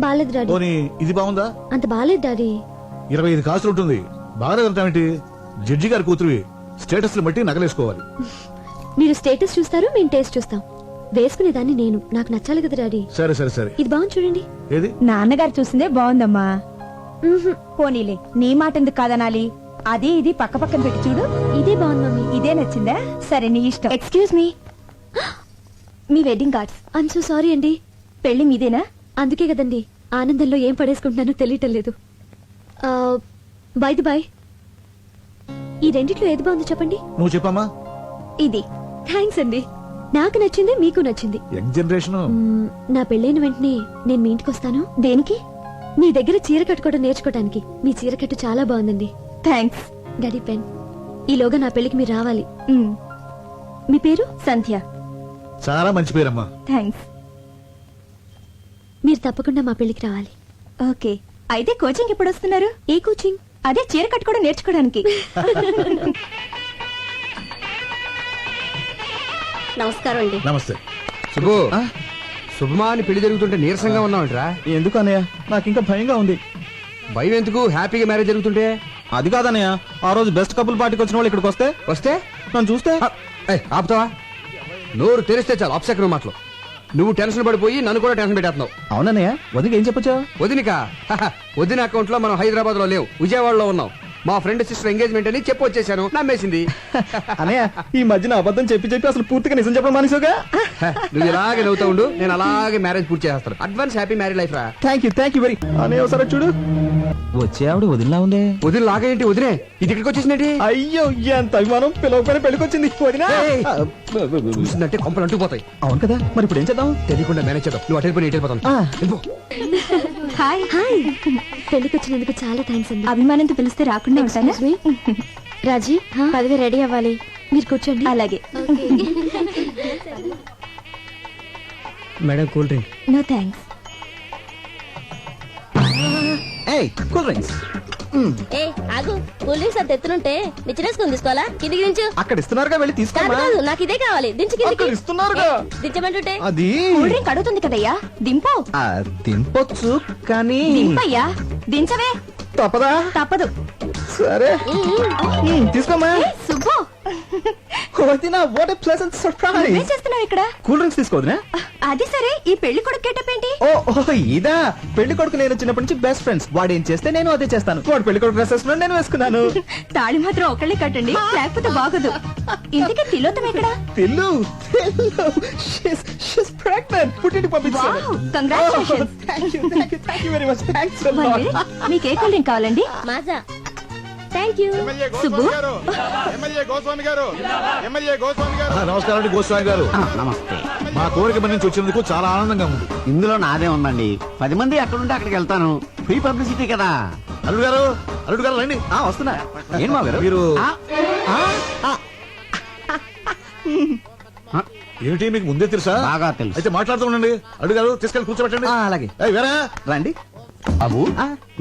Speaker 6: బాలేదు డాడీ.
Speaker 13: పోనీ ఇది బాగుందా?
Speaker 6: అంత బాలేదు డాడీ.
Speaker 13: 25 కాసులు ఉంటుంది. బాగా వెళ్తామేంటి? జడ్జి గారి కూతురువి, స్టేటస్ బట్టి నగలేసుకోవాలి.
Speaker 6: మీరు స్టేటస్ చూస్తారు, మేము టేస్ట్ చూస్తాం. వేసుకునేదాన్ని నేను, నాకు నచ్చాలి కదా డాడీ.
Speaker 13: సరే సరే సరే,
Speaker 6: ఇది బాగుంది చూడండి.
Speaker 13: ఏది?
Speaker 2: నాన్నగారు చూసిందే బాగుందమ్మా. పోనీలే, నీ మాట ఎందుకు కాదనాలి? అదే ఇది పక్క పక్కన పెట్టి చూడు.
Speaker 6: ఇదే బాగుంది మమ్మీ.
Speaker 2: ఇదే నచ్చిందా? సరే నీ ఇష్టం. Excuse me, me wedding cards.
Speaker 6: I'm so sorry అండి.
Speaker 2: పెళ్లి మీదేనా?
Speaker 6: అందుకే కదండి ఆనందంలో ఏం పడేసుకుంటున్నానో తెలియటం లేదు. బై బాయ్, ఈ రెండిట్లో ఏది బాగుందో చెప్పండి.
Speaker 13: నువ్వు చెప్పమ్మా.
Speaker 2: ఇది.
Speaker 6: థ్యాంక్స్ అండి. నాకు నచ్చింది, మీకు నచ్చింది.
Speaker 13: Young generation.
Speaker 6: నా పెళ్ళైన వెంటనే నేను మీ ఇంటికి వస్తాను.
Speaker 2: దేనికి?
Speaker 6: మీ దగ్గర చీర కట్టుకోవడం నేర్చుకోవడానికి. మీ చీర కట్టు చాలా బాగుందండి.
Speaker 2: థ్యాంక్స్.
Speaker 6: Daddy pen. ఈలోగా నా పెళ్లికి మీరు రావాలి. మీ పేరు?
Speaker 2: సంధ్య.
Speaker 13: చాలా మంచి పేరమ్మా.
Speaker 2: థ్యాంక్స్.
Speaker 6: మీరు తప్పకుండా మా పెళ్లికి రావాలి.
Speaker 2: ఓకే. అయితే కోచింగ్ ఎప్పుడు వస్తున్నారు?
Speaker 6: ఏ కోచింగ్?
Speaker 2: అదే చీర కట్టుకోవడం నేర్చుకోవడానికి.
Speaker 9: నమస్కారం అండి.
Speaker 13: నమస్తే.
Speaker 1: శుభు, శుభమా అని పెళ్లి జరుగుతుంటే నీరసంగా ఉన్నావంటరా?
Speaker 5: ఎందుకు అన్నయ్య, నాకు ఇంకా భయంగా ఉంది.
Speaker 1: భయం ఎందుకు? హ్యాపీగా మ్యారేజ్ జరుగుతుంటే.
Speaker 5: అది కాదన్నయ్య, ఆ రోజు బెస్ట్ కపుల్ పార్టీకి వచ్చిన వాళ్ళు ఇక్కడికి వస్తే నన్ను చూస్తే
Speaker 1: ఆపుతావా? నోరు తెరిస్తే చాలు అప్సెకరం మాటలు. నువ్వు టెన్షన్ పడిపోయి నన్ను కూడా టెన్షన్ పెట్టేస్తున్నావు.
Speaker 5: అవునన్నయ్య, వదినకి ఏం చెప్పొచ్చా?
Speaker 1: వదినిక వదిన అకౌంట్ లో మనం హైదరాబాద్ లో లేవు, విజయవాడలో ఉన్నాం. మా ఫ్రెండ్ సిస్టర్ ఎంగేజ్మెంట్ అని చెప్పి వచ్చేసాను. నమ్మేసింది.
Speaker 5: అన్నయ్య, ఈ మధ్యన అబద్ధం చెప్పి అసలు పూర్తిగా నిజం చెప్పడం మానేసావుగా.
Speaker 1: నువ్వు ఇలాగే నవ్వుతా ఉండు, నేను అలాగే మ్యారేజ్ పూర్తి చేస్తాను. అడ్వాన్స్ హ్యాపీ మ్యారేజ్ లైఫ్ రా.
Speaker 5: Thank you very. అన్నయ్య ఒకసారి చూడు, వచ్చే ఆవిడ వదినలా ఉంది.
Speaker 1: వదిన లాగా ఏంటి? వదినే ఇది ఇక్కడికి వచ్చేసిందేంటి?
Speaker 5: అయ్యో, ఎంత అభిమానం. పిలవకపోయినా పెళ్లికి వచ్చింది వదినా.
Speaker 1: చూసిందంటే కొంపలు అంటుకుపోతాయి.
Speaker 5: అవును కదా, మరి ఇప్పుడు ఏం చేద్దాం?
Speaker 1: తెలియకుండా మేనేజ్ చేద్దాం. నువ్వు అటెండ్ ఇటు వెళ్ళిపోతాను.
Speaker 2: హాయ్.
Speaker 6: హాయ్. పెళ్లికి వచ్చినందుకు చాలా థ్యాంక్స్ అండి.
Speaker 2: అభిమానంతో పిలిస్తే రాకుండా ఉంటానా?
Speaker 6: రాజీ, పదవి రెడీ అవ్వాలి. మీరు కూర్చోండి.
Speaker 2: అలాగే.
Speaker 3: Madam cool drink.
Speaker 2: No thanks.
Speaker 5: Cool drinks.
Speaker 9: ఏ ఆగు, కూల్ డ్రింక్స్ అంత ఎత్తునుంటే నిచ్చినేసుకుని తీసుకోవాలా? కిందికి దించు.
Speaker 5: అక్కడ ఇస్తున్నారుగా, వెళ్ళి తీసుకోమా.
Speaker 9: కాదు, నాకు ఇదే కావాలి. దించు కిందికి.
Speaker 5: అక్కడ ఇస్తున్నారుగా.
Speaker 9: దించమంటుంటే
Speaker 5: అది
Speaker 2: కూల్ డ్రింక్ అడుగుతుంది కదయ్యా, దింపు.
Speaker 5: తినపొచ్చు కానీ
Speaker 2: దింపయ్యా, దించవే.
Speaker 5: తప్పదా?
Speaker 2: తప్పదు.
Speaker 5: సరే తీసుకోమా.
Speaker 2: సుబ్బు,
Speaker 5: వదినా, వాట్ ఏ ప్లెజెంట్ సర్ప్రైజ్.
Speaker 2: ఏం చేస్తున్నావు ఇక్కడ?
Speaker 5: కూల్ డ్రింక్స్ తీసుకోవద్దునా?
Speaker 2: అది సరే, ఈ పెళ్లి కొడుకు గెటప్ ఏంటి?
Speaker 5: ఓ ఇదా. పెళ్లి కొడుకు నేను చిన్నప్పటి నుంచి బెస్ట్ ఫ్రెండ్స్. వాడు ఏం చేస్తే నేను అదే చేస్తాను. వాడు పెళ్లి కొడుకు డ్రెస్ వేసుకున్నాడు, నేను వేసుకున్నాను.
Speaker 2: తాళి మాత్రం ఒకళ్ళే కట్టండి, లేకపోతే బాగోదు. ఇంతకీ తిలోతం ఎక్కడ?
Speaker 5: Tillu she's pregnant. పుట్టింటికి పంపించాను.
Speaker 2: Wow, congratulations.
Speaker 5: Thank you very much. Thanks a
Speaker 2: one
Speaker 5: lot.
Speaker 2: Minute, మీకు ఏ కూల్ డ్రింక్ కావాలండి?
Speaker 9: మాజా. Thank you.
Speaker 2: సుబ్బు,
Speaker 13: నమస్కారం అండి గోస్వామి గారు.
Speaker 12: నమస్తే.
Speaker 13: మా కోరిక మీద నుంచి వచ్చినందుకు చాలా ఆనందంగా ఉంది.
Speaker 12: ఇందులో నాదే ఉందండి. 10 మంది ఎక్కడుంటే అక్కడికి వెళ్తాను. ఫ్రీ పబ్లిసిటీ కదా.
Speaker 13: అల్లుడు గారు రండి.
Speaker 5: వస్తున్నా. ఏం మా గారు
Speaker 13: మీరు
Speaker 12: ఆ,
Speaker 13: ఏమిటి మీకు ముందే తెలుసా?
Speaker 12: బాగా తెలుసు.
Speaker 13: అయితే మాట్లాడుతూ ఉండండి. అల్లుడు గారు తీసుకెళ్ళి కూర్చోబెట్టండి.
Speaker 5: అలాగే.
Speaker 13: ఏయ్, వేరా
Speaker 5: రండి.
Speaker 12: బాబు,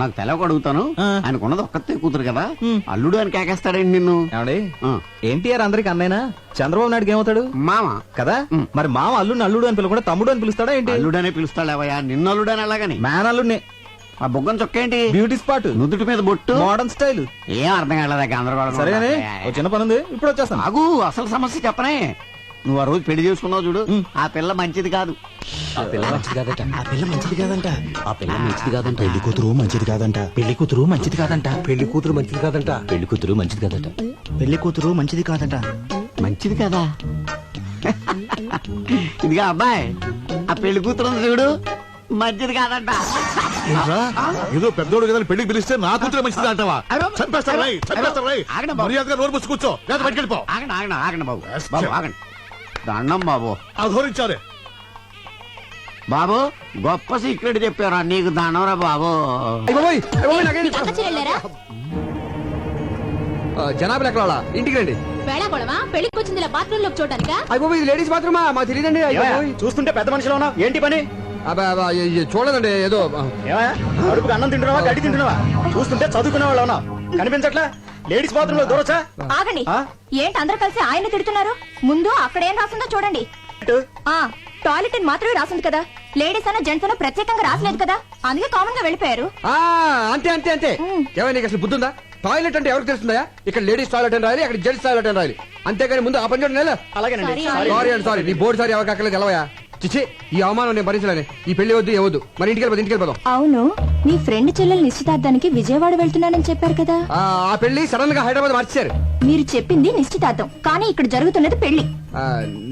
Speaker 12: నాకు తెలవక అడుగుతాను. ఆయనకున్నది ఒక్కతే కూతురు కదా, అల్లుడు అని కేకేస్తాడండి నిన్ను.
Speaker 5: ఏమండి, ఎన్టీఆర్ అందరికి అన్నైనా, చంద్రబాబు నాయుడుకి ఏమవుతాడు?
Speaker 12: మామ
Speaker 5: కదా. మరి మామ అల్లుడిని అల్లుడు అని పిలవకుండా తమ్ముడు అని పిలుస్తాడా ఏంటి?
Speaker 12: అల్లుడనే పిలుస్తాడేవయ్యా, నిన్ను అల్లుడని అలాగని.
Speaker 5: మ్యాన్ అల్లుడిని.
Speaker 12: ఆ బొగ్గం చొక్కేంటి?
Speaker 5: Beauty spot.
Speaker 12: నుదుటి మీద బొట్టు.
Speaker 5: Modern style.
Speaker 12: ఏం అర్థం కాలేదా? గందరగోళం.
Speaker 5: సరేగానే, ఓ చిన్న పని ఉంది, ఇప్పుడు వచ్చేస్తాను.
Speaker 12: ఆగు, అసలు సమస్య చెప్పనే. నువ్వు ఆ రోజు పెళ్లి చేసుకున్నావు చూడు, ఆ పిల్ల మంచిది కాదు.
Speaker 8: ఆ పిల్ల మంచిది కాదంట. ఆ పిల్ల మంచిది కాదంట. ఆ పిల్ల మంచిది కాదంట. పెళ్లి కూతురు మంచిది కాదంట. పెళ్లి కూతురు మంచిది కాదంట. పెళ్లి కూతురు మంచిది కాదంట. పెళ్లి కూతురు మంచిది కాదంట. పెళ్లి కూతురు మంచిది కాదంట.
Speaker 12: మంచిది కదా? ఇదిగా అబ్బాయి, ఆ పెళ్లి కూతురు ఉంది చూడు, మంచిది కాదంట.
Speaker 13: ఏదో పెద్దోడు కదా పెళ్లికి పిలిస్తే నా కూతురు మంచిది అంటావా? చంపేస్తారు రై, చంపేస్తారు రై. మర్యాదగా నోరు మూసి కూర్చో, లేదా బయటికి వెళ్ళిపో.
Speaker 12: ఆగండి బాబు. బాబు ఆగండి. దండం బాబు.
Speaker 13: అధోరించారే
Speaker 12: బాబు, గొప్ప సీక్రెట్ చెప్పారా నీకు? దండంరా బాబు.
Speaker 1: జనాభా ఎక్కడ వాళ్ళ? ఇంటికి రండి.
Speaker 6: వేళాకొడవా పెళ్లికి వచ్చింది బాత్రూమ్ లో చూడటానికా?
Speaker 1: అయిపోయి ఇది లేడీస్ బాత్రూమా? మాకు తెలియదండి.
Speaker 5: చూస్తుంటే పెద్ద మనిషిలో ఉన్నావు, ఏంటి పని?
Speaker 1: చూడదండి, ఏదో
Speaker 5: అడుపుకి అన్నం తింటున్నావా, గడ్డి తింటున్నావా? చూస్తుంటే చదువుకునే వాళ్ళు ఉన్నావు, కనిపించట్లా? లేడీస్ బాత్రూమ్ లో దూరొచ్చా?
Speaker 2: ఆగండి. ఏంటి అందరు కలిసి ఆయన తిడుతున్నారు? ముందు అక్కడ ఏం రాసిందో చూడండి. టాయిలెట్ అని మాత్రమే రాసింది కదా, లేడీస్ అన్న జెంట్స్ అన్న ప్రత్యేకంగా రాసలేదు కదా, అందుకే కామన్ గా వెళ్ళిపోయారు.
Speaker 1: అంతే అంతే అంతే. ఏమైనా నీకు అసలు బుద్ధుందా? టాయిలెట్ అంటే ఎవరికి తెలుస్తుందా? ఇక్కడ లేడీస్ టాయిలెట్ అని రాయాలి, అక్కడ జెంట్స్ టాయిలెట్ అని రాయాలి. అంతేగాని ముందు ఆ పని చూడండి.
Speaker 5: అలాగేనండి.
Speaker 1: సారీ అండి, సారీ. నీ బోర్డు సారీ ఎవరికి అక్కర్లేదు. తెలవయా? చిచి ఈ అవమానం నేను భరించలేనే. ఈ పెళ్లి వద్దు ఏవద్దు, మరి ఇంటికి వెళ్ళిపోదాం.
Speaker 2: అవును, నీ ఫ్రెండ్ చెల్లెలు నిశ్చితార్థానికి విజయవాడ వెళ్తున్నానని చెప్పారు కదా.
Speaker 1: ఆ పెళ్లి సడన్ గా హైదరాబాద్ మార్చారు.
Speaker 2: మీరు చెప్పింది నిశ్చితార్థం, కానీ ఇక్కడ జరుగుతున్నది పెళ్లి.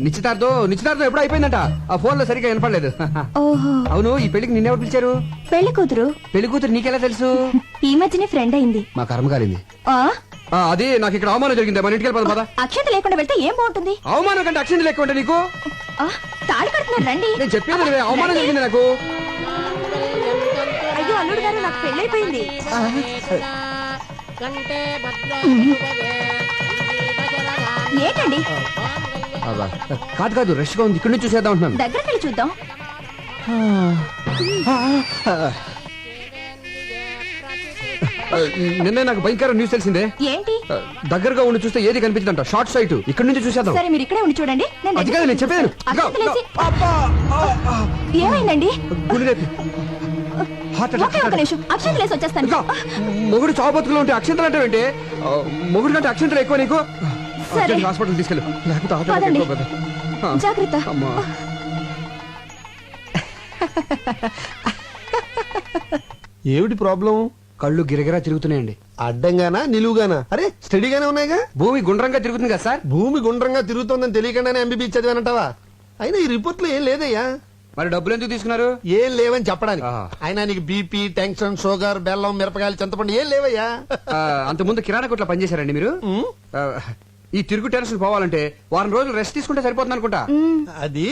Speaker 1: నిశ్చితార్థం ఎప్పుడు అయిపోయిందంట. ఆ ఫోన్ లో సరిగ్గా వినపడలేదు.
Speaker 2: ఓహో,
Speaker 1: అవును, ఈ పెళ్లికి నిన్నెవరు పిలిచారు?
Speaker 2: పెళ్లి కూతురు.
Speaker 1: పెళ్లి కూతురు నీకెలా తెలుసు?
Speaker 2: ఈ మధ్యనే ఫ్రెండ్ అయింది.
Speaker 1: మా కర్మ కాలింది.
Speaker 2: ఆ
Speaker 1: అది నాకు ఇక్కడ అవమానం జరిగింది. మన ఇంటికి వెళ్ళిపోదాం పద.
Speaker 2: అక్షత లేకుండా వెళ్తే ఏం బాగుంటుంది?
Speaker 1: అవమానం కంటే అక్షంత లేకుండా ఉంటే నీకు
Speaker 2: తాళి కడుతున్నారు రండి.
Speaker 1: నేను చెప్పేది వినవే, అవమానం జరిగింది నాకు.
Speaker 2: అయ్యో అల్లుడు గారు, నాకు పెళ్ళైపోయింది. ఏంటండి?
Speaker 1: కాదు రష్ గా ఉంది, ఇక్కడ నుంచి చూసేద్దాం అంటున్నాను.
Speaker 2: దగ్గరికి వెళ్ళి చూద్దాం.
Speaker 1: నిన్నే నాకు భయంకర న్యూస్ తెలిసిందే.
Speaker 2: ఏంటి?
Speaker 1: దగ్గరగా ఉండి చూస్తే ఏది కనిపించదంట. Short site. ఇక్కడ నుంచి చూసేద్దాం.
Speaker 2: సరే, మీరు ఇక్కడే ఉండి చూడండి.
Speaker 1: అది కాదు నేను చెప్పేది.
Speaker 2: ఏమైందండి?
Speaker 1: హార్ట్
Speaker 2: నిమిషం, అక్షంతలేసి వచ్చేస్తాను.
Speaker 1: మొగుడు చావు బతుకులో ఉంటే అక్షంతలు అంటే ఏంటి? మొగుడు కంటే అక్షంతలు ఎక్కువ నీకు. హాస్పిటల్ తీసుకెళ్ళు, లేకపోతే హార్ట్ ఎక్కువ కదా.
Speaker 2: జాగ్రత్త.
Speaker 4: ఏమిటి ప్రాబ్లం?
Speaker 1: కళ్ళు గిరగిరా తిరుగుతున్నాయండి.
Speaker 4: అడ్డంగానా నిలువుగానా? అరే స్టడీగానే ఉన్నాయిగా.
Speaker 1: భూమి గుండ్రంగా తిరుగుతుంది కదా సార్.
Speaker 4: భూమి గుండ్రంగా తిరుగుతోందని తెలియకుండానే ఎంబీబీ చదివానంటావా? అయినా ఈ రిపోర్ట్ లో ఏం లేదయ్యా.
Speaker 1: మరి డబ్బులు ఎందుకు తీసుకున్నారు?
Speaker 4: ఏం లేవని చెప్పడానికి. అయినా నీకు బీపీ, టెన్షన్, షుగర్, బెల్లం, మిరపకాయలు, చింతపండు ఏం లేవయ్యా.
Speaker 1: అంత ముందు కిరాణా కొట్లో పనిచేశారండి మీరు? ఈ తిరుగు టెన్షన్ పోవాలంటే వారం రోజులు రెస్ట్ తీసుకుంటే సరిపోతుంది అనుకుంటా.
Speaker 4: అది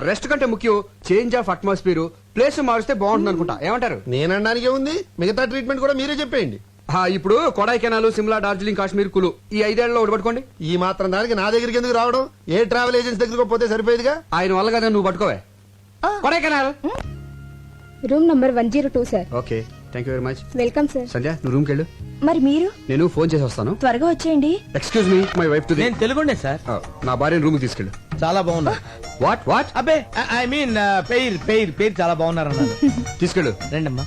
Speaker 1: రెస్ట్ కంటే ముఖ్యం చేంజ్ ఆఫ్ అట్మాస్ఫియర్. ప్లేస్ మారిస్తే బాగుంటుంది అనుకుంటా. ఏమంటారు?
Speaker 4: నేనడానికి ఉంది, మిగతా ట్రీట్మెంట్ కూడా మీరే చెప్పేయండి.
Speaker 1: ఇప్పుడు కొడైకెనాల్, సిమ్లా, డార్జిలింగ్, కాశ్మీర్, కులు ఈ 5 ఏళ్లలో ఒకటి పట్టుకోండి.
Speaker 4: ఈ మాత్రం దానికి నా దగ్గరికి ఎందుకు రావడం? ఏ ట్రావెల్ ఏజెన్సీ దగ్గరకు పోతే సరిపోయేదిగా.
Speaker 1: ఆయన వల్ల కదా నువ్వు పట్టుకోవే. Kodaikanal
Speaker 6: room number 102 sir.
Speaker 1: Okay, thank you very much.
Speaker 6: Welcome sir.
Speaker 1: Sandhya, నువ్వు రూమ్కి వెళ్ళు.
Speaker 2: మరి మీరు?
Speaker 1: నేను ఫోన్ చేసి వస్తాను.
Speaker 2: త్వరగా వచ్చేయండి.
Speaker 1: Excuse me, my wife to.
Speaker 8: నేను తెలుగుండే సార్.
Speaker 1: నా భార్యను రూమ్ తీసుకెళ్ళు.
Speaker 8: చాలా బాగున్నా.
Speaker 1: వాట్?
Speaker 8: అబ్బే ఐ మీన్ పేరు చాలా బాగున్నారు అన్నారు.
Speaker 1: తీసుకెళ్ళు.
Speaker 8: రండమ్మా.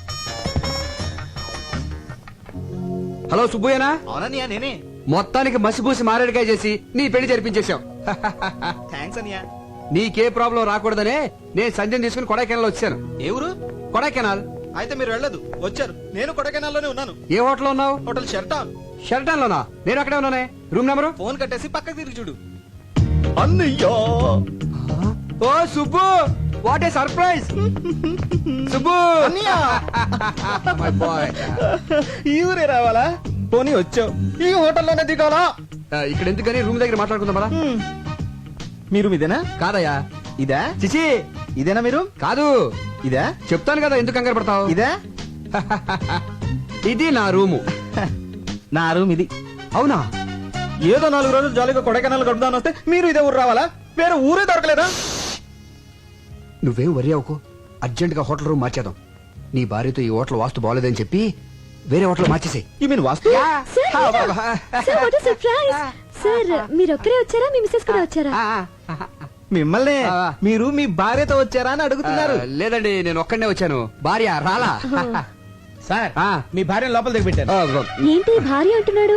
Speaker 1: హలో సుబ్బయ్యనా?
Speaker 8: అవునన్నయ్య నేనే.
Speaker 1: మొత్తానికి మసిపూసి మారేడుకాయ చేసి నీ పెళ్లి జరిపించేశావు.
Speaker 8: థ్యాంక్స్ అన్నయ్య.
Speaker 1: నీకే ప్రాబ్లం రాకూడదనే నేను సంధ్యను తీసుకుని కొడైకెనాల్ వచ్చాను.
Speaker 8: ఏ ఊరు?
Speaker 1: కొడైకెనాల్.
Speaker 8: అయితే మీరు వెళ్ళదు, వచ్చారు. నేను కొడైకెనాల్ లోనే ఉన్నాను.
Speaker 1: ఏ హోటల్ ఉన్నావు?
Speaker 8: హోటల్ షెర్టాన్.
Speaker 1: షెల్టన్ లోనా? నేను అక్కడే ఉన్నానే. Room number?
Speaker 8: ఫోన్ కట్టేసి పక్కకి తిరిగి చూడు.
Speaker 4: అన్నయ్యా,
Speaker 1: ఓ Subbu, what a surprise. Subbu my boy.
Speaker 8: ఈ ఊరే రావాలా? పోనీ వచ్చావు, ఈ హోటల్లోనే దిగాలా?
Speaker 1: ఇక్కడ ఎందుకని రూమ్ దగ్గర మాట్లాడుకుందాం పదా.
Speaker 8: మీరు ఇదేనా?
Speaker 1: కాదయ్యా.
Speaker 8: ఇదా?
Speaker 1: చిచి,
Speaker 8: ఇదేనా మీరు?
Speaker 1: కాదు.
Speaker 8: ఇదా?
Speaker 1: చెప్తాను కదా, ఎందుకు కంగారు పడతావు.
Speaker 8: ఇదా?
Speaker 1: ఇది నా రూము.
Speaker 8: నా రూమ్ ఇది.
Speaker 1: అవునా?
Speaker 8: ఏదో 4 రోజులు జాలీగా కొడైకెనాల్ గడుపుదాని వస్తే మీరు ఇదే ఊరు రావాలా? వేరే ఊరే దొరకలేదా?
Speaker 1: నువ్వేం వరి అవ్వకు. అర్జెంట్ గా హోటల్ రూమ్ మార్చేద్దాం. నీ భార్యతో ఈ హోటల్ వాస్తు బాగోలేదని చెప్పి వేరే హోటల్ మార్చేసాయి.
Speaker 8: ఈ మీన్ వాస్తు?
Speaker 6: సార్ మీరు ఒక్కరే వచ్చారా? మీ మిస్సెస్ కూడా వచ్చారా?
Speaker 8: మిమ్మల్ని మీరు మీ భార్యతో వచ్చారా అని అడుగుతున్నారు.
Speaker 1: లేదండి, నేను ఒక్కడనే వచ్చాను. భార్య రాలా.
Speaker 8: సార్ మీ భార్యను లోపల దిగబెట్టారు.
Speaker 6: ఏంటి భార్య అంటున్నాడు?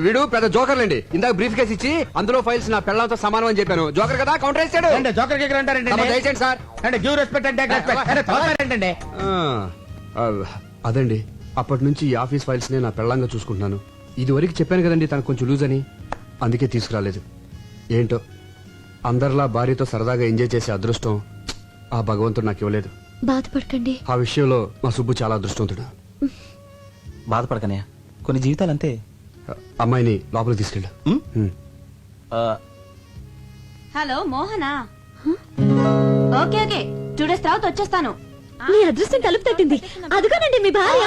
Speaker 1: వీడు పెద్ద జోకర్లండి. ఇందాక బ్రీఫ్ కేసు ఇచ్చి అందులో ఫైల్స్ నా పెళ్ళంతో సమానం అని చెప్పాను. జోకర్ కదా, కౌంటర్ వేసాడు.
Speaker 8: జోకర్ కేకర్ అంటారండి
Speaker 1: సార్.
Speaker 8: అంటే గివ్ రెస్పెక్ట్ అంటే ఏంటండి?
Speaker 1: అదండి, అప్పటి నుంచి ఈ ఆఫీస్ ఫైల్స్ నే నా పెళ్ళంగా చూసుకుంటున్నాను. ఇది వరకు చెప్పాను కదండి తనకు కొంచెం లూజ్ అని, అందుకే తీసుకురాలేదు. ఏంటో అందరిలా భార్యతో సరదాగా ఎంజాయ్ చేసే అదృష్టం ఆ భగవంతుడు నాకు ఇవ్వలేదు.
Speaker 6: బాధపడకండి.
Speaker 1: ఆ విషయంలో మా సుబ్బు చాలా అదృష్టవంతుడు.
Speaker 5: బాధపడకనే, కొన్ని జీవితాలు అంతే.
Speaker 1: అమ్మాయిని లోపలికి తీసుకెళ్ళు.
Speaker 2: Hello Mohana? Okay okay, 2 days తర్వాత వచ్చేస్తాను.
Speaker 6: మీ అదృష్టం తలుపు తట్టింది. అదుగోనండి మీ భార్య.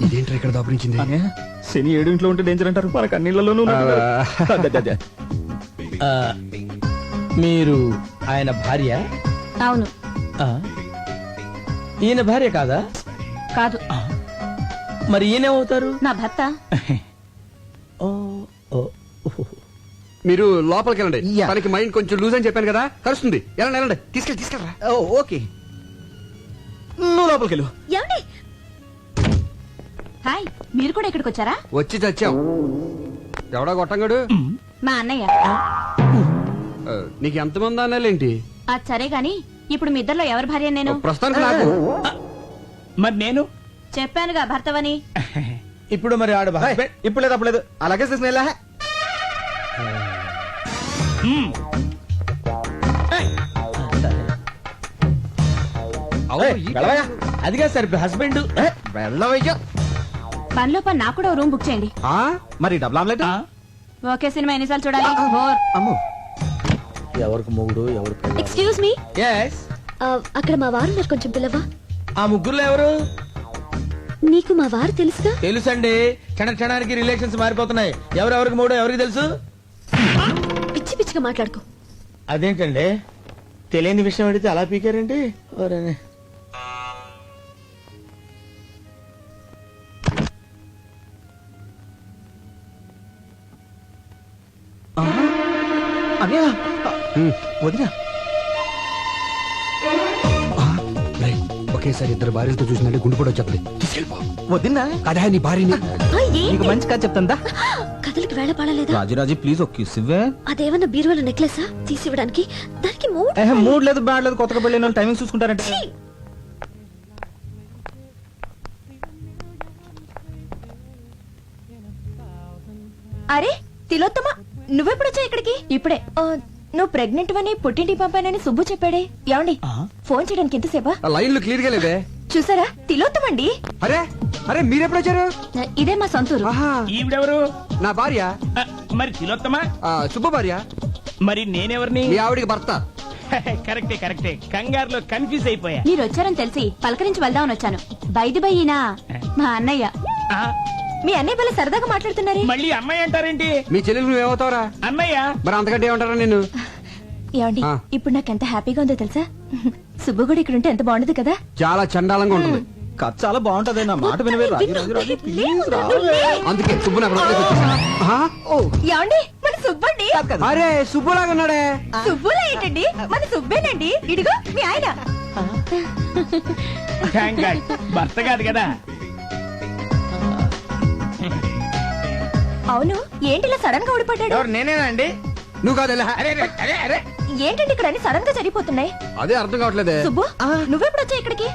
Speaker 1: ఇదేంటి ఇక్కడ దాపురించింది?
Speaker 5: శని 7 ఇంట్లో ఉంటే డేంజర్ అంటారు, మనకు అన్నిళ్లలోనూ.
Speaker 8: మీరు ఆయన భార్య?
Speaker 2: అవును.
Speaker 8: ఈయన భార్య కాదా?
Speaker 2: కాదు.
Speaker 8: మరి ఈయనేమవుతారు?
Speaker 2: నా భర్త.
Speaker 1: మీరు లోపలికి వెళ్ళండి. తనకి మైండ్ కొంచెం లూజ్ అని చెప్పాను కదా, కలుస్తుంది. వెళ్ళండి, తీసుకెళ్ళరా.
Speaker 8: ఓకే, నువ్వు లోపలికి వెళ్ళు.
Speaker 2: హాయ్, మీరు కూడా ఇక్కడికి వచ్చారా?
Speaker 1: వచ్చి చచ్చాం. ఎవడా గొట్టంగడు?
Speaker 2: మా అన్నయ్య.
Speaker 1: నీకు ఎంతమంది అన్నాలేంటి?
Speaker 2: అది సరే గాని ఇప్పుడు మీ ఇద్దరిలో ఎవరి భార్య నేను?
Speaker 1: ప్రస్తుతానికి నాకు.
Speaker 8: మరి నేను
Speaker 2: చెప్పానుగా భర్తవని.
Speaker 5: ఇప్పుడు మరి ఆడు ఇప్పుడు లేదు అప్పుడు లేదు అలాగే తీసుకునేలా. అదిగా సార్ హస్బెండ్ వెళ్ళవయ్యా.
Speaker 2: పనిలో పని నాకు కూడా ఓ రూమ్ బుక్ చేయండి.
Speaker 5: మరి డబుల్ ఆమ్లెట్
Speaker 2: ఓకే సినిమా ఎన్నిసార్లు చూడాలి?
Speaker 5: అమ్మో
Speaker 8: ఎవరికి మొగుడు ఎవరు
Speaker 6: ఎక్స్క్యూజ్ మీ,
Speaker 5: ఎస్
Speaker 6: అక్కడ మా వారు ఉన్నారు, కొంచెం పిల్లవా?
Speaker 5: ఆ ముగ్గురులో ఎవరు?
Speaker 6: నీకు మా వారు తెలుసుగా?
Speaker 5: తెలుసండి, క్షణానికి రిలేషన్స్ మారిపోతున్నాయి. ఎవరెవరికి మూడో ఎవరికి తెలుసు?
Speaker 6: పిచ్చి పిచ్చిగా మాట్లాడుకో.
Speaker 5: అదేంటండి తెలియని విషయం అడిగితే అలా పీకారండి. అన్నయ్య వదినా
Speaker 1: ఒకేసారి ఇద్దరు భార్యలతో చూసినట్టే గుండు కూడా వచ్చేది.
Speaker 5: వదినా
Speaker 1: అదే నీ భార్యని.
Speaker 5: నీకు మంచి కథ చెప్తాందా?
Speaker 6: కథలకి వేళ పాడలేదా?
Speaker 5: రాజీ ప్లీజ్ ఒక కిస్ ఇవ్వే.
Speaker 6: అదేమన్నా బీరువాల నెక్లెసా తీసివ్వడానికి? దానికి
Speaker 5: మూడ్ లేదు బ్యాడ్ లేదు, కొత్తగా పెళ్ళిన వాళ్ళు టైమింగ్ చూసుకుంటారంటే.
Speaker 2: అరే తిలోత్తమ, నువ్వెప్పుడొచ్చా ఇక్కడికి? ఇప్పుడే. నువ్వు ప్రెగ్నెంట్ అని పుట్టింటి పంపానని సుబ్బు చెప్పాడే. ఏమండి ఫోన్ చేయడానికి ఎంతసేపా?
Speaker 1: లైన్లు క్లియర్ గా లేవే.
Speaker 2: చూసారా, తిలోత్తమండి.
Speaker 1: అరే అరే మీరెప్పుడు వచ్చారు?
Speaker 2: ఇదే మా సొంతూరు.
Speaker 8: ఈవిడెవరు?
Speaker 1: నా భార్య.
Speaker 8: మరి తిలోత్తమా?
Speaker 1: సుబ్బ భార్య.
Speaker 8: మరి నేనెవరిని?
Speaker 1: మీ ఆవిడికి భర్త.
Speaker 8: కరెక్టే కరెక్టే, కంగారులో కన్ఫ్యూజ్ అయిపోయా.
Speaker 2: మీరు వచ్చారని తెలిసి పలకరించి వెళ్దామని వచ్చాను. బైది బయ్యినా మా అన్నయ్య. మీ అన్నయ్య పిల్ల సరదాగా మాట్లాడుతున్నారే.
Speaker 8: మళ్ళీ అమ్మాయి అంటారేంటి?
Speaker 1: మీ చెల్లెలు నువ్వేమవుతావరా?
Speaker 8: అన్నయ్య.
Speaker 1: మరి అంతకంటే ఏమంటారా నేను?
Speaker 2: ఏమండి ఇప్పుడు నాకు ఎంత హ్యాపీగా ఉందో తెలుసా? సుబ్బు కూడా ఇక్కడ ఉంటే ఎంత బాగుండదు కదా?
Speaker 1: చాలా చండాలంగా ఉంటుంది.
Speaker 5: కథ చాలా బాగుంటది, నా మాట వినవే.
Speaker 1: అందుకే సుబ్బు నాకు
Speaker 2: ఏమండి మన సుబ్బండి.
Speaker 1: అరే సుబ్బులాగా ఉన్నాడే.
Speaker 2: సుబ్బులా ఏంటండి, మన సుబ్బేనండి. ఇడిగో మీ ఆయన.
Speaker 8: భర్త కాదు కదా.
Speaker 2: అవును, ఏంటి ఇలా సడన్ గా ఊడిపడ్డాడు?
Speaker 5: నేనేనా అండి?
Speaker 1: నువ్వు కాదు.
Speaker 2: ఏంటండి ఇక్కడ అన్ని సడన్ గా జరిగిపోతున్నాయి?
Speaker 1: అదే అర్థం కావట్లేదే.
Speaker 2: సుబ్బు నువ్వెప్పుడు వచ్చా ఇక్కడికి?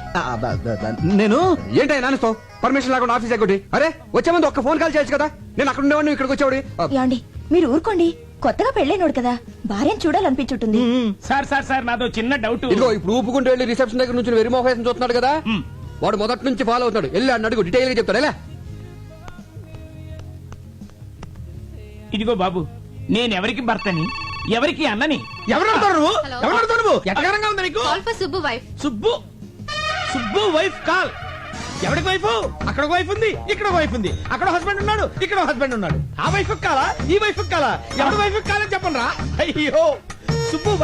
Speaker 5: నేను
Speaker 1: ఏంటో నాన్నతో పర్మిషన్ లేకుండా ఆఫీస్ ఎక్కడి. అరే వచ్చే ముందు ఒక్క ఫోన్ కాల్ చేయొచ్చు కదా. నేను అక్కడ ఉండేవాడిని, ఇక్కడికి వచ్చేవాడి.
Speaker 2: ఏమండి మీరు ఊరుకోండి, కొత్తగా పెళ్ళైనోడు కదా, భార్యను చూడాలనిపించుంటుంది.
Speaker 8: సార్ నాదో చిన్న డౌట్.
Speaker 1: ఇదిగో ఇప్పుడు ఊపుకుంటూ వెళ్ళి రిసెప్షన్ దగ్గర నుంచి వెరిమోహేసం చూస్తున్నాడు కదా, వాడు మొదటి నుంచి ఫాలో అవుతాడు. వెళ్ళి అన్న అడుగు, డీటెయిల్ గా చెప్తాడు. ఎలా?
Speaker 8: ఇదిగో బాబు, నేనెవరికి భర్తని, ఎవరికి అన్నని?
Speaker 5: ఎవరు నువ్వు? ఎవరు నువ్వు? ఎట్టగారంగా ఉంది నీకు?
Speaker 6: Subbu wife.
Speaker 8: Subbu wife call. ఎవరికి వైఫ్? అక్కడ ఒక వైఫ్ ఉంది, ఇక్కడ ఒక వైఫ్ ఉంది. అక్కడ హస్బెండ్ ఉన్నాడు, ఇక్కడ హస్బెండ్ ఉన్నాడు. ఆ వైఫ్ కాలా, ఈ వైఫ్ కాలా? ఎవరి వైఫ్ కాలని చెప్పండి రా. అయ్యో సుబ్బు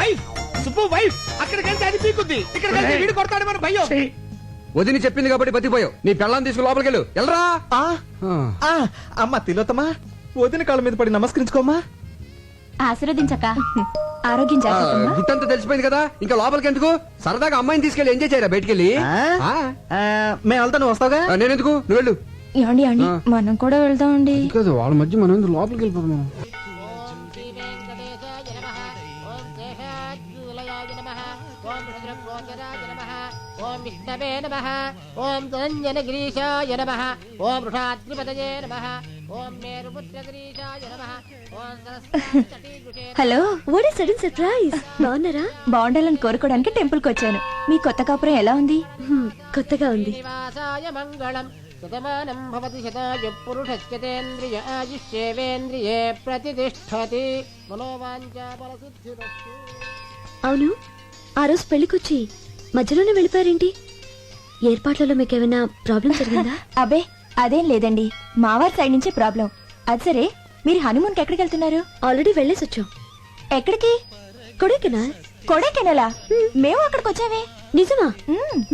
Speaker 8: వైఫ్ అక్కడికి వెళ్తే అది పీకుద్ది, ఇక్కడికి వెళ్తే వీడు కొడతాడు మన భయ్యో.
Speaker 1: వదిని చెప్పింది కాబట్టి బతిపోయావు. నీ పెళ్ళాన్ని తీసుకుని లోపలికి వెళ్ళు. వెళ్ళరా.
Speaker 5: అమ్మా తిలోత్తమా, వదిన కాళ్ళ మీద పడి నమస్కరించుకోమ్మా.
Speaker 2: ఆశీర్వదించక ఆరోగ్యం జాగ్రత్త.
Speaker 1: గుట్టంతా తెలిసిపోయింది కదా, ఇంకా లోపలికి ఎందుకు? సరదాగా అమ్మాయిని తీసుకెళ్లి ఎంజాయ్ చేయరా బయటికెళ్ళి.
Speaker 5: మేము వెళ్తా, నువ్వు వస్తావుగా.
Speaker 1: నేను ఎందుకు, నువ్వు వెళ్ళు.
Speaker 2: ఏమండి మనం కూడా వెళ్దామండి.
Speaker 1: వాళ్ళ మధ్య మనం ఎందుకు లోపలికి వెళ్ళిపోతాం?
Speaker 9: ఓం విష్ణవే నమః, ఓం ధనంజనగిరీశాయ నమః, ఓం వృషాద్రిపతయే నమః, ఓం మేరుపుత్రగిరీశాయ నమః, ఓం Saraswati.
Speaker 6: Hello, what is sudden surprise? బాగున్నారా?
Speaker 2: బాగుండాలని కోరుకోవడానికి టెంపుల్ కి వచ్చాను. మీ కొత్త కాపురం ఎలా ఉంది?
Speaker 6: కొత్తగా ఉంది.
Speaker 9: శ్రీనివాసాయ మంగళం. శతమానం భవతి శతాయు పురుషస్యతేంద్రియ ఆయుష్యేవేంద్రియే ప్రతిష్ఠతి. మనోవాంఛా ఫలసిద్ధిరస్తు.
Speaker 6: అవును, ఆ రోజు పెళ్లికొచ్చి మధ్యలోనే వెళ్ళిపోయారేంటి? ఏర్పాట్లలో మీకేమైనా ప్రాబ్లం జరిగిందా?
Speaker 2: అబే అదేం లేదండి, మావారి సైడ్ నుంచే ప్రాబ్లం. అది సరే, మీరు హనీమూన్ కి ఎక్కడికి వెళ్తున్నారు?
Speaker 6: ఆల్రెడీ వెళ్ళేసి వచ్చాం.
Speaker 2: ఎక్కడికి?
Speaker 6: కొడైకెనాల్.
Speaker 2: కొడైకెనాలా? మేము అక్కడికి వచ్చావే.
Speaker 6: నిజమా?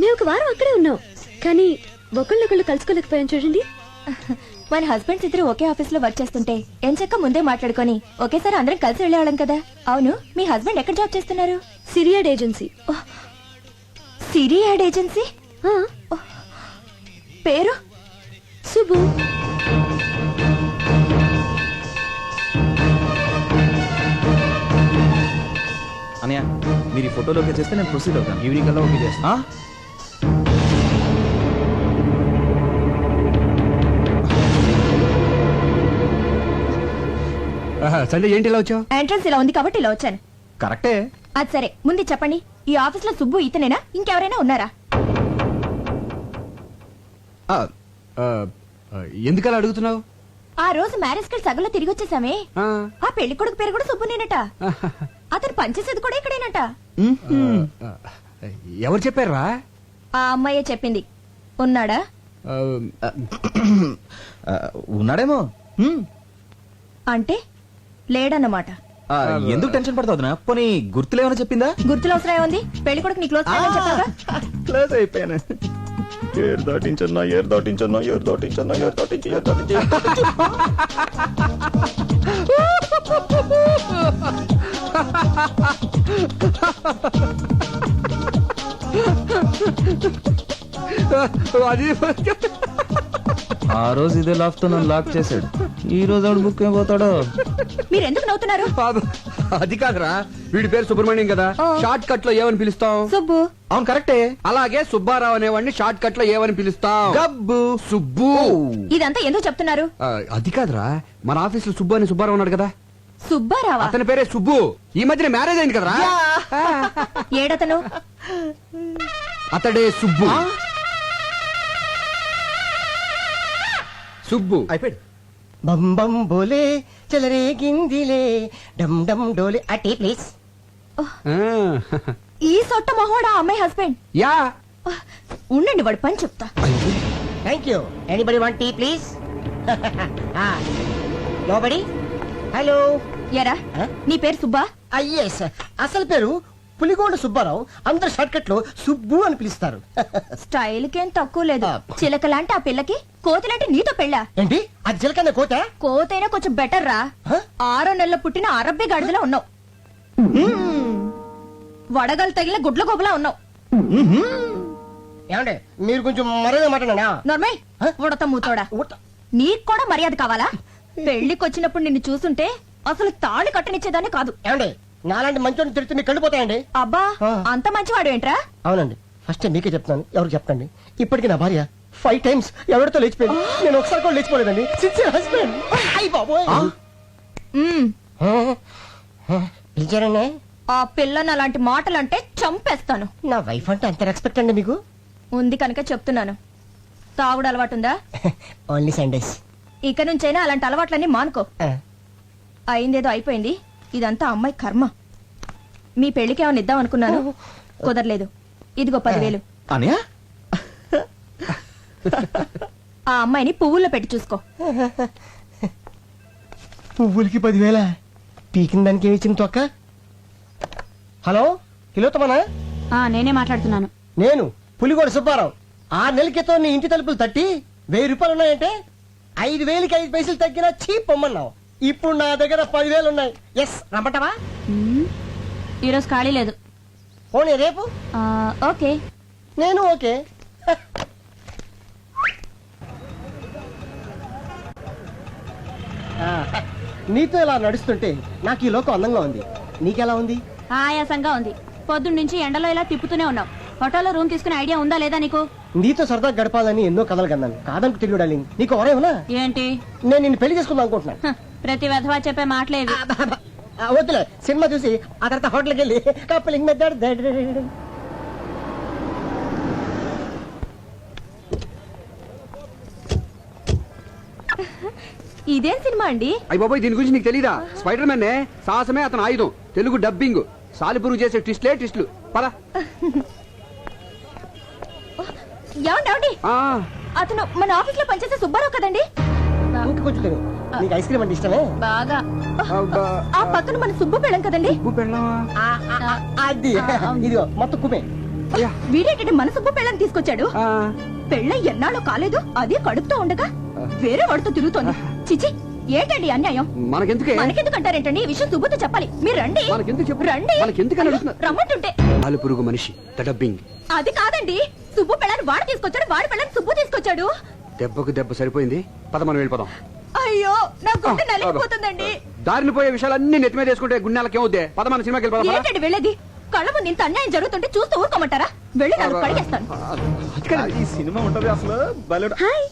Speaker 6: మేము ఒక వారం అక్కడే ఉన్నాం, కానీ ఒకళ్ళొకళ్ళు కలుసుకోలేకపోయాం. చూడండి,
Speaker 2: మన హస్బెండ్స్ ఇద్దరు ఒకే ఆఫీస్ లో వర్క్ చేస్తుంటే ఎంచక్క ముందే మాట్లాడుకొని ఒకేసారి అందరం కలిసి వెళ్ళేవాళ్ళం కదా. అవును, మీ హస్బెండ్ ఎక్కడ జాబ్ చేస్తున్నారు?
Speaker 6: సిరియాడ్ ఏజెన్సీ.
Speaker 2: సిరియాడ్ ఏజెన్సీ? పేరు?
Speaker 6: సుబ్బు
Speaker 5: అనయ్య మీరు ఈ ఫోటోలో ఓకే చేస్తే నేను ప్రొసీడ్ అవుతాను.
Speaker 1: ఈవినింగ్ కల్లా ఓకే చేస్తా. సండే ఏంటి ఇలా వచ్చావు?
Speaker 2: ఎంట్రన్స్ ఇలా ఉంది కాబట్టి ఇలా వచ్చాను.
Speaker 5: కరెక్టే.
Speaker 2: అది సరే, ముందు చెప్పండి, ఈ ఆఫీస్ లో సుబ్బు ఇతనేనా, ఇంకెవరైనా ఉన్నారా?
Speaker 1: ఎందుకలా అడుగుతున్నావు?
Speaker 2: ఆ రోజు మ్యారేజ్ కి సగంలో తిరిగి వచ్చేసామే, ఆ పెళ్లి కొడుకు పేరు కూడా సుబ్బునేనట. అతను పనిచేసేది కూడా ఇక్కడేనట.
Speaker 1: ఎవరు చెప్పారా?
Speaker 2: ఆ అమ్మాయే చెప్పింది. ఉన్నాడా?
Speaker 5: ఉన్నాడేమో.
Speaker 2: అంటే లేడన్నమాట.
Speaker 5: ఎందుకు టెన్షన్ పడతావునా? పోనీ గుర్తులేమని చెప్పిందా?
Speaker 2: గుర్తులు అవసరం ఏముంది? పెళ్లి కొడుకు నీ క్లోజ్ ఫ్రెండ్ అని చెప్పావా?
Speaker 5: క్లోజ్ అయిపోయాను.
Speaker 4: ఏరు దాటించన్నా ఏరు దాటించన్నా ఏరు దాటించన్నా ఏరు దాటించి ఏరు దాటించి
Speaker 1: అది
Speaker 5: ఆ రోజు ఇదే లాక్ తో నన్ను లాక్ చేశాడు. ఈ రోజు ఆవిడ బుక్ అయిపోతాడో.
Speaker 2: మీరు ఎందుకు నవ్వుతున్నారు?
Speaker 1: అది కాదురా, వీడి పేరు సుబ్రహ్మణ్యం కదా, షార్ట్ కట్ లో ఏమని పిలుస్తాం?
Speaker 2: సుబ్బు.
Speaker 5: అవును కరెక్టే.
Speaker 1: అలాగే సుబ్బారావు అనేవాడిని షార్ట్ కట్ లో ఏమని పిలుస్తాం?
Speaker 5: గబ్బు.
Speaker 1: సుబ్బు.
Speaker 2: ఇదంతా ఎందుకు చెప్తున్నారు?
Speaker 1: అది కాదురా, మన ఆఫీస్ లో సుబ్బు అని సుబ్బారావు ఉన్నాడు కదా.
Speaker 2: సుబ్బారావా?
Speaker 1: అతని పేరే సుబ్బు. ఈ మధ్యన మ్యారేజ్ అయింది కదరా.
Speaker 2: ఏడతను?
Speaker 1: అతడే సుబ్బు. సుబ్బు
Speaker 4: అయిపోయాడు. బం బం బోలే చలరే గిందిలే డమ్ డమ్ డోలే అటీ ప్లీజ్.
Speaker 2: ఈ సొట్ట మొహోడా అమ్మాయి హస్బెండ్?
Speaker 1: యా.
Speaker 2: ఉండండి, వాడు పని చెప్తా.
Speaker 4: Thank you. Anybody want tea please? Nobody. Hello.
Speaker 2: ఎరా, నీ పేరు సుబ్బా?
Speaker 4: ఎస్. అసలు పేరు పులిగోడ సుబ్బారావు. అందరు షార్ట్ కట్ లో సుబ్బు అని పిలుస్తారు.
Speaker 2: స్టైల్ కేం తక్కువ లేదు. చిలకలాంటి ఆ పిల్లకి కోతిలాంటి నీతో పెళ్ళా?
Speaker 4: ఏంటి అది చిలకన్న కోత?
Speaker 2: కోతైనా కొంచెం బెటర్ రా. 6 నెలల పుట్టిన అరబ్బీ గాడిదలా ఉన్నావు. వడగలు తగిలిన గుడ్ల గోబులా ఉన్నావు.
Speaker 4: ఏమంటే మీరు కొంచెం మర్యాద మాట్లాడా?
Speaker 2: నర్మయ్, ఉడత మూతోడా. నీకు కూడా మర్యాద కావాలా? పెళ్లికి వచ్చినప్పుడు నిన్ను చూస్తుంటే అసలు తాళి కట్టనిచ్చేదాన్ని కాదు.
Speaker 4: ఏమండి నాలాంటి మంచోని తిడితే మీకు కళ్ళిపోతాయండి.
Speaker 2: అబ్బా, అంత మంచివాడు ఏంట్రా?
Speaker 4: అవునండి, ఫస్ట్ మీకే చెప్తాను, ఎవరికి చెప్పండి. ఇప్పటికి నా భార్య 5 times ఎవరితో లేచిపోయింది. నేను ఒకసారి కూడా లేచిపోలేదండి. Sincere husband. అయ్యి బాబోయ్. పిలిచారండి?
Speaker 2: ఆ పిల్లని అలాంటి మాటలంటే చంపేస్తాను.
Speaker 4: నా వైఫ్ అంటే అంత రెస్పెక్ట్ అండి మీకు?
Speaker 2: ఉంది కనుక చెప్తున్నాను. తాగుడు అలవాటుందా?
Speaker 4: Only Sundays.
Speaker 2: ఇక నుంచైనా అలాంటి అలవాట్లన్నీ మానుకో. అయిందేదో అయిపోయింది. ఇదంతా అమ్మాయి కర్మ. మీ పెళ్లికి ఏమైనా ఇద్దాం అనుకున్నాను, కుదరలేదు. ఇదిగో 10,000.
Speaker 5: అనయా,
Speaker 2: ఆ అమ్మాయిని పువ్వుల్లో పెట్టి చూసుకో.
Speaker 4: పువ్వులకి 10,000? పీకిన దానికి ఏమి ఇచ్చింది తొక్క? హలో, కిలోతమనా?
Speaker 6: నేనే మాట్లాడుతున్నాను.
Speaker 4: నేను పులిగోడ సుబ్బారావు. 6 నెలల క్రితం నీ ఇంటి తలుపులు తట్టి 1000 రూపాయలు ఉన్నాయంటే 5,000కి 5 పైసలు తగ్గినా చీప్ పొమ్మన్నావు. ఇప్పుడు నా దగ్గర 10,000 ఉన్నాయి. ఎస్, రమ్మంటావా?
Speaker 6: ఈరోజు ఖాళీ లేదు.
Speaker 4: పోనీ రేపు?
Speaker 6: ఓకే.
Speaker 4: నేను ఓకే. నీతో ఇలా నడుస్తుంటే నాకు ఈ లోకం అందంగా ఉంది. నీకెలా ఉంది?
Speaker 6: ఆయాసంగా ఉంది. పొద్దున్నుంచి ఎండలో ఇలా తిప్పుతూనే ఉన్నావు. హోటల్లో రూమ్ తీసుకునే ఐడియా ఉందా లేదా నీకు?
Speaker 4: నీతో సరదా గడపాలని ఎన్నో కథలు కన్నాను. కాదనుకు తెలియదు డార్లింగ్. నీకు వరేవునా?
Speaker 6: ఏంటి?
Speaker 4: నేను నిన్ను పెళ్లి చేసుకుందాం అనుకుంటున్నాను.
Speaker 6: ప్రతి వెధవా చెప్పే మాటలేవి.
Speaker 4: వద్దులే, సినిమా చూసి ఆ తర్వాత హోటల్కి వెళ్ళి కప్పలింగ్ మెథడ్.
Speaker 2: ఇదేం సినిమా అండి?
Speaker 1: అయ్య బాబోయ్, దీని గురించి నీకు తెలీదా? స్పైడర్ మ్యాన్ సాహసమే అతను ఆయుధం. తెలుగు డబ్బింగ్. సాలిపురుగు చేసే ట్విస్టులు. పద.
Speaker 2: ఏమండి, అతను మన ఆఫీస్ లో పనిచేసే సుబ్బారావు కదండి?
Speaker 4: కొంచెం నీకు ఐస్ క్రీమ్ అంటే ఇష్టమే?
Speaker 2: బాగా. ఆ పక్కన మన సుబ్బు పెళ్ళం కదండి?
Speaker 4: అది ఇదిగో మొత్తం కుమే.
Speaker 2: వీడేంటంటే మన సుబ్బు పెళ్ళని తీసుకొచ్చాడు. పెళ్ళ ఎన్నాళ్ళు కాలేదు, అదే కడుపుతో ఉండగా వేరే వాడితో తిరుగుతోంది. చిచి, ఏంటండి అన్యాయం? మనకెందుకంటారేంటండి? ఈ విషయం సుబ్బుతో చెప్పాలి. మీరు రండి. రండి, రమ్మంటుంటే.
Speaker 1: పురుగు మనిషి డబ్బింగ్.
Speaker 2: అది కాదండి, సుబ్బు పెళ్ళని వాడు తీసుకొచ్చాడు, వాడి పెళ్ళని సుబ్బు తీసుకొచ్చాడు.
Speaker 1: దెబ్బకు దెబ్బ సరిపోయింది. పద మనం వెళ్ళిపోదాం.
Speaker 2: అయ్యో నా గుండె నలిగిపోతుందండి.
Speaker 1: దారిని పోయే విషయాలన్నీ నెత్తి మీద వేసుకుంటే గుండెలకి ఏమవుద్ది? పద మన సినిమాకి వెళ్ళిపోదాం.
Speaker 2: ఏంటండి వెళ్ళేది? కళ్ళ ముందు ఇంత అన్యాయం జరుగుతుంటే చూస్తూ ఊరుకోమంటారా? వెళ్ళి నాకు కడిగేస్తాను.
Speaker 5: ఈ సినిమా ఉంటది అసలు బలే.
Speaker 6: హాయ్,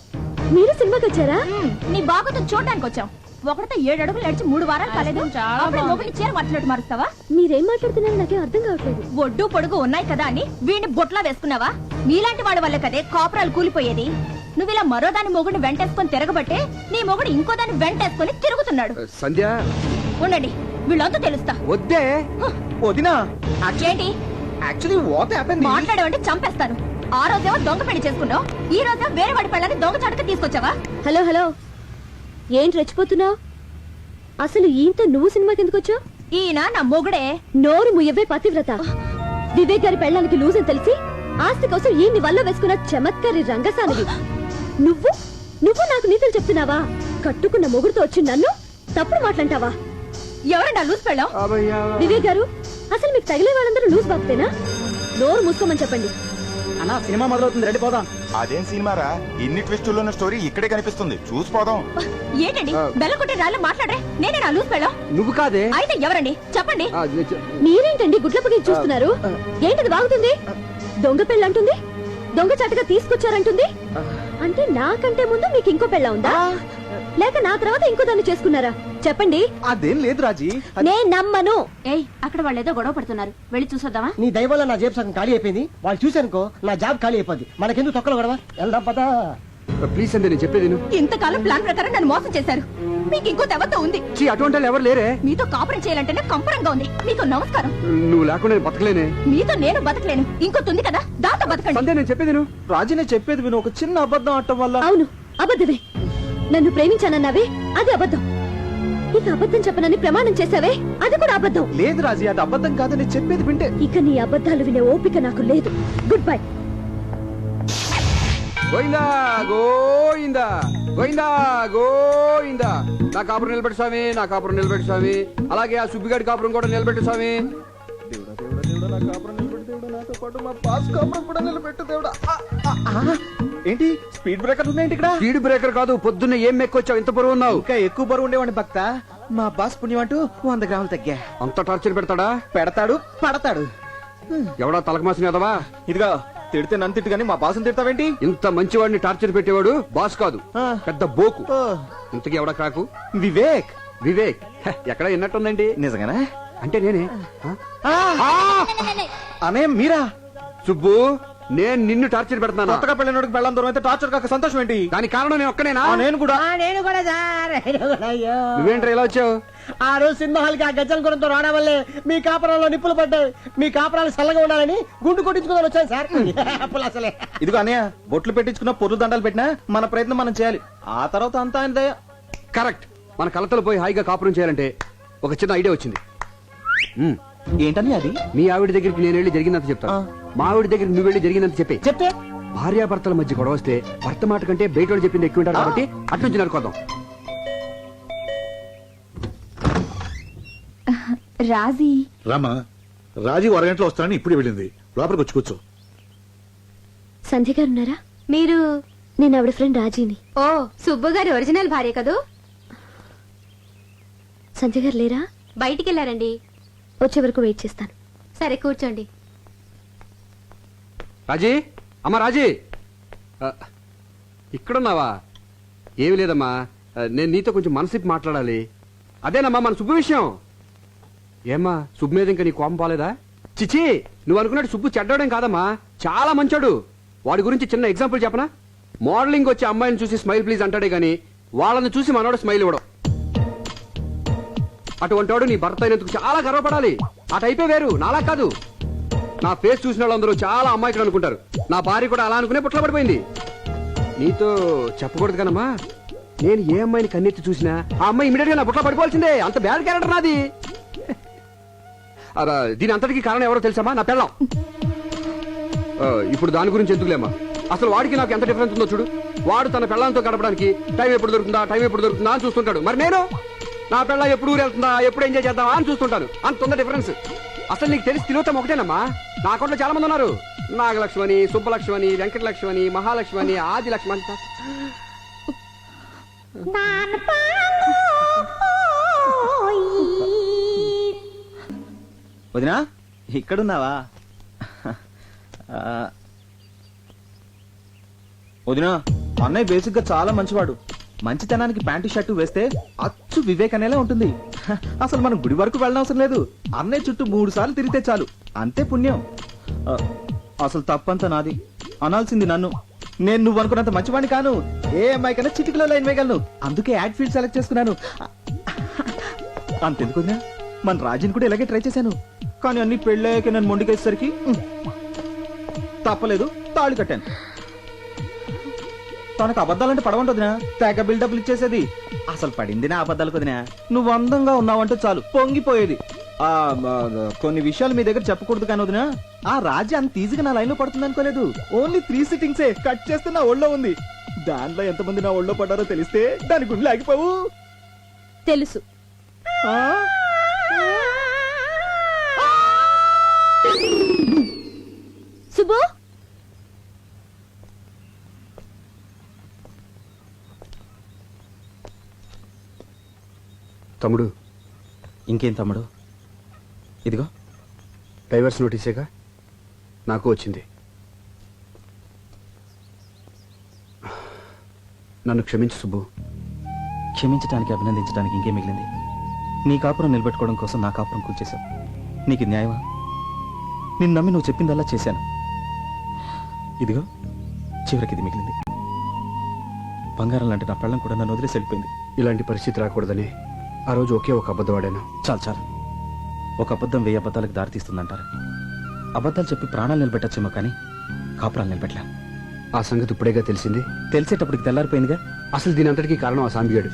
Speaker 6: మీరు సినిమాకి వచ్చారా?
Speaker 2: నీ బాబుతో చూడడానికి వచ్చాం. ఒకరితో 7 అడుగులు నడిచి 3 వారాలు కాలేదు. అప్పుడే మొగుడిని చీర మాట్లాడు మారుస్తావా?
Speaker 6: మీరేం మాట్లాడుతున్నారో నాకేం అర్థం కావట్లేదు.
Speaker 2: ఒడ్డు పొడుగు ఉన్నాయి కదా అని వీడిని బొట్లా వేసుకున్నావా? నీలాంటి వాళ్ళ వల్ల కదే కాపురాలు కూలిపోయేది. నువ్వు ఇలా మరో దాని మొగుడిని వెంటేసుకొని తిరగబట్టే నీ మొగుడు ఇంకో దాన్ని వెంటేసుకొని తిరుగుతున్నాడు.
Speaker 1: సంధ్య
Speaker 2: ఉండండి, వీళ్ళంతా తెలుస్తా.
Speaker 1: వద్దే
Speaker 5: వదినా.
Speaker 2: ఏంటి
Speaker 5: యాక్చువల్లీ వాట్ హ్యాపెండ్?
Speaker 2: మాట్లాడేవంటే చంపేస్తాను. ఆ రోజేమో దొంగ పెళ్లి చేసుకున్నావు, ఈ రోజేమో వేరే వాడి పెళ్ళని దొంగ చాటుకు తీసుకొచ్చావా?
Speaker 6: హలో హలో, ఏంటి రెచ్చిపోతున్నావు? అసలు ఈయంతో నువ్వు సినిమాకి ఎందుకు వచ్చావు?
Speaker 2: ఈయన నా మొగుడే.
Speaker 6: నోరు ముయ్యవే పతివ్రత. వివేక్ గారి పెళ్ళానికి లూజ్ అని తెలిసి ఆస్తి కోసం ఈయన్ని వల్ల వేసుకున్న చమత్కారి రంగసానివి. నువ్వు నువ్వు నాకు నీతులు చెప్తున్నావా? కట్టుకున్న మొగుడుతో వచ్చి నన్ను తప్పుడు మాట్లాంటావా?
Speaker 2: ఎవరండి లూజ్ పెళ్ళాం?
Speaker 6: వివేక్ గారు, అసలు మీకు తగిలే వాళ్ళందరూ లూజ్ బాగుతేనా? నోరు మూసుకోమని చెప్పండి.
Speaker 5: అన్నా సినిమా మొదలవుతుంది, రెడీ పోదాం.
Speaker 10: అదేం సినిమారా, ఇన్ని ట్విస్టుల్లో ఉన్న స్టోరీ ఇక్కడే కనిపిస్తుంది, చూసిపోదాం.
Speaker 2: ఏంటండి బెల్లకొట్టి రాళ్ళు మాట్లాడే? నేనే నా లూజ్ పెళ్ళాం.
Speaker 1: నువ్వు కాదే.
Speaker 2: అయితే ఎవరండి చెప్పండి.
Speaker 6: మీరేంటండి గుడ్లపగి చూస్తున్నారు? ఏంటిది బాగుతుంది? దొంగ పెళ్ళంటుంది, దొంగ చాటుగా తీసుకొచ్చారంటుంది. అంటే నాకంటే ముందు మీకు ఇంకో పెళ్ళ ఉందా, లేక నా తర్వాత ఇంకో దాన్ని చేసుకున్నారా? చెప్పండి.
Speaker 5: అదేం లేదు రాజీ.
Speaker 6: నేను నమ్మను.
Speaker 2: ఏయ్, అక్కడ వాళ్ళు ఏదో గొడవ పడుతున్నారు, వెళ్ళి చూసొద్దామా?
Speaker 4: నీ దయ వల్ల నా జేబు సగం ఖాళీ అయిపోయింది. వాళ్ళు చూసానుకో నా జాబ్ ఖాళీ అయిపోద్ది. మనకెందుకు తొక్కలు గొడవ, వెళ్దాం పదా.
Speaker 1: ప్లీజ్ సంధ్య, నేను చెప్పేది విను.
Speaker 2: ఇంతకాలం ప్లాన్ ప్రకారం నన్ను మోసం చేశారు. మీకు ఇంకో దేవత ఉంది.
Speaker 1: అటువంటి వాళ్ళు ఎవరు లేరే.
Speaker 2: మీతో కాపురం చేయాలంటేనే కంపరంగా ఉంది. మీకు నమస్కారం.
Speaker 1: నువ్వు లేకుండా నేను బతకలేనే.
Speaker 2: మీతో నేను బతకలేను, ఇంకోటి ఉంది కదా, దాంతో బతకండి.
Speaker 1: సంధ్య, నేను చెప్పేది విను.
Speaker 5: రాజీ, నేను చెప్పేది విను. ఒక చిన్న అబద్ధం ఆడటం వల్ల.
Speaker 6: అవును, అబద్ధమే. నన్ను ప్రేమించానన్నావే, అది అబద్ధం. ఇక అబద్ధం చెప్పనని ప్రమాణం చేశావే, అది కూడా అబద్ధం.
Speaker 5: లేదు రాజీ, అది అబద్ధం కాదు. నేను చెప్పేది వింటే.
Speaker 6: ఇక నీ అబద్ధాలు వినే ఓపిక నాకు లేదు. Goodbye.
Speaker 1: గోయిందా గోయిందా గోయిందా గోయిందా. నా కాపురం నిలబెట్టు స్వామి, నా కాపురం నిలబెట్టు స్వామి. అలాగే ఆ సుబ్బిగాడి కాపురం కూడా నిలబెట్టు స్వామి.
Speaker 5: దేవుడా దేవుడా దేవుడా, నా కాపురం నిలబెట్టు దేవుడా, నాతో పాటు మా పాస్ కాపురం కూడా నిలబెట్టు దేవుడా. ఏంటి స్పీడ్ బ్రేకర్ ఉన్నాయండి ఇక్కడ?
Speaker 1: స్పీడ్ బ్రేకర్ కాదు, పొద్దున్న ఏం మెక్కొచ్చావు, ఇంత బరువు ఉన్నావు.
Speaker 5: ఇంకా ఎక్కువ బరువు ఉండేవాడిని భక్త. మా బాస్ పుణ్యం అంటూ 100 గ్రాములు తగ్గా.
Speaker 1: అంత టార్చర్ పెడతాడా?
Speaker 5: పెడతాడు, పడతాడు.
Speaker 1: ఎవడా తలకమాసిన ఎదవా?
Speaker 5: ఇదిగా తిడితే నన్ను తిట్టు కానీ మా బాసుని తిడతావేంటి?
Speaker 1: ఇంత మంచివాడిని టార్చర్ పెట్టేవాడు బాస్ కాదు, పెద్ద బోకు. ఇంతకీ ఎవడా క్రాకు?
Speaker 5: వివేక్.
Speaker 1: వివేక్ ఎక్కడ విన్నట్టుందండి.
Speaker 5: నిజంగానా?
Speaker 1: అంటే నేనే.
Speaker 5: అనే మీరా?
Speaker 1: సుబ్బు, నేను నిన్ను టార్చర్ పెడతాను.
Speaker 5: కొత్తగా పెళ్ళినోడికి పెళ్ళం దూరం అయితే టార్చర్ కాక సంతోషం ఏంటి?
Speaker 1: దానికి కారణం నేను ఒక్కనేనా?
Speaker 5: నేను కూడా.
Speaker 4: నేను కూడా సార్, నేను కూడా. అయ్యో,
Speaker 1: నువ్వేంట్రా ఇలా వచ్చావు?
Speaker 4: ఆ రోజు సినిమా హాల్కి ఆ గజ్జల గుణంతో రావడం వల్లే మీ కాపురంలో నిప్పులు పడ్డాయి. మీ కాపురాలు చల్లగా ఉండాలని గుండు కొట్టించుకుందని వచ్చాను సార్. అప్పులు అసలే.
Speaker 5: ఇదిగో అన్నయ్య, బొట్లు పెట్టించుకున్న పొర్లు దండాలు పెట్టినా మన ప్రయత్నం మనం చేయాలి. ఆ తర్వాత అంతా ఆయన దయ.
Speaker 1: కరెక్ట్. మన కలతలు పోయి హాయిగా కాపురం చేయాలంటే ఒక చిన్న ఐడియా వచ్చింది.
Speaker 5: ఏంటని అది?
Speaker 1: మీ ఆవిడ దగ్గరికి నేను వెళ్ళి జరిగినంత చెప్తాను, మా ఆవిడ దగ్గరికి నువ్వు వెళ్ళి జరిగినంత చెప్పే.
Speaker 4: చెప్తే
Speaker 1: భార్యాభర్తల మధ్య గొడవ వస్తే భర్త మాట కంటే బయట వాళ్ళు చెప్పింది ఎక్కువ ఉంటారు కాబట్టి అట్నుంచి నరుకోదాం.
Speaker 2: రాజీ
Speaker 13: రామా, రాజీ అరగంటలో వస్తానని ఇప్పుడు వెళ్ళింది. లోపలికి వచ్చి కూర్చో.
Speaker 6: సంధ్య గారు ఉన్నారా? మీరు? నేను ఆవిడ ఫ్రెండ్ రాజీని.
Speaker 14: ఓ, సుబ్బు గారి ఒరిజినల్ భార్య కదూ?
Speaker 6: సంధ్య గారు లేరా?
Speaker 14: బయటికి వెళ్ళారండి.
Speaker 6: వచ్చే వరకు వెయిట్ చేస్తాను.
Speaker 14: సరే, కూర్చోండి.
Speaker 1: రాజీ, అమ్మా రాజీ, ఇక్కడున్నావా? ఏమి లేదమ్మా, నేను నీతో కొంచెం మనసిప్పి మాట్లాడాలి. అదేనమ్మా మన సుబ్బు విషయం. ఏమ్మా, సుబ్బు మీద ఇంకా నీ కోపం పోలేదా? చిచి, నువ్వు అనుకున్నట్టు సుబ్బు చెడ్డాడేం కాదమ్మా, చాలా మంచోడు. వాడి గురించి చిన్న ఎగ్జాంపుల్ చెప్పనా? మోడలింగ్ వచ్చే అమ్మాయిని చూసి స్మైల్ ప్లీజ్ అంటాడే గాని వాళ్ళని చూసి మనోడు స్మైల్ ఇవ్వడం. అటువంటి వాడు నీ భర్త అయినందుకు చాలా గర్వపడాలి. ఆ టైపే వేరు, నాలా కాదు. నా ఫేస్ చూసిన వాళ్ళందరూ చాలా అమ్మాయికులు అనుకుంటారు. నా భార్య కూడా అలా అనుకునే పుట్ల పడిపోయింది. నీతో చెప్పకూడదు కనమ్మా, నేను ఏ అమ్మాయిని కన్నెత్తి చూసినా ఆ అమ్మాయి ఇమీడియట్ గా నా పుట్ల పడిపోవాల్సిందే. అంత బ్యాడ్ క్యారెక్టర్ నాది. దీని అంతటికి కారణం ఎవరో తెలుసామా? నా పెళ్ళం. ఇప్పుడు దాని గురించి ఎందుకులేమా, అసలు వాడికి నాకు ఎంత డిఫరెన్స్ ఉందో చూడు. వాడు తన పెళ్ళంతో గడపడానికి టైం ఎప్పుడు దొరుకుతుందా అని చూస్తుంటాడు. మరి నేను నా పెళ్ళ ఎప్పుడు ఊరు వెళ్తుందా, ఎప్పుడు ఎంజాయ్ చేద్దామా అని చూస్తుంటాను. అంత ఉంది డిఫరెన్స్. అసలు నీకు తెలిసి తిరుగుతాం ఒకటేనమ్మా. నా అకౌంట్లో చాలా మంది ఉన్నారు. నాగలక్ష్మణి, సుబ్బలక్ష్మణి, వెంకటలక్ష్మణి, మహాలక్ష్మణి, ఆది లక్ష్మణి.
Speaker 5: వదినా ఇక్కడున్నావా? వదినా అన్నయ్య బేసిక్ గా చాలా మంచివాడు. మంచితనానికి ప్యాంటు షర్టు వేస్తే అచ్చు వివేక్ అనేలా ఉంటుంది. అసలు మనం గుడి వరకు వెళ్ళనవసరం లేదు. అన్నయ్య చుట్టూ 3 సార్లు తిరిగితే చాలు, అంతే పుణ్యం. అసలు తప్పంతా నాది, అనాల్సింది నన్ను. నేను నువ్వు అనుకున్నంత మంచివాడిని కాను. ఏ అమ్మాయి కన్నా చిటికలో లైన్ వేయగలను. అందుకే యాడ్ ఫీల్డ్ సెలెక్ట్ చేసుకున్నాను. అంతెందుకు వదినా, మన రాజుని కూడా ఇలాగే ట్రై చేశాను. కానీ అన్ని పెళ్ళాక నన్ను మొండికేసరికి తప్పలేదు, తాళి కట్టాను. తనకు అబద్ధాలంటే పడవంటదినా, తెగ బిల్డప్లు ఇచ్చేసేది. అసలు పడింది నా అబద్ధాలకు వదినా. నువ్వు అందంగా ఉన్నావంటే చాలు పొంగిపోయేది. కొన్ని విషయాలు మీ దగ్గర చెప్పకూడదు కానీ వదినా, ఆ రాజ్యం అంత ఈజీగా నా లైన్ లో పడుతుంది అనుకోలేదు. ఓన్లీ 3 సిట్టింగ్సే కట్ చేస్తే నా ఒళ్ళో ఉంది. దాంట్లో ఎంతమంది నా ఒళ్ళో పడ్డారో తెలిస్తే దాని గుండె ఆగిపోవు.
Speaker 6: తెలుసు. సుబ్బు,
Speaker 1: తమ్ముడు.
Speaker 5: ఇంకేం తమ్ముడు? ఇదిగో
Speaker 1: డైవర్స్ నోటీసేగా నాకు వచ్చింది. నన్ను క్షమించు సుబ్బు.
Speaker 5: క్షమించడానికి, అభినందించడానికి ఇంకేం మిగిలింది? నీ కాపురం నిలబెట్టుకోవడం కోసం నా కాపురం కూల్చేశావు. నీకు ఇది న్యాయమా? నిన్ను నమ్మి నువ్వు చెప్పిందల్లా చేశాను. ఇదిగో చివరికి ఇది మిగిలింది. బంగారం లాంటి నా పెళ్ళం కూడా నన్ను వదిలేసి వెళ్ళిపోయింది.
Speaker 1: ఇలాంటి పరిస్థితి రాకూడదని ఆ రోజు ఒకే ఒక అబద్ధం ఆడాను.
Speaker 5: చాలు. ఒక అబద్ధం 1000 అబద్ధాలకు దారితీస్తుందంటారు. అబద్ధాలు చెప్పి ప్రాణాలు నిలబెట్టచ్చేమో కానీ కాపురాలు నిలబెట్టలే.
Speaker 1: ఆ సంగతి ఇప్పుడేగా తెలిసింది.
Speaker 5: తెలిసేటప్పటికి తెల్లారిపోయిందిగా.
Speaker 1: అసలు దీని అంతటికీ కారణం ఆ సాంబిగాడు.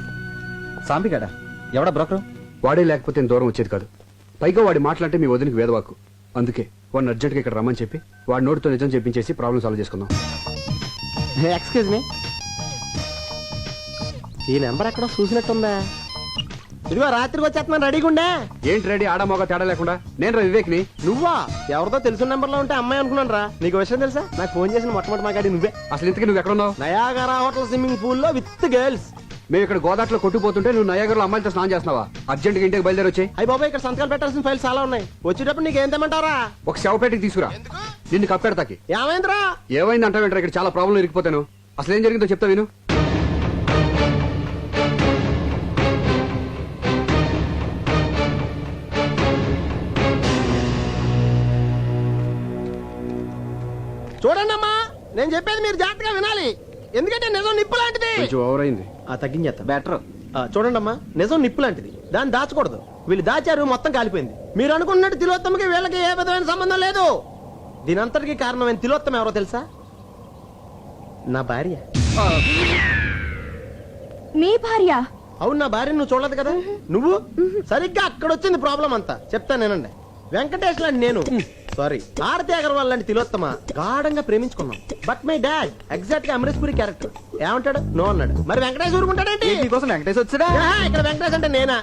Speaker 5: సాంబిగాడా? ఎవడా బ్రోకరు?
Speaker 1: వాడే లేకపోతే దూరం వచ్చేది కాదు. పైగా వాడి మాటలంటే మీ వదినికి వేదవాకు. అందుకే వాడిని అర్జెంట్గా ఇక్కడ రమ్మని చెప్పి వాడి నోటితో నిజం చెప్పించేసి ప్రాబ్లం సాల్వ్ చేసుకుందాం.
Speaker 4: ఎక్స్క్యూజ్ మీ, ఈ నెంబర్ ఎక్కడో చూసినట్టుందా? ఇదిగో రాత్రికి వచ్చేస్తున్నాను, రెడీగా ఉండే.
Speaker 1: ఏంటి రెడీ? ఆడమోగ తేడా లేకుండా. నేను రా వివేక్ని.
Speaker 4: నువ్వా? ఎవరితో తెలిసిన నెంబర్ లో ఉంటే అమ్మాయి అనుకున్నాను రా. నీకు విషయం తెలుసా? నాకు ఫోన్ చేసిన మొట్టమొదటి మాట్లాడి నువ్వే.
Speaker 1: అసలు ఇంతకీ నువ్వు ఎక్కడ ఉన్నావు?
Speaker 4: నయాగరా హోటల్ స్విమ్మింగ్ పూల్ లో విత్ గర్ల్స్.
Speaker 1: మేము ఇక్కడ గోదాట్లో కొట్టుకుపోతుంటే నువ్వు నయాగర్లో అమ్మాయిలతో స్నానం చేస్తున్నావా? అర్జెంట్గా ఇంటికి బయలుదేరి వచ్చాయి.
Speaker 4: అయ్యి బాబాయ్, ఇక్కడ సంతకాలు పెట్టాల్సిన ఫైల్స్ చాలా ఉన్నాయి. వచ్చేటప్పుడు నీకు ఏం తెమ్మంటారా?
Speaker 1: ఒక శవపేటకి తీసుకురా. నిన్ను కప్పెడతాకి.
Speaker 4: ఏమైందిరా?
Speaker 1: ఏమైంది అంటావేంట్రా? ఇక్కడ చాలా ప్రాబ్లం ఇరికిపోతాను. అసలు ఏం జరిగిందో చెప్తా విను.
Speaker 4: చూడండి అమ్మా, నేను చెప్పేది మీరు జాగ్రత్తగా వినాలి. ఎందుకంటే నిజం నిప్పు లాంటిది.
Speaker 1: కొంచెం ఓవర్ అయింది.
Speaker 4: తగ్గించేస్తా. బెటర్. చూడండి అమ్మా, నిజం నిప్పు లాంటిది, దాన్ని దాచకూడదు. వీళ్ళు దాచారు, మొత్తం కాలిపోయింది. మీరు అనుకున్నట్టు తిలోత్తమకి వీళ్ళకి ఏ విధమైన సంబంధం లేదు. దీనంతటికి కారణమైన తిలోత్తమ ఎవరో తెలుసా? నా భార్య.
Speaker 2: మీ భార్య?
Speaker 4: అవును, నా భార్య. నువ్వు చూడలేదు కదా. నువ్వు సరిగ్గా అక్కడ వచ్చింది ప్రాబ్లం అంతా. చెప్తానేనండి. వెంకటేష్ లాంటి నేను, సారీ ఆరతి అగర్వాల్ లాంటి తిలోత్తమ గాఢంగా ప్రేమించుకున్నాం. బట్ మై డాడ్ ఎగ్జాక్ట్ గా అమరీష్ పురి క్యారెక్టర్. ఏమంటాడు? నో అన్నాడు. మరి వెంకటేష్ ఊరుకుంటాడేంటి?
Speaker 5: నీకోసం వెంకటేష్ వచ్చాడా?
Speaker 4: ఇక్కడ వెంకటేష్ అంటే నేనా?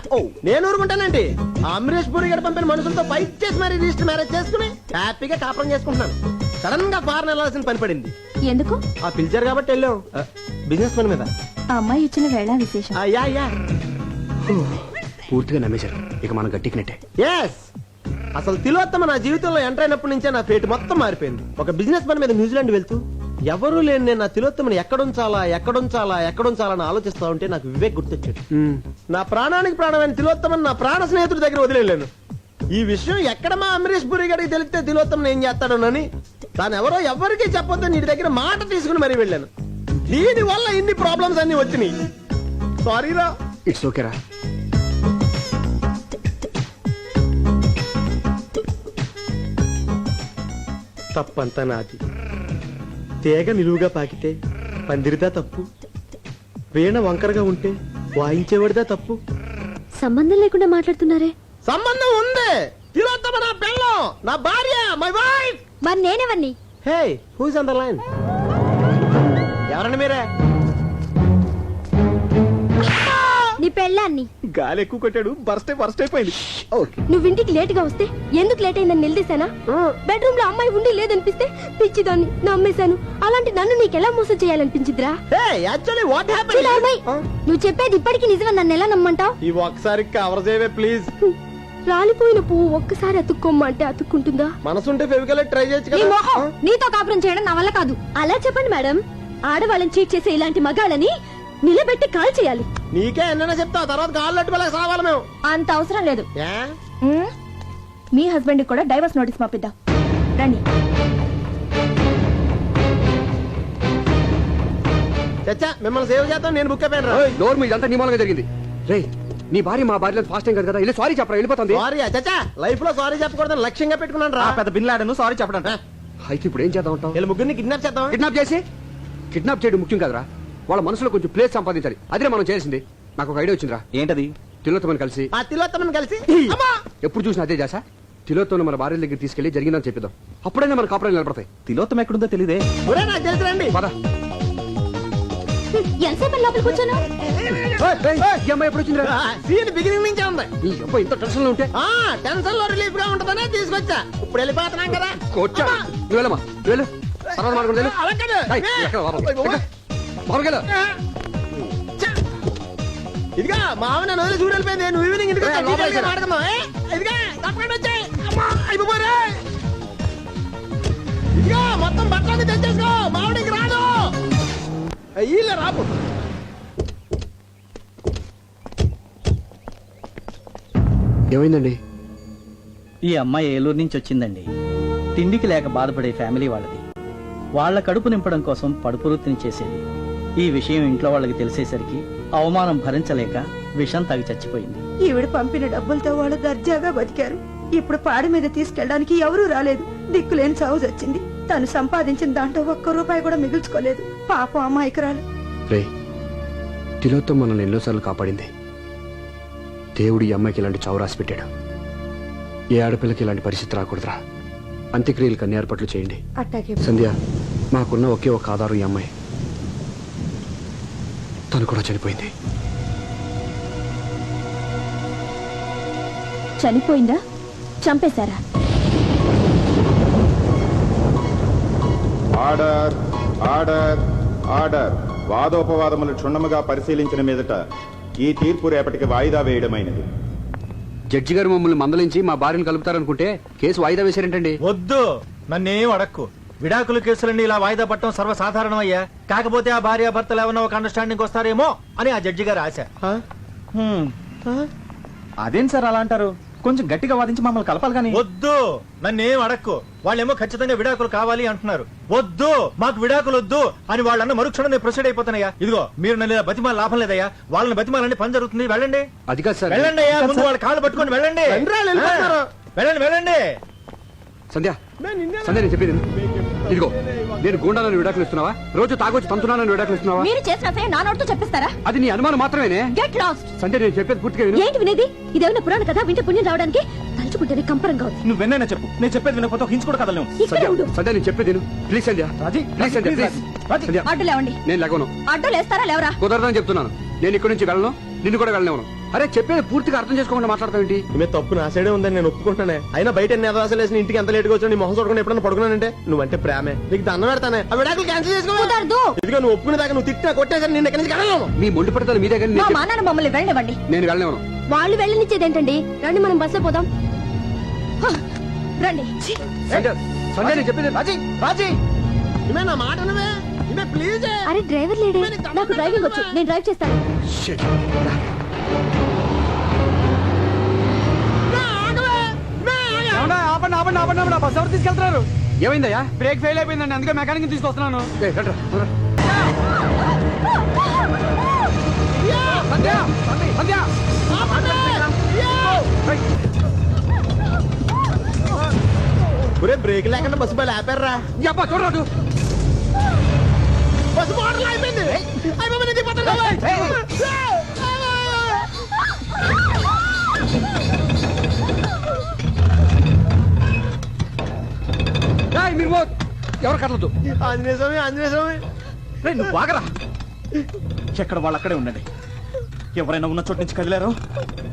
Speaker 4: నేను ఊరుకుంటానండి. అమరీష్ పురి గారు పంపిన మనుషులతో ఫైట్ చేసి మరి రిజిస్టర్ మ్యారేజ్ చేసుకుని హ్యాపీగా కాపురం చేసుకుంటున్నాను. సడన్ గా ఫారెన్ వెళ్ళాల్సిన పని పడింది.
Speaker 2: ఎందుకు?
Speaker 4: ఆ పిలిచారు కాబట్టి వెళ్ళాం. బిజినెస్ పని మీద.
Speaker 2: ఆ అమ్మాయి ఇచ్చిన వేళ విశేషం.
Speaker 1: పూర్తిగా నమ్మేశారు. ఇక మనం గట్టికినట్టే.
Speaker 4: ఎస్. అసలు తిలోత్తమ నా జీవితంలో ఎంటర్ అయినప్పటి నుంచే నా పేటు మొత్తం మారిపోయింది. ఒక బిజినెస్ పని మీద న్యూజిలాండ్ వెళ్తూ ఎవరూ లేని నేను నా తిలోత్తమని ఎక్కడుంచాలని ఆలోచిస్తా ఉంటే నాకు వివేక్ గుర్తొచ్చాడు. నా ప్రాణానికి ప్రాణమైన తిలోత్తమని నా ప్రాణ స్నేహితుడి దగ్గర వదిలేను. ఈ విషయం ఎక్కడ మా అమరీష్ పురి గారికి తెలిస్తే తిలోత్తమని ఏం చేస్తాడోనని తాను ఎవరికీ చెప్పొద్దు నీ దగ్గర మాట తీసుకుని మరీ వెళ్ళాను. దీని వల్ల ఇన్ని ప్రాబ్లమ్స్ అన్ని వచ్చినాయి. సారీరా.
Speaker 1: ఇట్స్ ఓకేరా.
Speaker 4: తప్పంతా నాది. తీగ నిలువుగా పాకితే పందిరిదా తప్పు, వీణ వంకరగా ఉంటే వాయించేవాడిదా తప్పు.
Speaker 6: సంబంధం లేకుండా మాట్లాడుతున్నారే.
Speaker 4: సంబంధం ఉంది. తిలోత్తమ నా పెళ్ళం, నా భార్య, మై వైఫ్.
Speaker 6: మరి నేనెవరిని?
Speaker 4: హే, హూస్ ఆన్ ద లైన్? ఎవరండి మీరే?
Speaker 6: నీ నీ పెళ్ళాన్ని.
Speaker 4: గాలి ఎక్కువ కొట్టాడు, బర్స్ట్ అయిపోయింది.
Speaker 6: నువ్వు ఇంటికి లేట్ గా వస్తే ఎందుకు లేట్ అయిందని నిలదీశానా? బెడ్రూమ్ లో అమ్మాయి ఉండి లేదనిపిస్తే పిచ్చిదాన్ని నమ్మేశాను. అలాంటి నన్ను నీకెలా మోసం చేయాలనిపించిద్రా?
Speaker 4: యాక్చువల్లీ వాట్
Speaker 6: నువ్వు చెప్పేది ఇప్పటికీ నిజమని నన్ను ఎలా నమ్మంటావు?
Speaker 4: ఈ ఒక్కసారి కవర్ చేయవే ప్లీజ్.
Speaker 6: రాలిపోయిన పువ్వు ఒక్కసారి అతుక్కోమ్మంటే అతుక్కుంటుందా?
Speaker 4: మనసుంటే ఫెవికల్ ట్రై చేయొచ్చు
Speaker 6: నీ
Speaker 4: కదా.
Speaker 6: మొహం, నీతో కాపురం చేయడం నా వల్ల కాదు. అలా చెప్పండి మేడం. ఆడవాళ్ళని చీట్ చేసే ఇలాంటి మగాళ్ళని నిలబెట్టి కాల్ చేయాలి.
Speaker 4: నీకే ఎన్నైనా చెప్తావు, తర్వాత కాళ్ళు అట్టుకోలేక సావాలి మేము.
Speaker 2: అంత అవసరం లేదు. మీ హస్బెండ్ కూడా డైవర్స్ నోటీస్ పంపిద్దాం. రండి.
Speaker 4: చచ్చా, మిమ్మల్ని సేవ్ చేద్దాం, నేను బుక్ అయిపోయాను.
Speaker 1: నోరు మీద అంతా నిమాలంగా జరిగింది. రే, నీ భార్య మా భార్య ఫాస్ట్ టైం కదా, వెళ్ళి సారీ చెప్పరా, వెళ్ళిపోతుంది.
Speaker 4: సారీ చచ్చా, లైఫ్ లో సారీ చెప్పకూడదని లక్ష్యంగా పెట్టుకున్నాను రా.
Speaker 5: పెద్ద బిన్లాడను సారీ చెప్పడం.
Speaker 1: అయితే ఇప్పుడు ఏం చేద్దాం అంటావు?
Speaker 4: వీళ్ళ ముగ్గురిని కిడ్నాప్ చేద్దాం.
Speaker 1: కిడ్నాప్ చేయడం ముఖ్యం కదరా, వాళ్ళ మనసులో కొంచెం ప్లేస్ సంపాదించాలి. అదే మనం చేసింది. నాకు ఒక ఐడియా వచ్చిందిరా.
Speaker 5: ఏంటది?
Speaker 1: తిలోత్తమని కలిసి
Speaker 4: ఆ తిలోత్తమని కలిసి
Speaker 1: ఎప్పుడు చూసినా అదే చేసా. తిలోత్తమని మన భార్య దగ్గర తీసుకెళ్లి జరిగిందని చెప్పిద్దాం. అప్పుడైనా మన కాపురాలు నిలబడతాయి.
Speaker 5: తిలోత్తం ఎక్కడుందో తెలియదే.
Speaker 4: నాకు తెలుసు రండి.
Speaker 1: పద.
Speaker 6: ఎంతసేపు లోపల కూర్చోను?
Speaker 1: ఈ అమ్మాయి ఎప్పుడు వచ్చిందిరా?
Speaker 4: సీన్ బిగినింగ్ నుంచే ఉంది.
Speaker 1: ఈ అబ్బాయి ఇంత టెన్షన్ లో ఉంటే
Speaker 4: టెన్షన్ లో రిలీఫ్ గా ఉంటదనే తీసుకొచ్చా. ఇప్పుడు వెళ్ళిపోతున్నాం కదా.
Speaker 1: కొట్టా. నువ్వు వెళ్ళమ్మా, నువ్వు వెళ్ళు. తర్వాత మాట్లాడుకుంటూ వెళ్ళు.
Speaker 4: ఇదిగా మావి నన్ను వదిలి చూడు వెళ్ళిపోయింది. నువ్వు ఈవినింగ్ ఇంటికి మాట్లాడుతున్నావు. ఇదిగా తప్పకుండా వచ్చాయి. అయిపోరే. ఇదిగా మొత్తం బట్టలన్నీ తెచ్చేసుకో, మావిడికి రాదు. ఇలా రాపు.
Speaker 1: ఏమైందండి?
Speaker 15: ఈ అమ్మాయి ఏలూరు నుంచి వచ్చిందండి. తిండికి లేక బాధపడే ఫ్యామిలీ వాళ్ళది. వాళ్ళ కడుపు నింపడం కోసం పడుపు వృత్తిని చేసేది. ఈ విషయం ఇంట్లో వాళ్ళకి తెలిసేసరికి అవమానం భరించలేక విషం తాగి చచ్చిపోయింది.
Speaker 16: ఈవిడ పంపిన డబ్బులతో వాళ్ళు దర్జాగా బతికారు. ఇప్పుడు పాడి మీద తీసుకెళ్ళడానికి ఎవరూ రాలేదు. దిక్కులేని చావు వచ్చింది. తను సంపాదించిన దాంట్లో ఒక్క రూపాయి కూడా మిగుల్చుకోలేదు. పాపం అమాయకురాలు.
Speaker 1: రే, తిలోత్తం మనల్ని ఎన్నోసార్లు కాపాడింది. దేవుడు ఈ అమ్మాయికి ఇలాంటి చావు రాసి పెట్టాడు. ఏ ఆడపిల్లకి ఇలాంటి పరిస్థితి రాకూడదురా. అంత్యక్రియలకు అన్ని ఏర్పాట్లు చేయండి.
Speaker 16: అట్టాగే.
Speaker 1: సంధ్య, మాకున్న ఒకే ఒక ఆధారం ఈ అమ్మాయి. తను కూడా చనిపోయింది.
Speaker 2: చనిపోయిందా? చంపేశారా?
Speaker 10: Order order order. వాదోపవాదములు క్షుణ్ణముగా పరిశీలించిన మీదట ఈ తీర్పు రేపటికి వాయిదా వేయడమైనది.
Speaker 1: జడ్జి గారు మమ్మల్ని మందలించి మా భార్యను కలుపుతారనుకుంటే కేసు వాయిదా వేశారేంటండి?
Speaker 8: వద్దు, నన్నేం అడక్కు. విడాకుల కేసులన్నీ ఇలా వాయిదా పట్టడం సర్వసాధారణం అయ్యా. కాకపోతే ఆ భార్య భర్తలు ఏమన్నా ఒక అండర్స్టాండింగ్ వస్తారేమో అని ఆ జడ్జి గారు ఆశ.
Speaker 5: అదేం సార్ అలా అంటారు? కొంచెం గట్టిగా వాదించి మమ్మల్ని కలపాలి కానీ.
Speaker 8: వద్దు, నన్నేం అడక్కు. వాళ్ళేమో ఖచ్చితంగా విడాకులు కావాలి అంటున్నారు. వద్దు, మాకు విడాకులు వద్దు అని వాళ్ళన్న మరుక్షణం నేను ప్రొసీడ్ అయిపోతున్నాయా. ఇదిగో మీరు నన్ను ఇలా బతిమాల లాభం లేదయ్యా. వాళ్ళని బతిమాలంటే పని జరుగుతుంది. వెళ్ళండి.
Speaker 1: అది కాదు సార్.
Speaker 8: వెళ్ళండి అయ్యా, ముందు వాళ్ళ కాళ్ళు పట్టుకొని వెళ్ళండి. వెళ్ళండి వెళ్ళండి.
Speaker 1: సంధ్య, సంధ్య నేను చెప్పేది ఇదిగో, నేను గుండాలను విడాకులు ఇస్తున్నావా? రోజు తాగొచ్చి తంతున్నానని విడాకులు ఇస్తున్నావా?
Speaker 2: మీరు చేసిన అసహ్యం నా నోటితో చెప్పిస్తారా?
Speaker 1: అది నీ అనుమానం మాత్రమేనే.
Speaker 2: Get lost.
Speaker 1: సంధ్య, నేను చెప్పేది పూర్తిగా విను.
Speaker 6: ఏంటి వినేది? ఇదేమన్నా పురాణ కదా? వింటే పుణ్యం రావడానికి తలుచుకుంటేనే కంపరంగా ఉంది.
Speaker 5: నువ్వు వెన్నైనా చెప్పు, నేను చెప్పేది వినకపోతే హించు కూడా కదలేము.
Speaker 1: సంధ్య, నేను చెప్పేది విను. Please Sandhya. Please Sandhya, please. Sandhya,
Speaker 2: అడ్డు లేవండి.
Speaker 1: నేను లేవను.
Speaker 2: అడ్డు లేస్తారా లేవరా?
Speaker 1: కుదరదని చెప్తున్నాను. నేను ఇక్కడి నుంచి వెళ్ళను, నిన్ను కూడా వెళ్ళనివ్వను. అరే, చెప్పేది పూర్తిగా అర్థం చేసుకోకుండా మాట్లాడతావు ఏంటి?
Speaker 4: మీ తప్పు నా సైడే ఉందని నేను ఒప్పుకుంటానే. అయినా బయట ఎన్ని అదవాసాలు వేసిన ఇంటికి ఎంత లేట్గా వచ్చి నీ మొహం చూడకుండా ఎప్పుడన్నా పడుకున్నానంటే నువ్వంటే ప్రేమే. నీకు దండం పెడతానే. ఆ విడాకులు క్యాన్సిల్ చేసుకోవద్దు. ఇదిగో నువ్వు ఒప్పుకునే దాకా నువ్వు తిట్టినా కొట్టేసరి నిన్న ఎక్కడి నుంచి కడలేము.
Speaker 1: మీ మొండి పడతాను మీ దగ్గర.
Speaker 2: మా నాన్న మమ్మల్ని వెళ్ళనివ్వండి.
Speaker 1: నేను వెళ్ళనివ్వను.
Speaker 6: వాళ్ళు వెళ్ళనిచ్చేది ఏంటండి? రండి మనం బస్సులో పోదాం.
Speaker 2: రండి.
Speaker 1: సంధ్య, సంధ్య, నేను చెప్పేది.
Speaker 4: రాజీ, రాజీ, ఇవే నా మాట నువ్వే. ఇవే ప్లీజ్.
Speaker 6: అరే డ్రైవర్ లేడే? నాకు డ్రైవింగ్ వచ్చు, నేను డ్రైవ్ చేస్తాను.
Speaker 1: బస్ ఎవరు తీసుకెళ్తున్నారు? ఏమైందయ్యా? బ్రేక్ ఫెయిల్ అయిపోయిందండి, అందుకే మెకానిక్ తీసుకొస్తున్నాను.
Speaker 4: బ్రేక్ లేకుండా బస్సు బయలు ఆపారా?
Speaker 1: చూడరాదు.
Speaker 4: బస్సు మోడల్ అయిపోయింది.
Speaker 1: మీరు ఎవరు కదలదు.
Speaker 4: ఆంజనేయ స్వామి, ఆంజనేయ స్వామి.
Speaker 5: నువ్వు బాగరా. ఎక్కడ వాళ్ళు అక్కడే ఉండండి. ఎవరైనా ఉన్న చోటు నుంచి కదిలారో